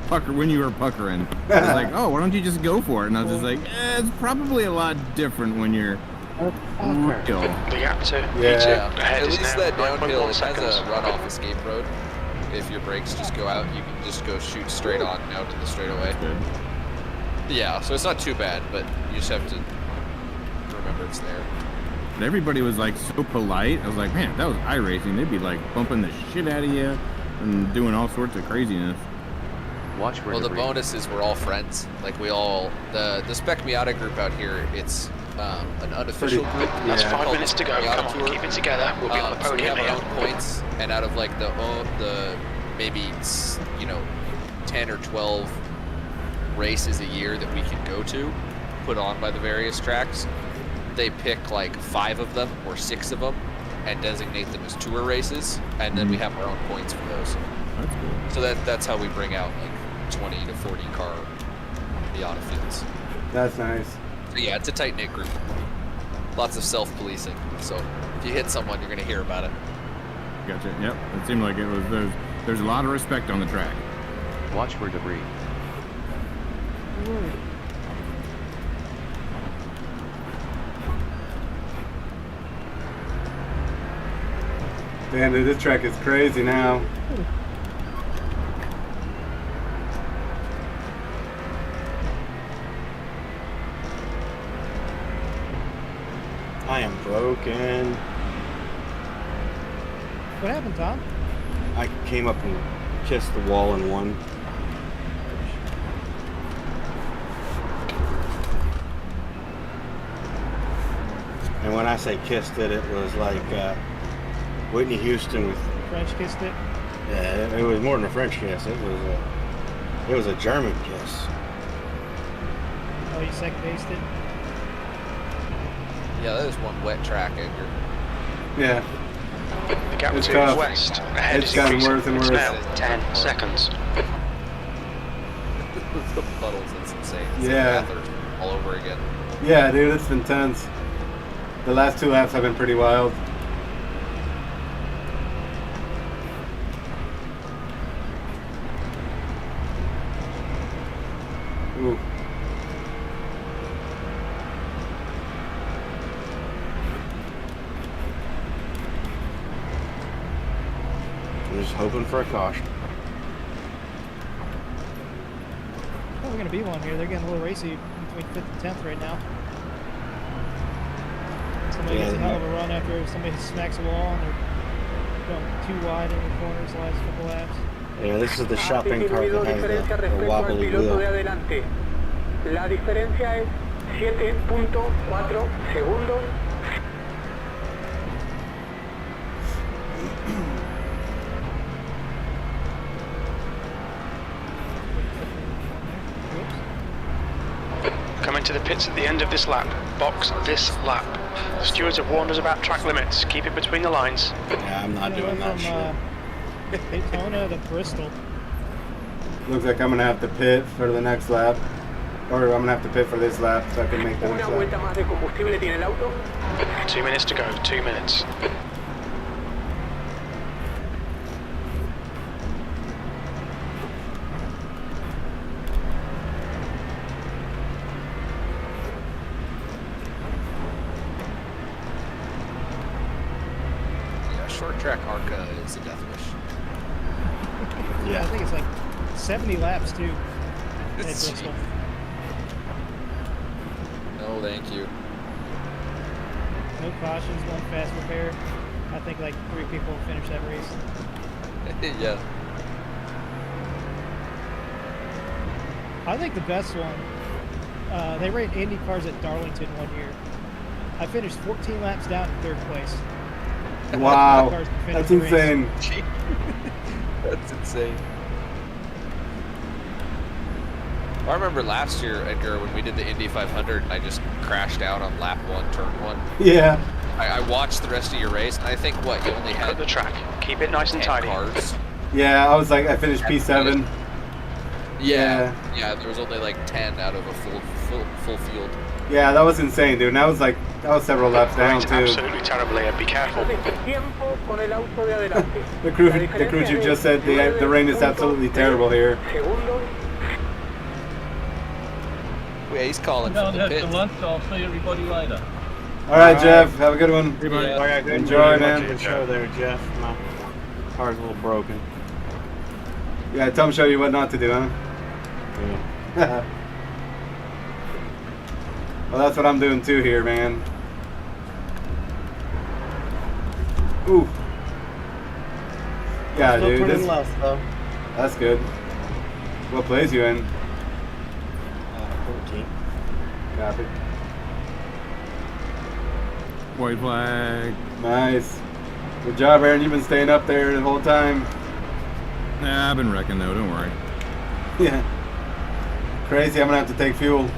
when you were puckering. I was like, oh, why don't you just go for it? And I was just like, it's probably a lot different when you're real. The gap to Yeah. ahead At is least now that downhill, 9.1 it has seconds. a runoff escape road. If your brakes just go out, you can just go shoot straight on out to the straightaway. Good. Yeah, so it's not too bad, but you just have to remember it's there. And everybody was like so polite. I was like, man, if that was iRacing, they'd be like bumping the shit out of you and doing all sorts of craziness. Watch for Well, the debris. bonus is we're all friends. Like we all, the Spec Miata group out here, it's an unofficial group. That's Yeah. 5 minutes to go. Miata Come on, Tour. keep it together. We'll be on the So we podium have our here. own points, and out of like the maybe 10 or 12 races a year that we can go to, put on by the various tracks, they pick like 5 of them or 6 of them and designate them as tour races, and then we have our own points for those. That's cool. So that's how we bring out like 20 to 40 car Miata fields. That's nice. So yeah, it's a tight-knit group. Lots of self-policing. So if you hit someone, you're gonna hear about it. Gotcha. Yep. It seemed like it was there's a lot of respect on the track. Watch for debris. Man, dude, this track is crazy now. I am broken. What happened, Tom? I came up and kissed the wall in one. And when I say kissed it, it was like Whitney Houston with. French kissed it? Yeah, it was more than a French kiss. It was a German kiss. Oh, you second based it? Yeah, that is one wet track, Edgar. Yeah. The gap It's to tough. west ahead It's is gotten increasing. worse and It's worse. now 10 seconds. The puddles, that's insane. It's Yeah. like Bathurst all over again. Yeah, dude, it's been tense. The last 2 laps have been pretty wild. Ooh. I'm just hoping for a caution. Oh, we're gonna be one here. They're getting a little racy between 5th and 10th right now. Somebody gets a hell of a run after somebody smacks a wall and they're going too wide in the corners the last couple laps. Yeah, this is the shopping cart that has the wobbly piloto de wheel. adelante. La diferencia es 7.4 segundos. Coming to the pits at the end of this lap. Box this lap. The stewards have warned us about track limits. Keep it between the lines. Yeah, I'm not doing that shit. Daytona to Bristol. Looks like I'm gonna have to pit for the next lap. Or I'm gonna have to pit for this lap so I can make the next Una vuelta lap. más de combustible tiene el auto. 2 minutes to go. 2 minutes. Yeah, short track ARCA is a death wish. Yeah, I think it's like 70 laps too. At It's Bristol. No, thank you. No cautions, one fast repair. I think like 3 people will finish that race. Yeah. I think the best one, they ran Indy cars at Darlington one year. I finished 14 laps down in 3rd place. Wow, Cars finished that's the race. insane. That's insane. I remember last year, Edgar, when we did the Indy 500, and I just crashed out on lap 1, turn 1. Yeah. I watched the rest of your race, and I think, what, you only had Cut the track. Keep it nice and 10 tidy. cars? Yeah, I was like, I finished P7. Yeah, there was only like 10 out of a full field. Yeah, that was insane, dude. And that was several laps down Right, too. absolutely terribly. Be careful. Tiempo con el auto de adelante. The crew chief just said the rain is absolutely terrible here. Segundos. Yeah, he's calling I'm from going the to have pit. to lunch. I'll see everybody later. All right, Jeff. Have a good one. Everybody, Yeah. Enjoy, man. Good show there, Jeff. My car's a little broken. Yeah, Tom show you what not to do, huh? Yeah. Well, that's what I'm doing too here, man. Ooh. Yeah, Still dude. turning This, left, though. that's good. What place you in? 14. Copy. White flag. Nice. Good job, Aaron. You've been staying up there the whole time. Nah, I've been wrecking though, don't worry. Yeah. Crazy. I'm gonna have to take fuel.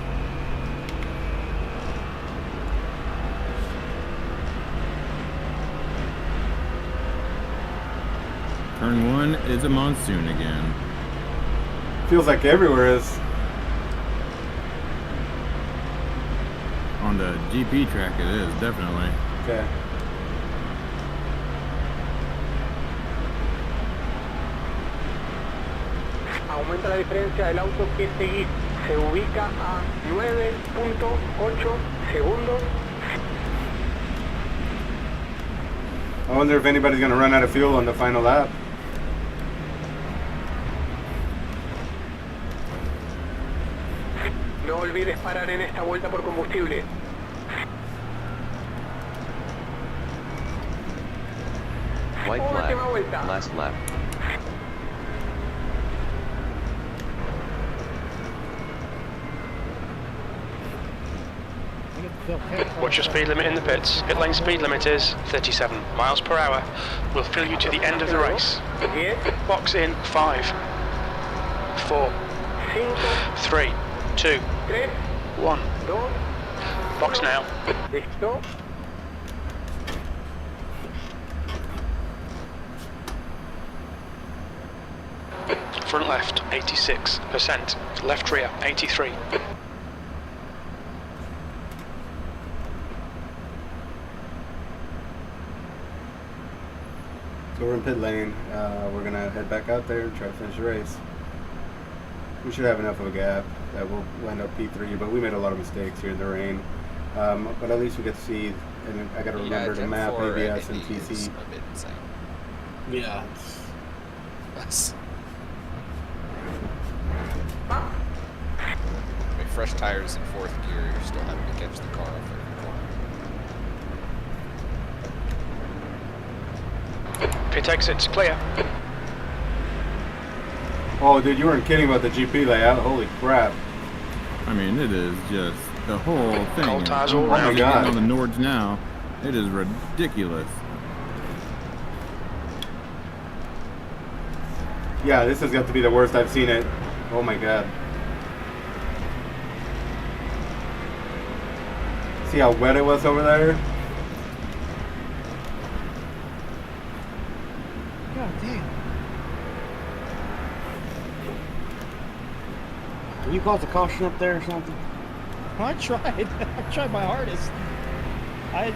Turn 1 is a monsoon again. Feels like everywhere is. On the GP track it is, definitely. Okay. Aumenta la diferencia del auto que seguir. Se ubica a 9.8 segundos. I wonder if anybody's gonna run out of fuel on the final lap. No olvides parar en esta vuelta por combustible. White Última flag. vuelta. Last lap. What's your speed limit in the pits? Pit lane speed limit is 37 miles per hour. We'll fill you to the end of the race. Box in 5, 4, 3, 2, 1. Box now. Listo. Front left, 86%. Left rear, 83. So we're in pit lane. We're gonna head back out there and try to finish the race. We should have enough of a gap that we'll end up P3, but we made a lot of mistakes here in the rain. But at least we get to see, and I gotta remember to map ABS and TC. Yeah. With fresh tires in fourth gear, you're still having to catch the car off every corner. Pit exits clear. Oh, dude, you weren't kidding about the GP layout. Holy crap! I mean, it is just the whole thing. Cold tires all Oh my round. God. On the Nords now, it is ridiculous. Yeah, this has got to be the worst I've seen it. Oh my God. See how wet it was over there? God damn. Can you cause a caution up there or something? I tried. I tried my hardest. I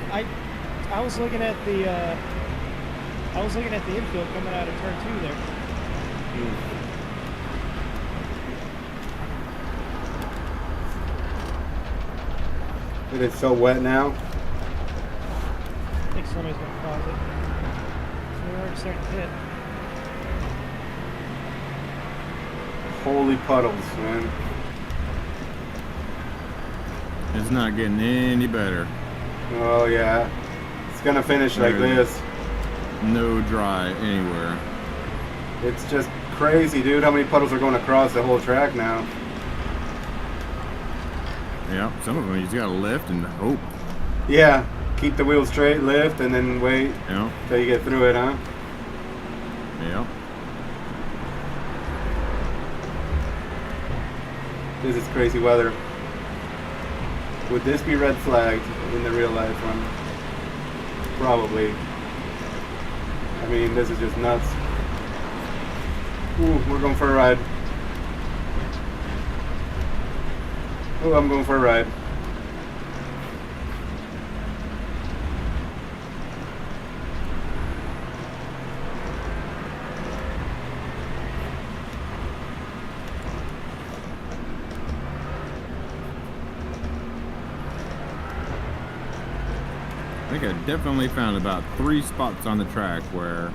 was looking at the infield coming out of turn 2 there. It is so wet now. I think somebody's gonna cause it. We're already starting to hit. Holy puddles, man. It's not getting any better. Oh yeah. It's gonna finish like this. No dry anywhere. It's just crazy, dude. How many puddles are going across the whole track now? Yeah, some of them you just gotta lift and hope. Yeah. Keep the wheels straight, lift, and then wait till you get through it, huh? Yeah. This is crazy weather. Would this be red flagged in the real life one? Probably. I mean, this is just nuts. Ooh, we're going for a ride. Oh, I'm going for a ride. I think I definitely found about 3 spots on the track where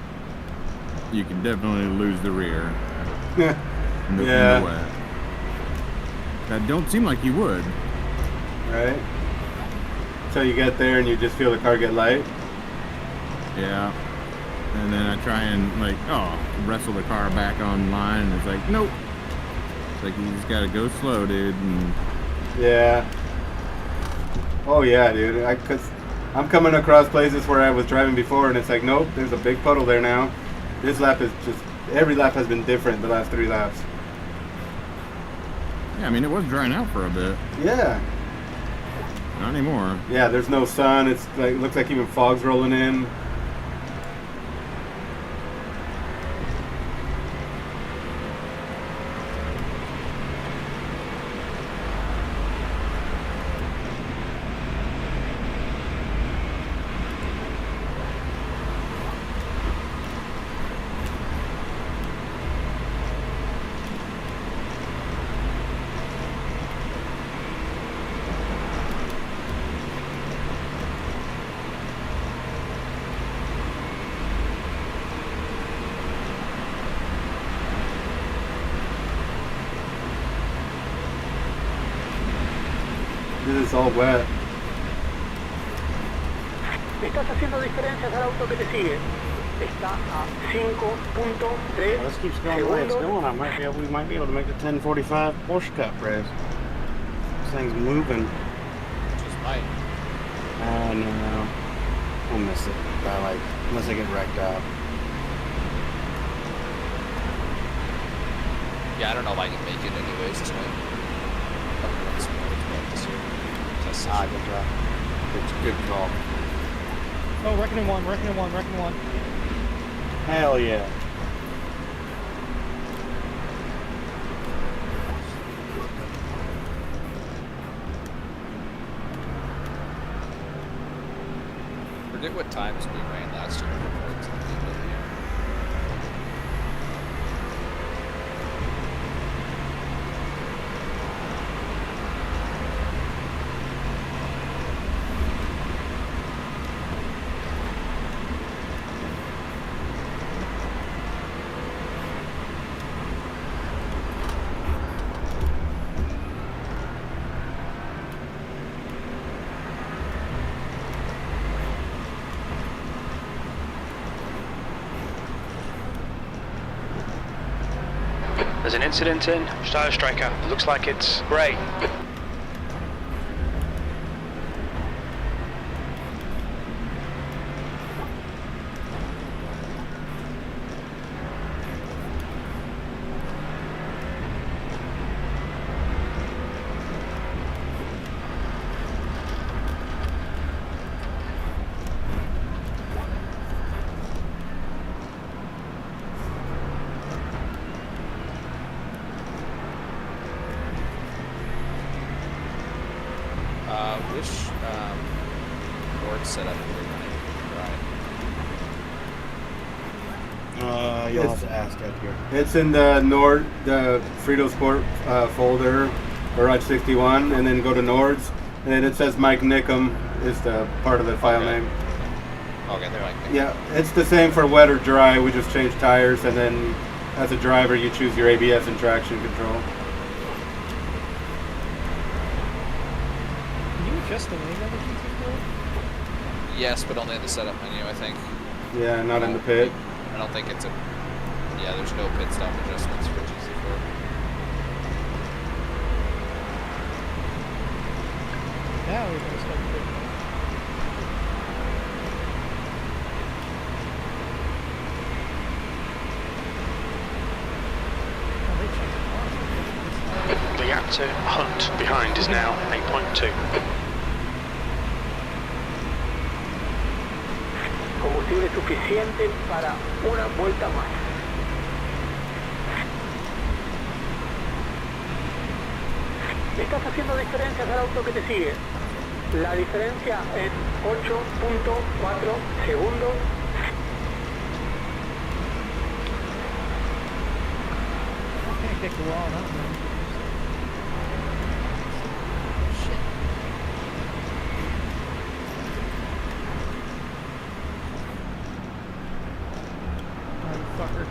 you can definitely lose the rear. in the wet. That don't seem like you would. Right? Until you get there and you just feel the car get light. Yeah. And then I try and wrestle the car back online and it's like, nope. It's like you just gotta go slow, dude. And yeah. Oh yeah, dude. Cause I'm coming across places where I was driving before and it's like, nope, there's a big puddle there now. This lap is just, every lap has been different the last 3 laps. yeah, I mean, it was drying out for a bit. Yeah. Not anymore. Yeah, there's no sun. It's like, looks like even fog's rolling in. This is all wet. Estás haciendo diferencias al auto que te sigue. Está a 5.3 Let's keep going the way it's going. We might be able to make the 1045 Porsche Cup race. This thing's moving. Just might. No. We'll miss it. Unless I get wrecked out. Yeah, I don't know if I can make it anyways tonight. decision. Good job. It's a good call. Oh, Reckoning 1, Reckoning 1, Reckoning 1. Hell yeah. Forget what times we ran last year. There's an incident in Style Striker. Looks like it's Ray. Which board setup are we running? You'll have to ask out here. It's in the Fritosport folder, Garage 61, and then go to Nords, and then it says Mike Nickum is the part of the file name. Okay, they're like Yeah, it's the same for wet or dry. We just change tires, and then as a driver, you choose your ABS and traction control. Just the wing of the GT4? Yes, but only in the setup menu, I think. Yeah, not in the pit. I don't think it's a... Yeah, there's no pit stop adjustments for GT4. Now we're going to start pitting. The gap to Hunt behind is now 8.2. Combustible suficiente para una vuelta más. Estás haciendo diferencias al auto que te sigue. La diferencia en 8.4 segundos. Can't kick the wall, no. Fucker.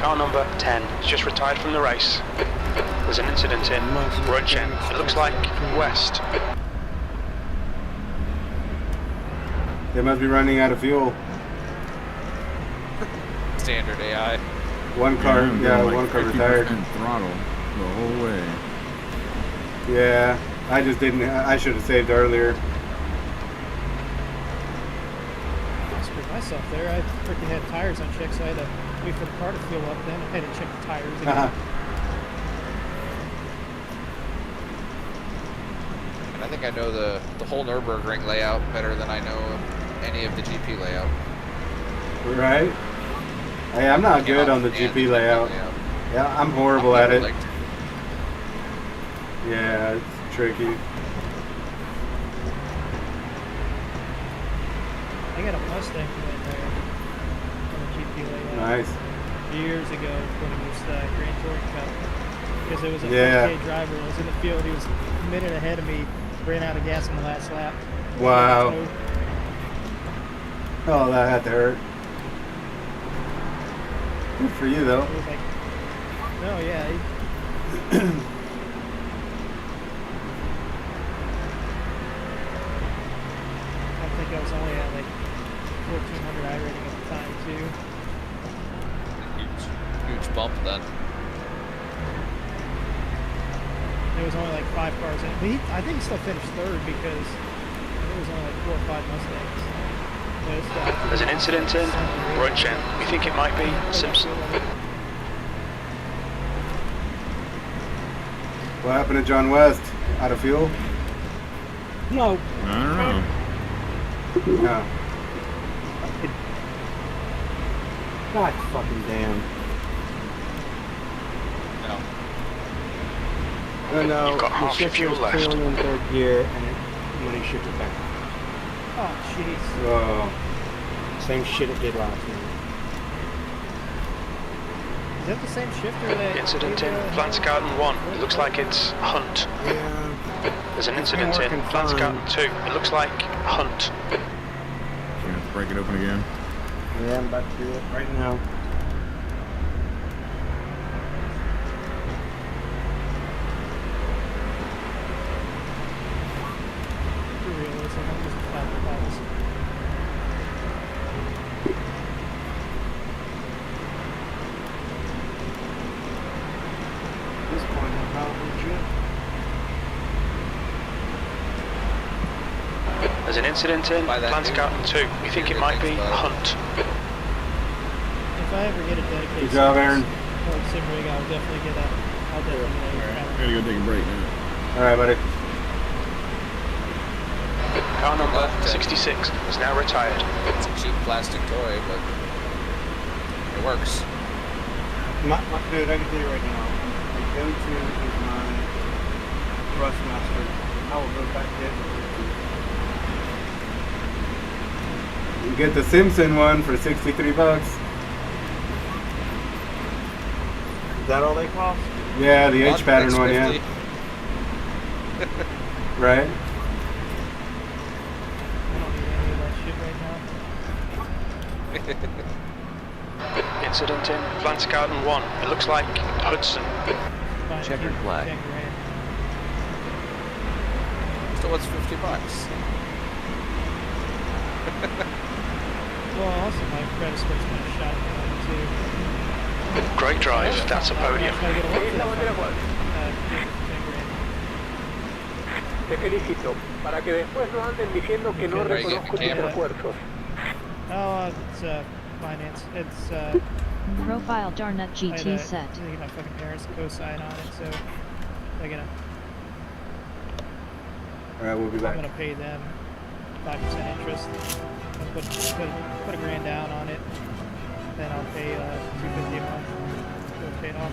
Car number 10 has just retired from the race. There's an incident in Rochen. It looks like west. They must be running out of fuel. Standard AI. One car, yeah, like one car retired. Throttle the whole way. Yeah, I just didn't. I should have saved earlier. I screwed myself there. I freaking had tires unchecked, so I had to wait for the car to fill up. Then I had to check the tires again. And I think I know the whole Nürburgring layout better than I know any of the GP layout. Right? Hey, I'm not good on the GP layout. Yeah, I'm horrible at it. Yeah, it's tricky. I got a Mustang in there on the GP layout. Nice. Years ago when it was Grand Touring Cup. Because it was a 4K driver. It was in the field. He was a minute ahead of me. Ran out of gas on the last lap. Wow. Oh, that had to hurt. Good for you, though. It was like, no, yeah. I think I was only at like 1400 I rating at the time, too. Huge bump then. There was only like 5 cars in. But I think he still finished third because there was only like 4 or 5 Mustangs. There's an incident in Rochen. We think it might be Simpson. What happened to John West? Out of fuel? No. I don't know. No. God fucking damn. No, You've got half your fuel left. Clearly in third gear, and when he shifted back. Oh, jeez. Whoa. Same shit it did last night. Is that the same shifter that... Incident in Plantsgarten 1. It looks like it's Hunt. Yeah. There's an incident in Plantsgarten 2. It looks like Hunt. You have to break it open again. Yeah, I'm about to do it right now. For real, it's like I'm just flat balls. At this point, I'm probably legit. There's an incident in Plantsgarten 2. We think it might be Hunt. If I ever get a dedicated Good job, Aaron. sim rig, I'll definitely get that. I'll definitely get I that. gotta go take a break now. Alright, buddy. Car number 66 is now retired. It's a cheap plastic toy, but it works. Dude, I can tell you right now. My go-to is my Thrustmaster. I will go back there. You get the Simpson one for $63. Is that all they cost? Yeah, the H pattern one, yeah. Right? I don't need any of that shit right now. Incident in Plantsgarten 1. It looks like Hudson. Fine, Checkered keep flag. 10 grand. So what's $50? Well, also my Fritosport's been a shot at one too. Great drive. That's a podium. I gotta get a Es la one bandera for Juan. that 10 grand. Te felicito, para que después no anden diciendo que no Okay. reconozco tus esfuerzos. Oh, it's finance. It's Profile Darnut I had GT set. I think my fucking parents co-sign on it, so I'm Alright, we'll be back. gonna pay them 5% interest. I'll put $1 grand down on it, then I'll pay $250 a month. We'll pay it off.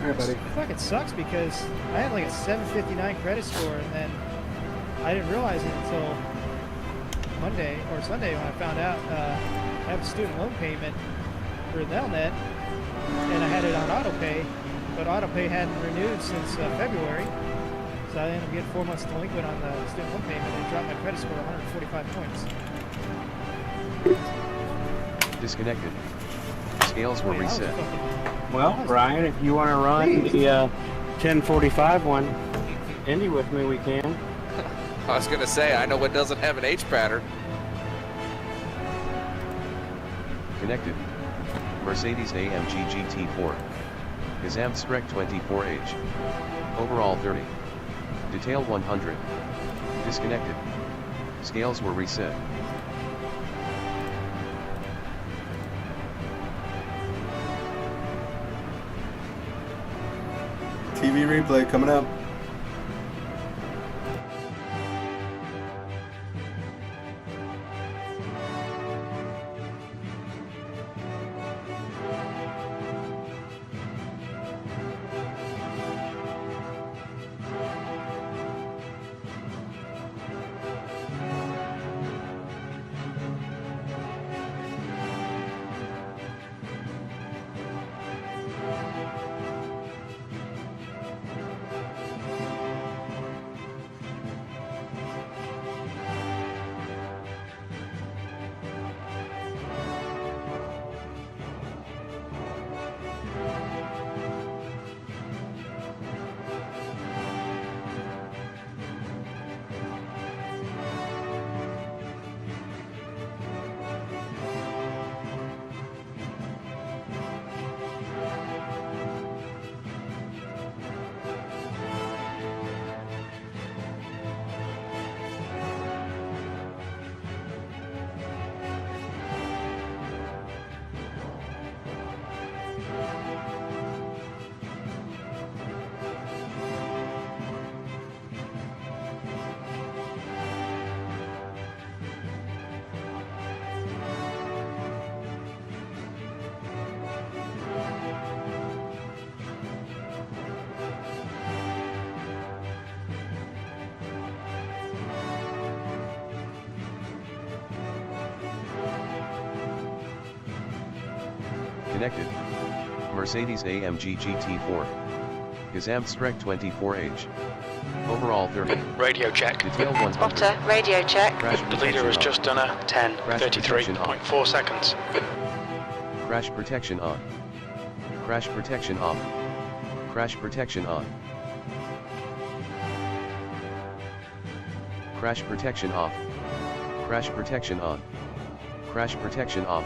Alright, buddy. It fucking sucks because I had like a 759 credit score, and then I didn't realize it until Monday or Sunday when I found out I have a student loan payment for Nelnet, and I had it on autopay, but autopay hadn't renewed since February, so I ended up getting 4 months delinquent on the student loan payment and dropped my credit score 145 points. Disconnected. Scales were Wait, I was reset. fucking- Well, Ryan, if you want to run the 1045 one, Indy with me, we can. I was gonna say, I know what doesn't have an H pattern. Connected. Mercedes AMG GT4. Gazam Sprek 24H. Overall 30. Detail 100. Disconnected. Scales were reset. TV replay coming up. Connected. Mercedes AMG GT4. Gesamtstrecke 24H. Overall 30. Radio check. Detail 100. Spotter, radio check. Crash The leader has just done a 10:33.4 seconds. Crash protection on. Crash protection off. Crash protection on. Crash protection off. Crash protection on. Crash protection off.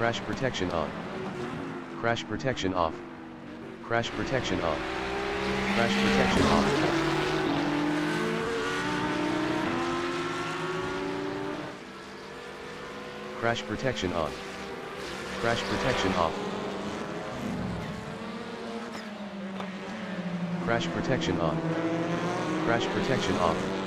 Crash protection on. Crash protection off. Crash protection on. Crash protection off. Crash protection on. Crash protection off. Crash protection on. Crash protection off.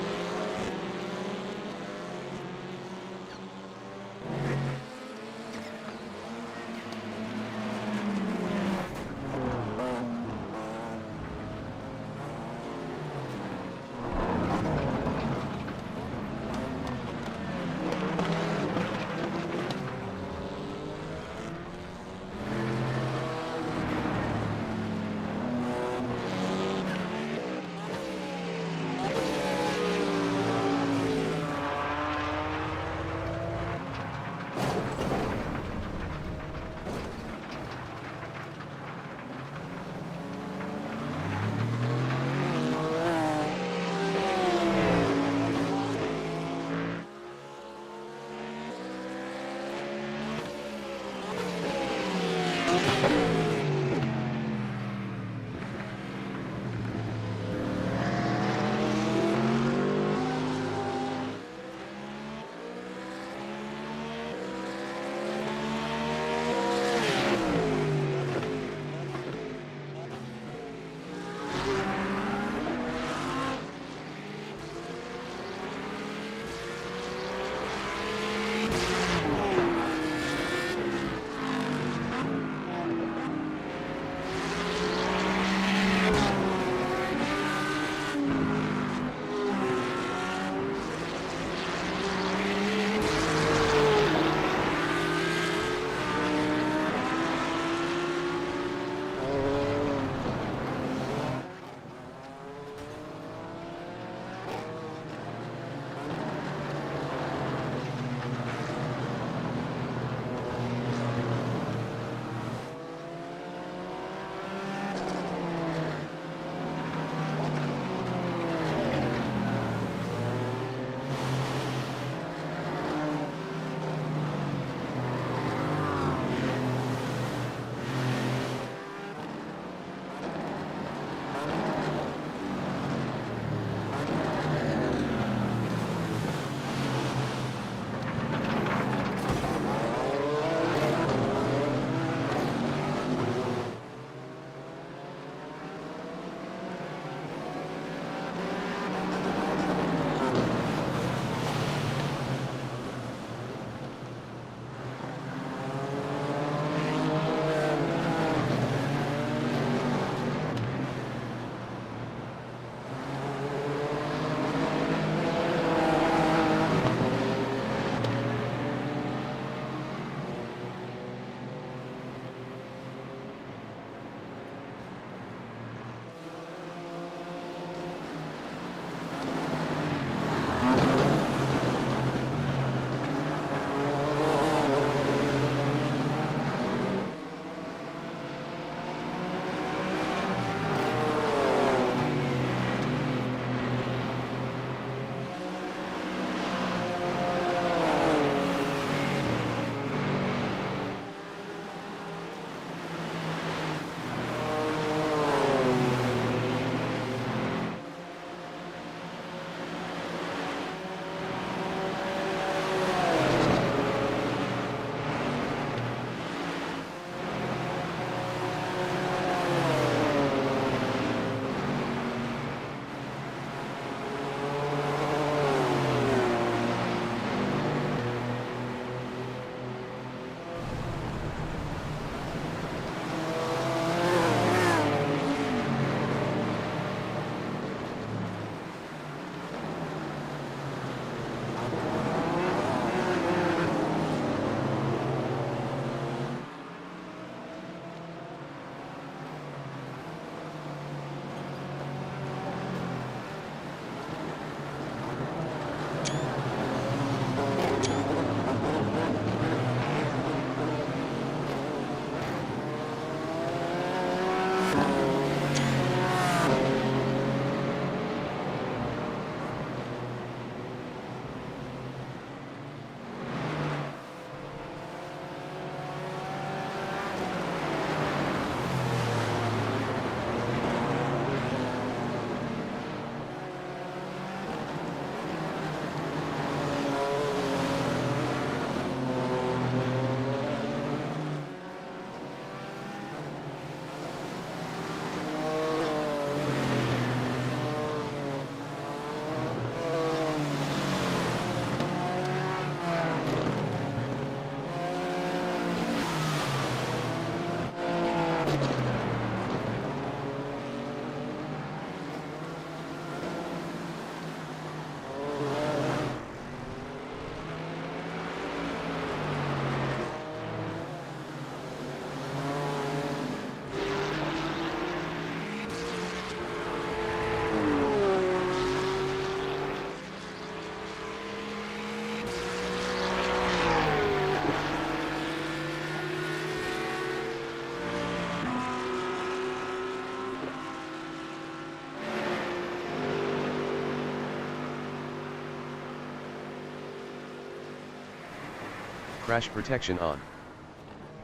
Crash protection on.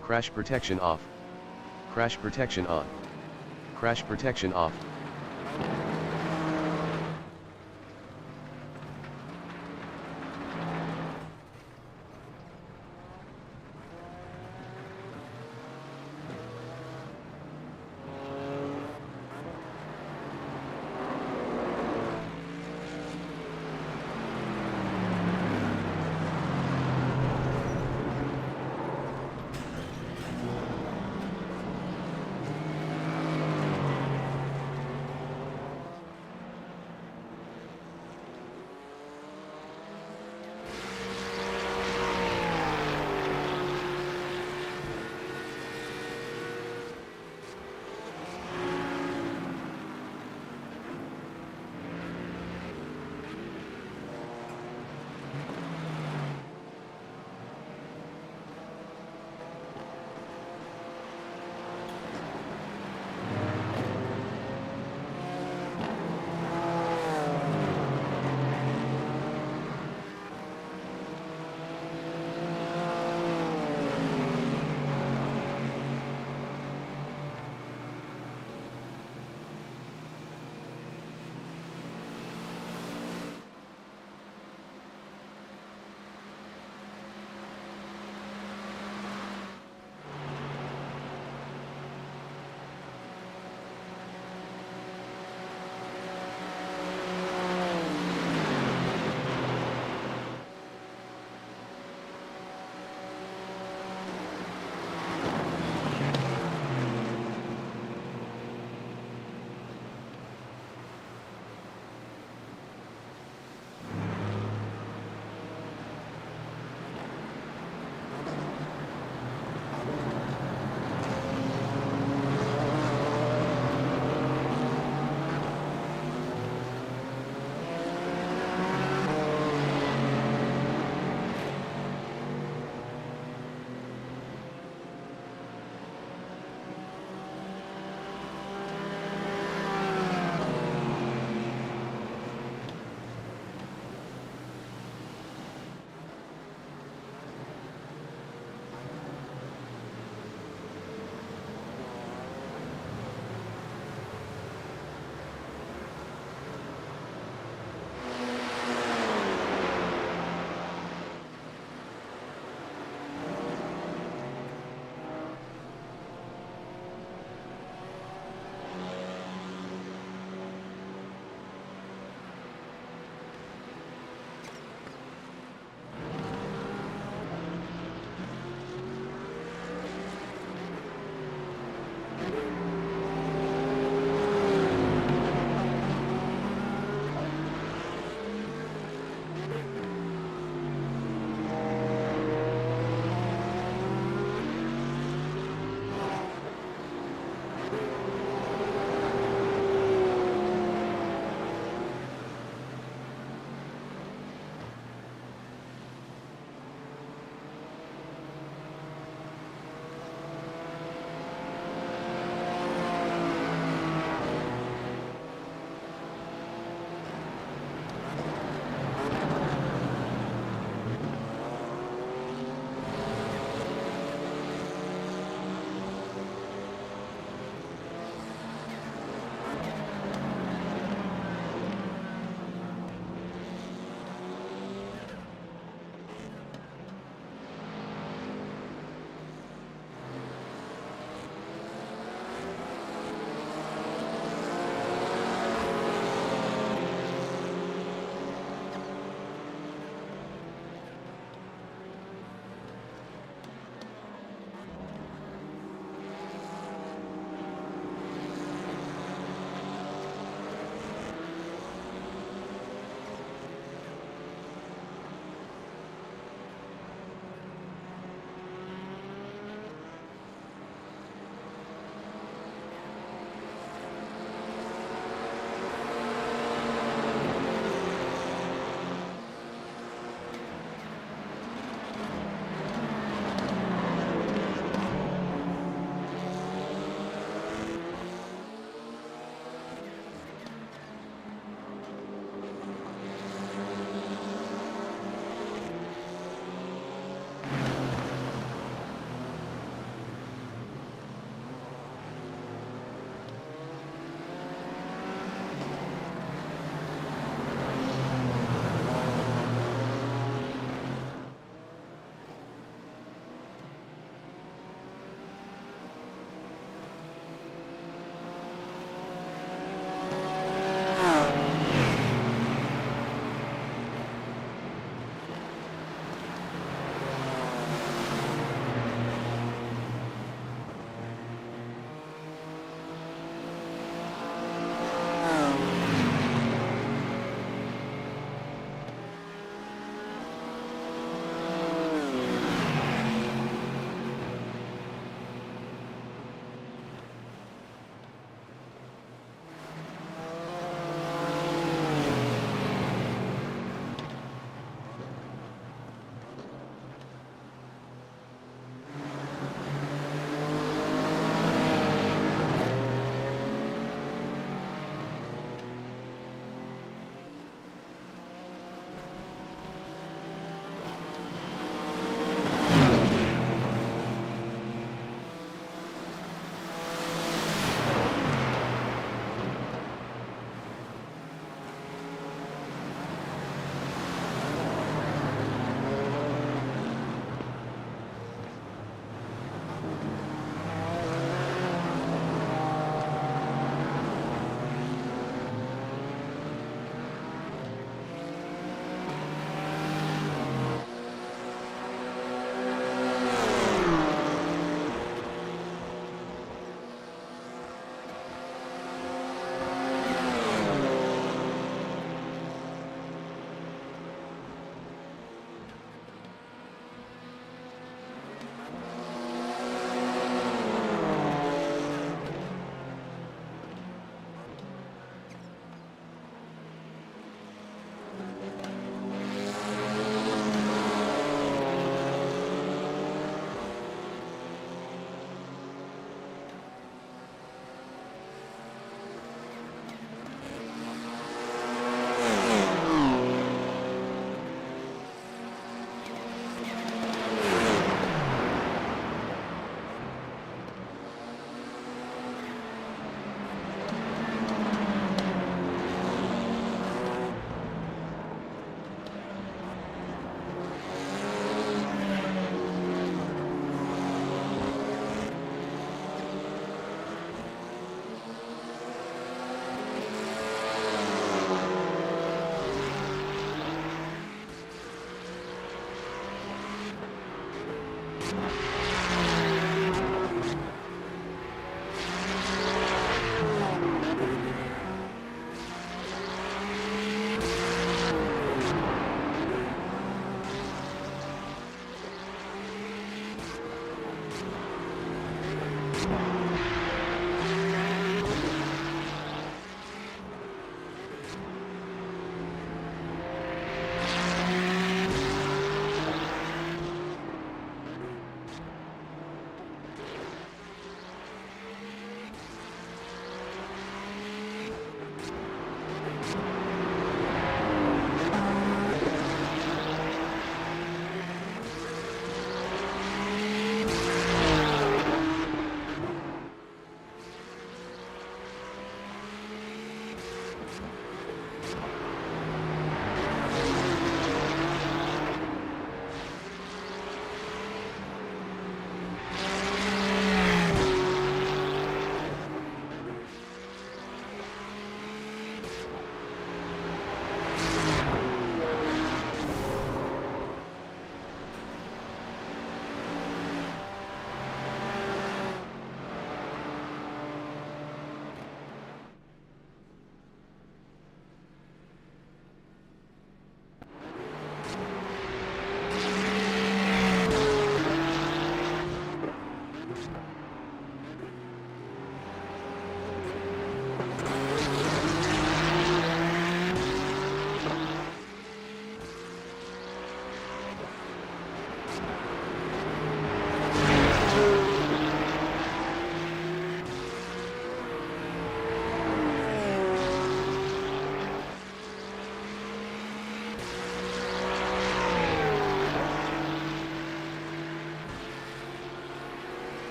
Crash protection off. Crash protection on. Crash protection off.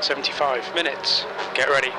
75 minutes. Get ready.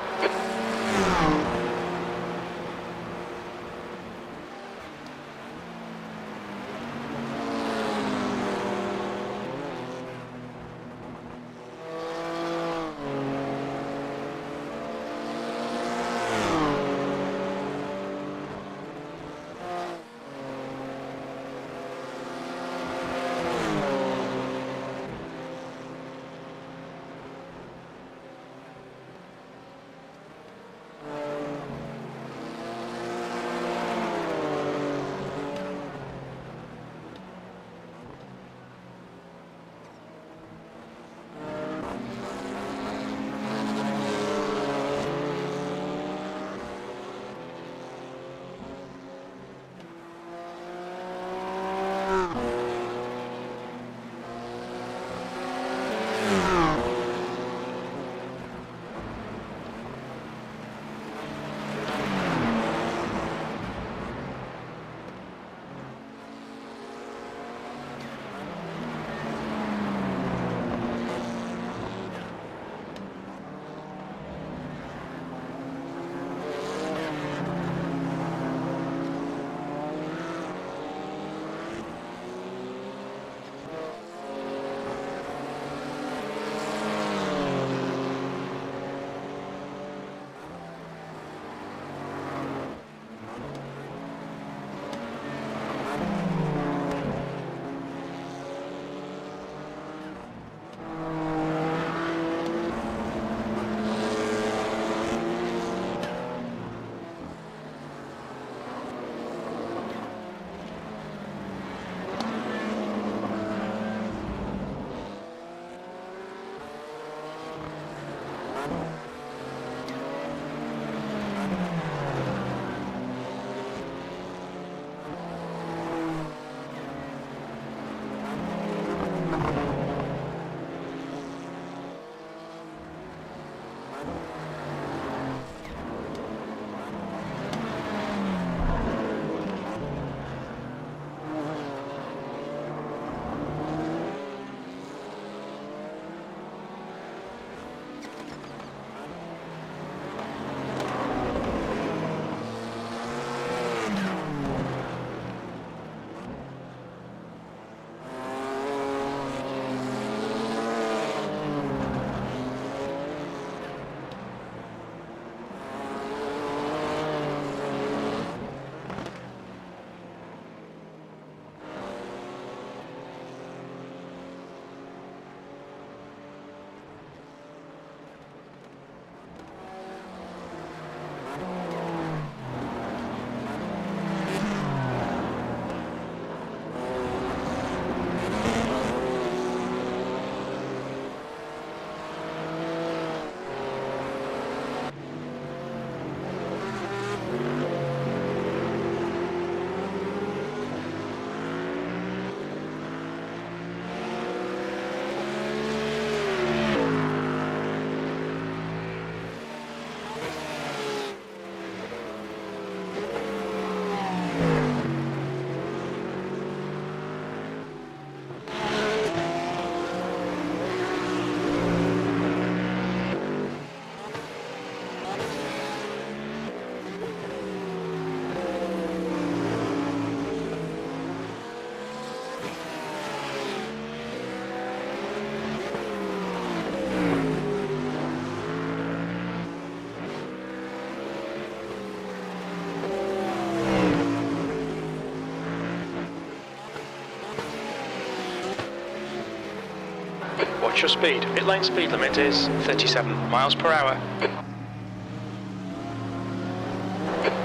Watch your speed. Pit lane speed limit is 37 miles per hour.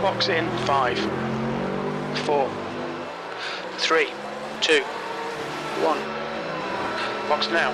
Box in 5, 4, 3, 2, 1. Box now.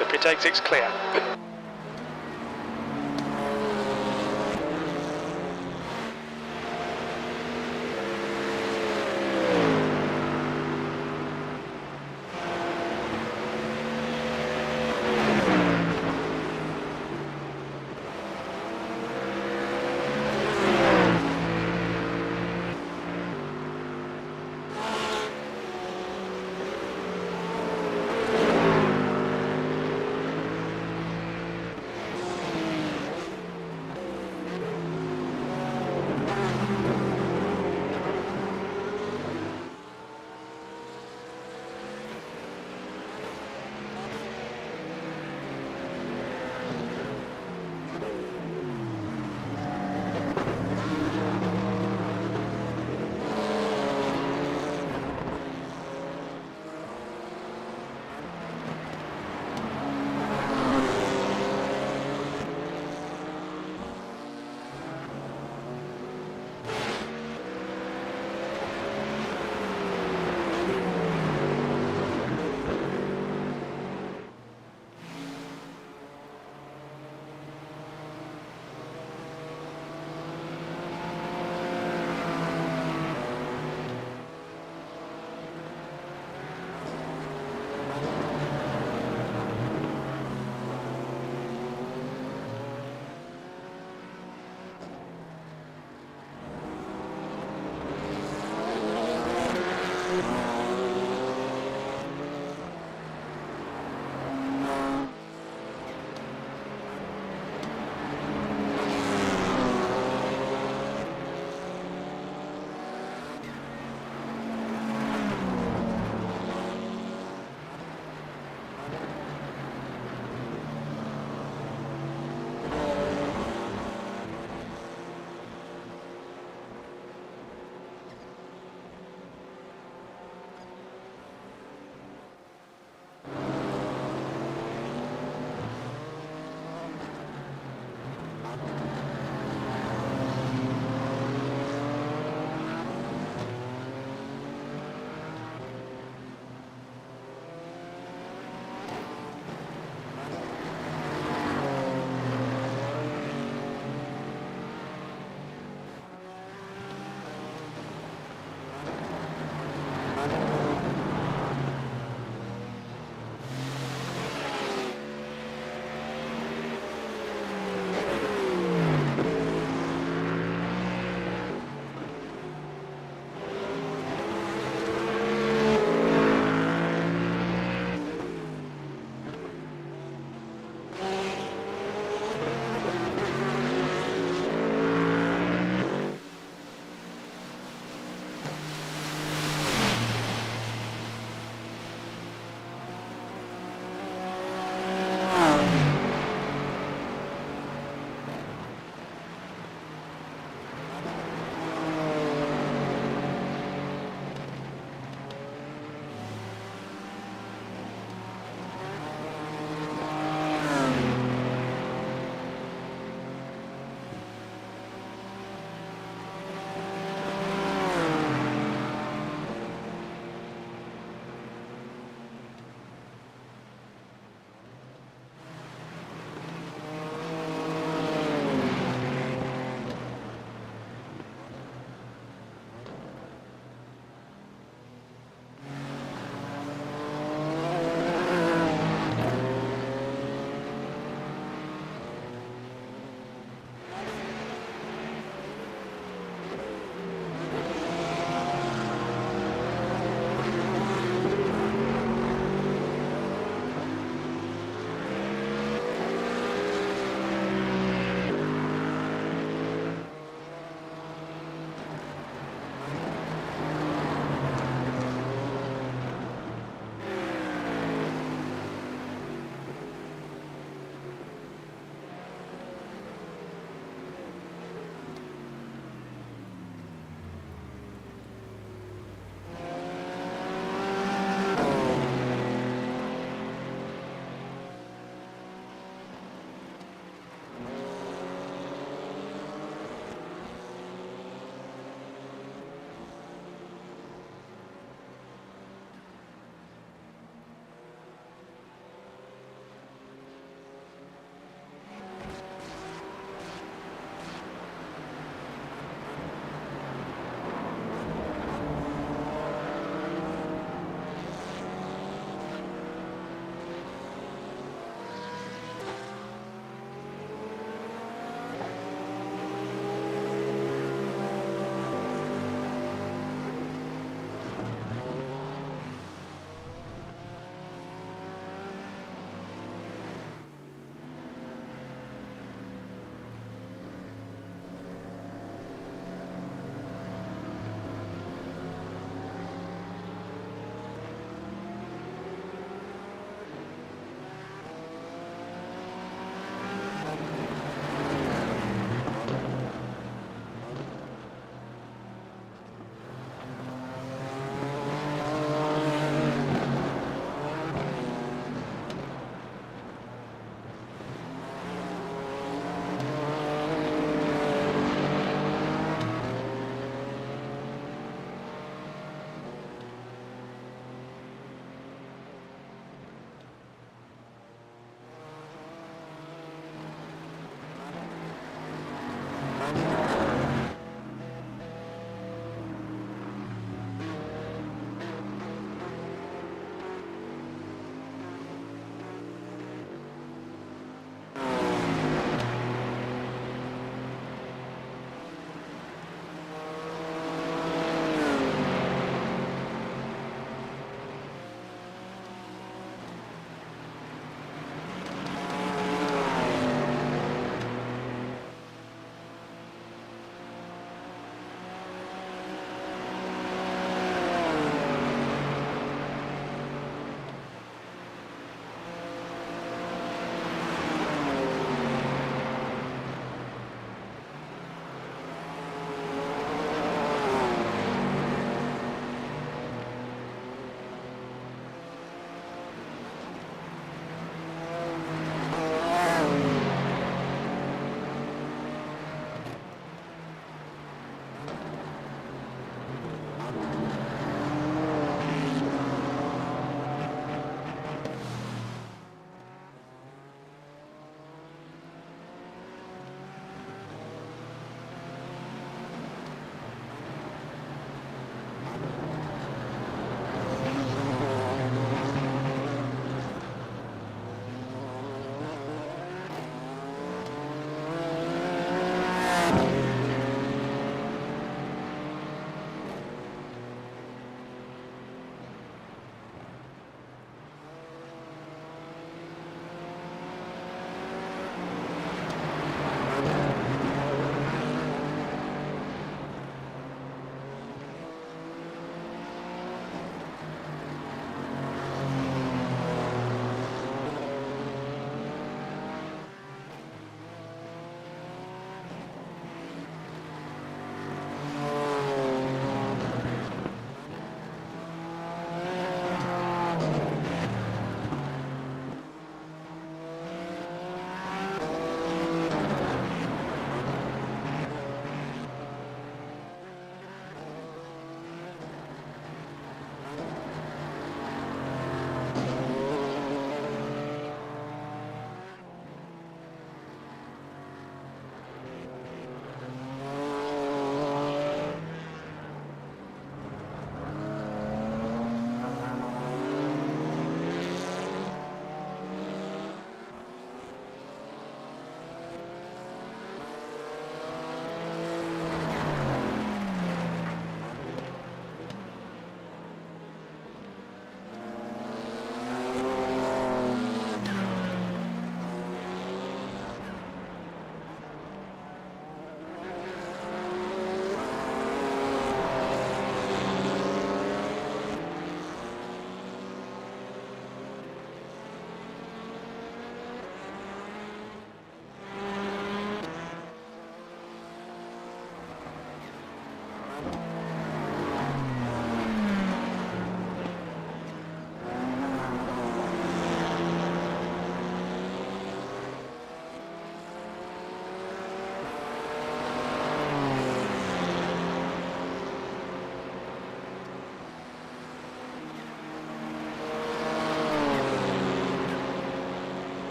The pit exit's clear.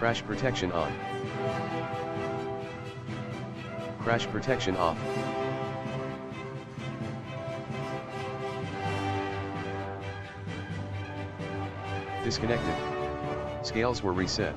Crash protection on. Crash protection off. Disconnected. Scales were reset.